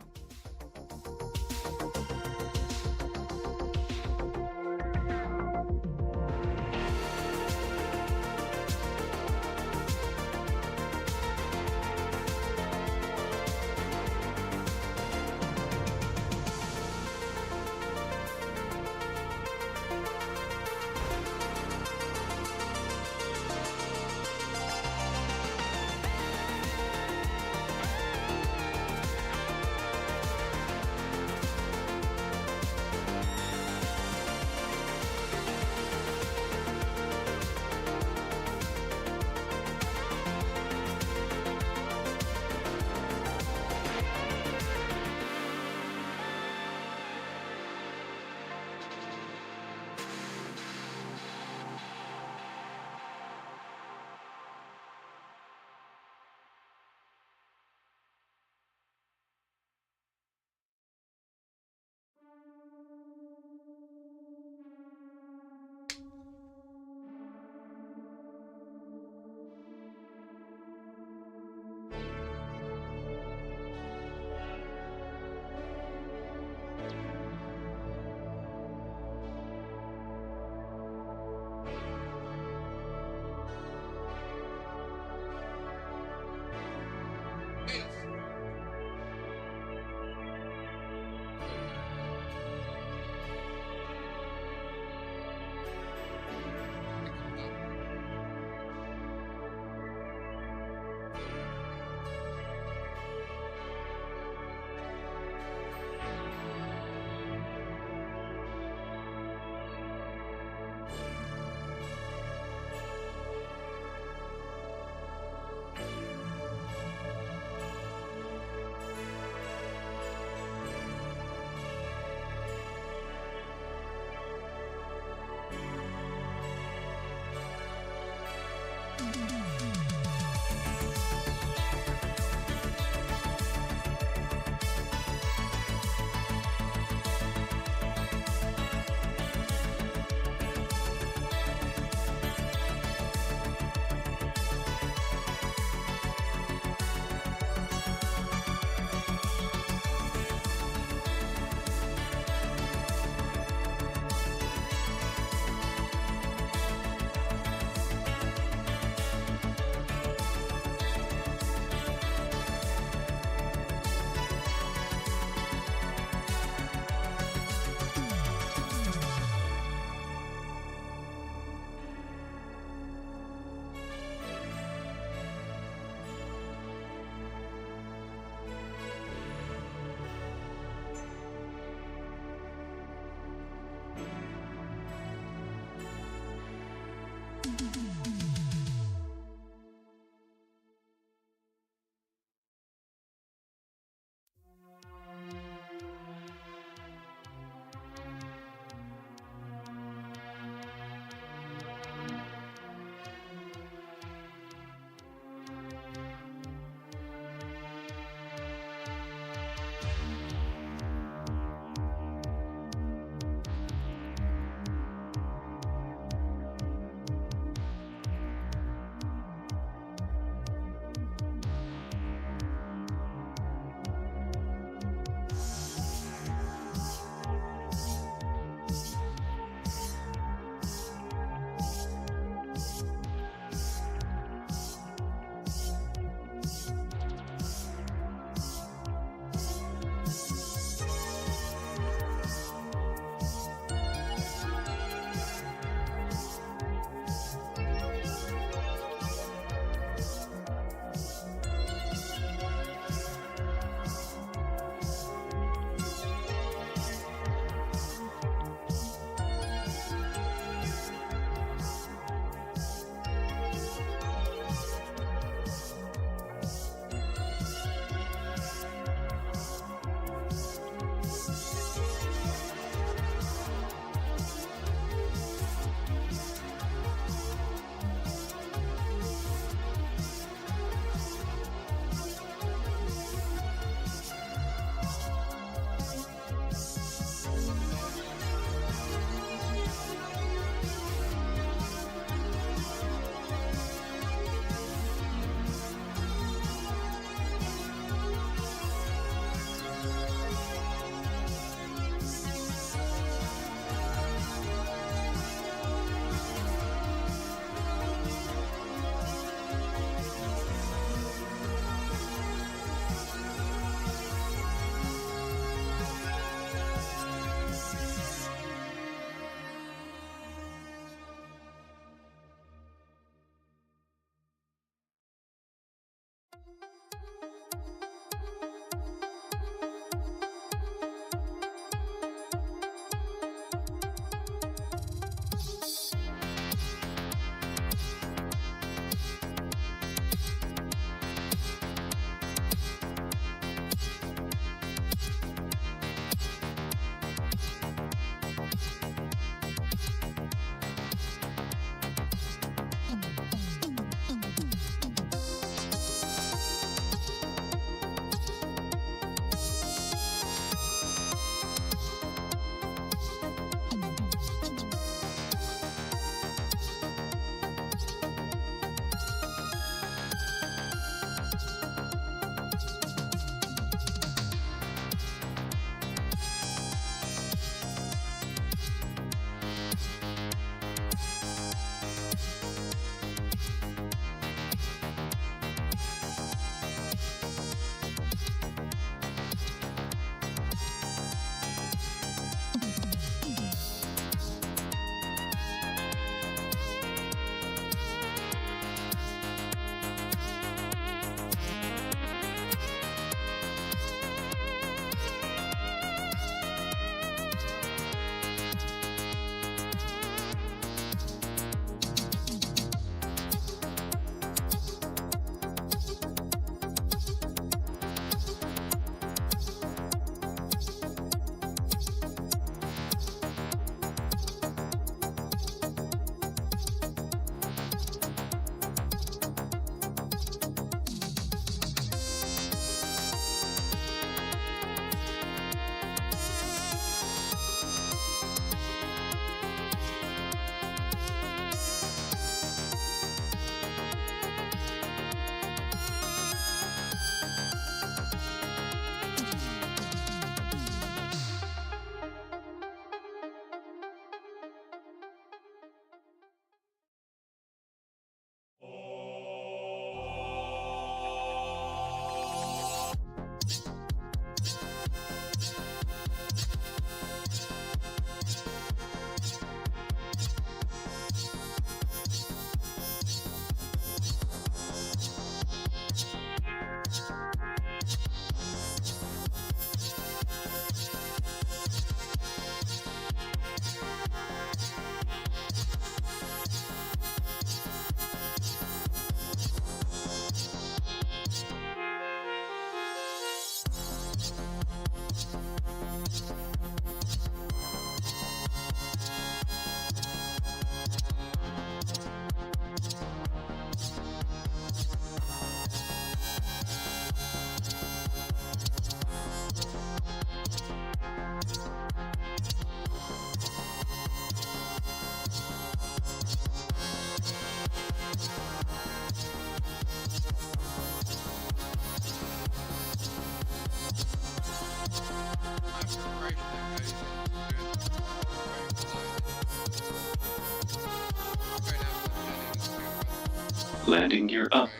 Landing gear up.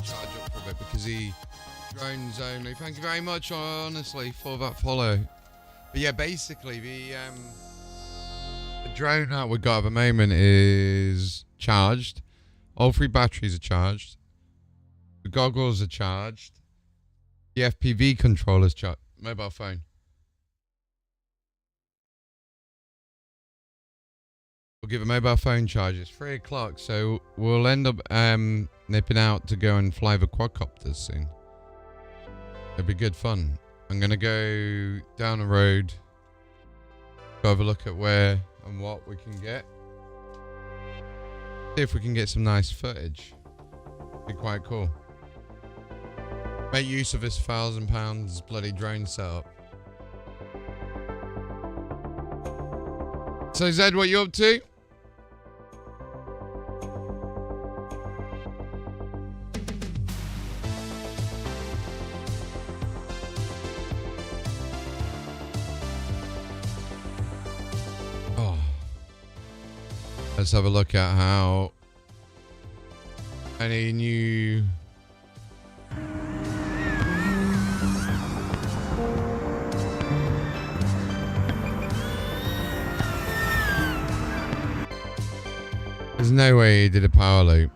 Charge up for a bit because he drones only. Thank you very much, honestly, for that follow. But yeah, basically the drone that we got at the moment is charged. All 3 batteries are charged. The goggles are charged. The FPV controller's charged. Mobile phone. We'll give a mobile phone charge. It's 3 o'clock, so we'll end up nipping out to go and fly the quadcopters soon. It'll be good fun. I'm going to go down the road, go have a look at where and what we can get. See if we can get some nice footage. Be quite cool. Make use of this £1,000 bloody drone setup. So Zed, what you up to? Let's have a look at how any new there's no way he did a power loop.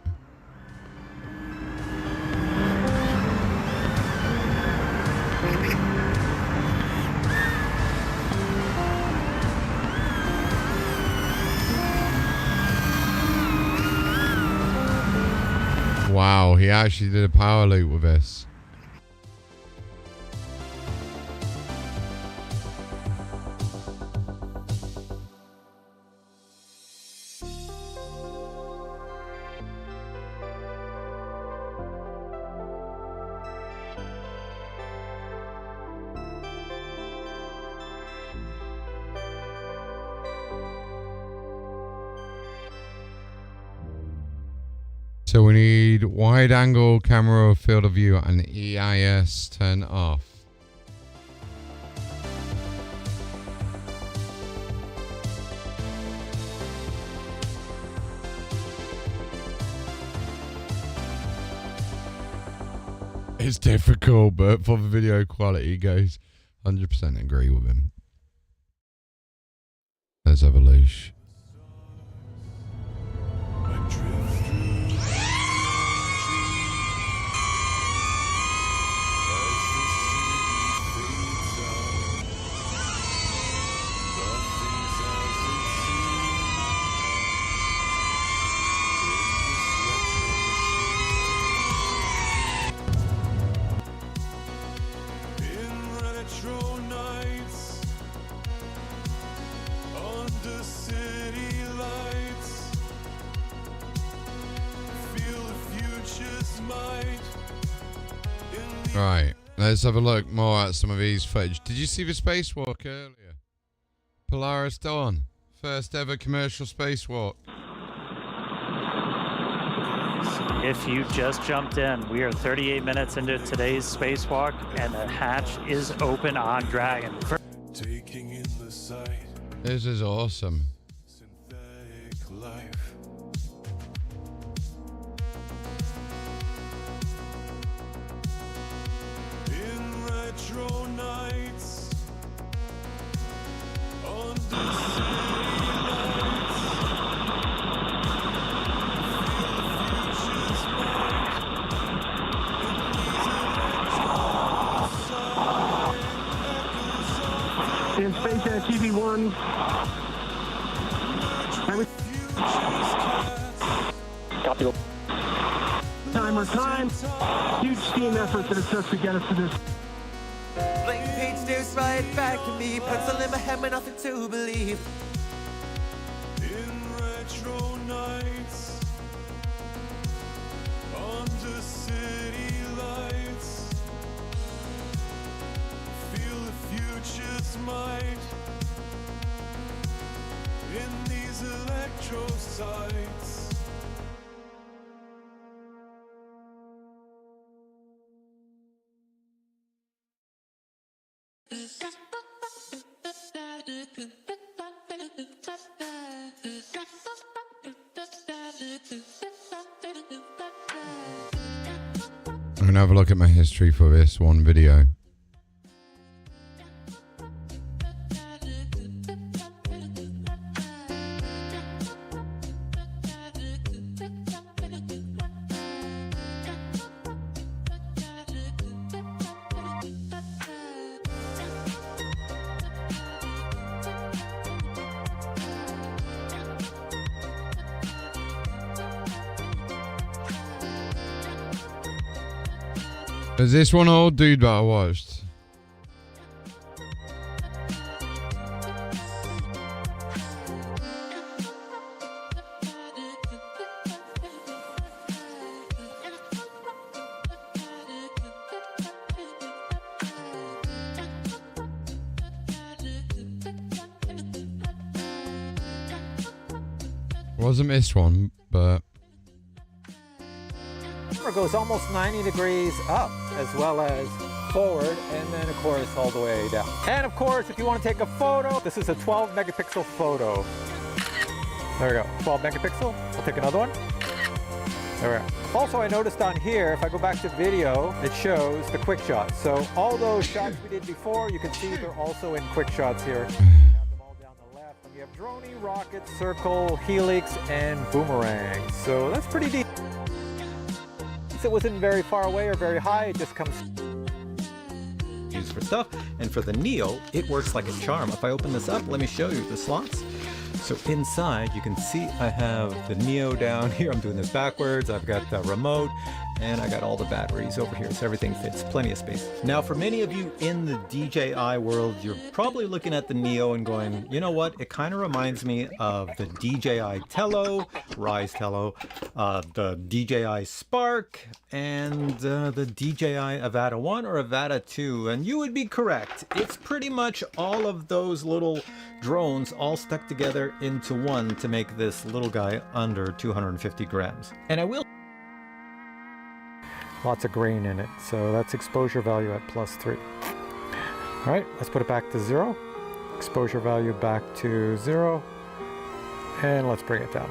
Wow, he actually did a power loop with this. So we need wide angle camera field of view and EIS turn off. It's difficult, but for the video quality goes 100% agree with him. Let's have a leash. Right, let's have a look more at some of these footage. Did you see the spacewalk earlier? Polaris Dawn, first ever commercial spacewalk. If you just jumped in, we are 38 minutes into today's spacewalk, and the hatch is open on Dragon. Taking in the sight. This is awesome. Synthetic life. In retro nights. Under city lights. Feel the future's might. In Space at TV1. Copy. Time. Huge team effort that it took to get us to this. Blank page stares right back at me. Pencil in my head, but nothing to believe. In retro nights. Under city lights. Feel the future's might. In these electro sights. I'm gonna have a look at my history for this one video. Is this one old dude that I watched? Wasn't this one, but goes almost 90 degrees up as well as forward, and then of course all the way down. And of course, if you want to take a photo, this is a 12 megapixel photo. There we go, 12 megapixel. We'll take another one. There we go. Also, I noticed on here, if I go back to video, it shows the quick shots. So all those shots we did before, you can see they're also in quick shots here. We have them all down the left. And we have droney, rocket, circle, helix, and boomerang. So that's pretty deep. Since it wasn't very far away or very high, it just comes used for stuff. And for the Neo, it works like a charm. If I open this up, let me show you the slots. So inside, you can see I have the Neo down here. I'm doing this backwards. I've got the remote, and I got all the batteries over here, so everything fits, plenty of space. Now, for many of you in the DJI world, you're probably looking at the Neo and going, you know what? It kind of reminds me of the DJI Tello, Rise Tello, the DJI Spark, and the DJI Avata 1 or Avata 2. And you would be correct. It's pretty much all of those little drones all stuck together into one to make this little guy under 250 grams. And I will... Lots of grain in it, so that's exposure value at +3. All right, let's put it back to 0. Exposure value back to 0. And let's bring it down.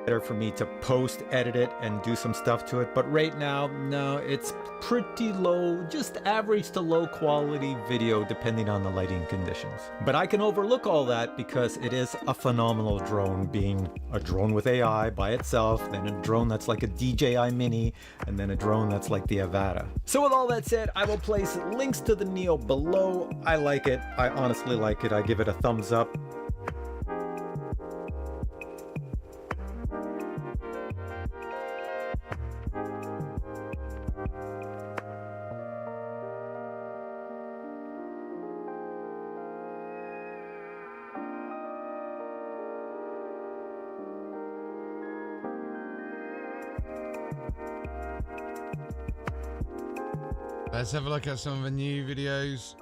Better for me to post edit it and do some stuff to it, but right now, no, it's pretty low, just average to low quality video depending on the lighting conditions. But I can overlook all that because it is a phenomenal drone, being a drone with AI by itself, then a drone that's like a DJI Mini, and then a drone that's like the Avata. So with all that said, I will place links to the Neo below. I like it, I honestly like it, I give it a thumbs up. Let's have a look at some of the new videos.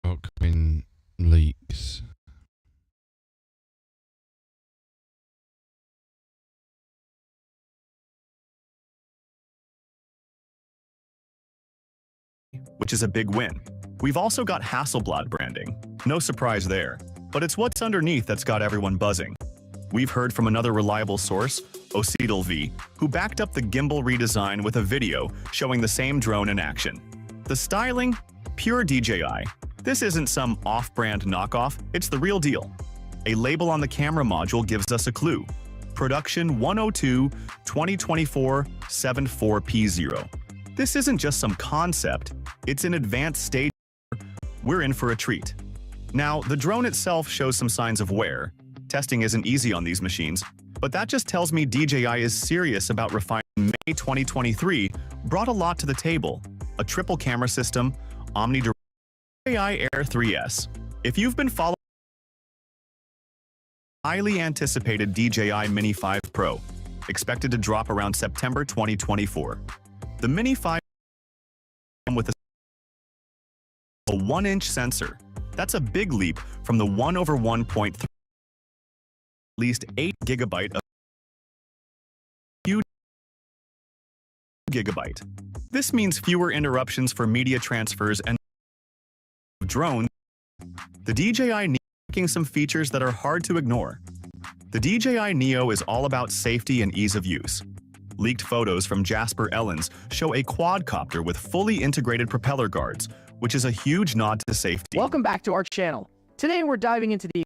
Upcoming leaks. Which is a big win. We've also got Hasselblad branding. No surprise there, but it's what's underneath that's got everyone buzzing. We've heard from another reliable source, V, who backed up the gimbal redesign with a video showing the same drone in action. The styling? Pure DJI. This isn't some off-brand knockoff, it's the real deal. A label on the camera module gives us a clue. Production 102-2024-74P0. This isn't just some concept, it's an advanced stage. We're in for a treat. Now, the drone itself shows some signs of wear. Testing isn't easy on these machines, but that just tells me DJI is serious about refining. May 2023 brought a lot to the table. A triple camera system, omnidirectional DJI Air 3S. If you've been following highly anticipated DJI Mini 5 Pro, expected to drop around September 2024. The Mini 5 with a 1-inch sensor. That's a big leap from the 1/1.3, at least 8 GB of GB. This means fewer interruptions for media transfers and drones. The DJI Neo making some features that are hard to ignore. The DJI Neo is all about safety and ease of use. Leaked photos from Jasper Ellens show a quadcopter with fully integrated propeller guards, which is a huge nod to safety. Welcome back to our channel. Today we're diving into the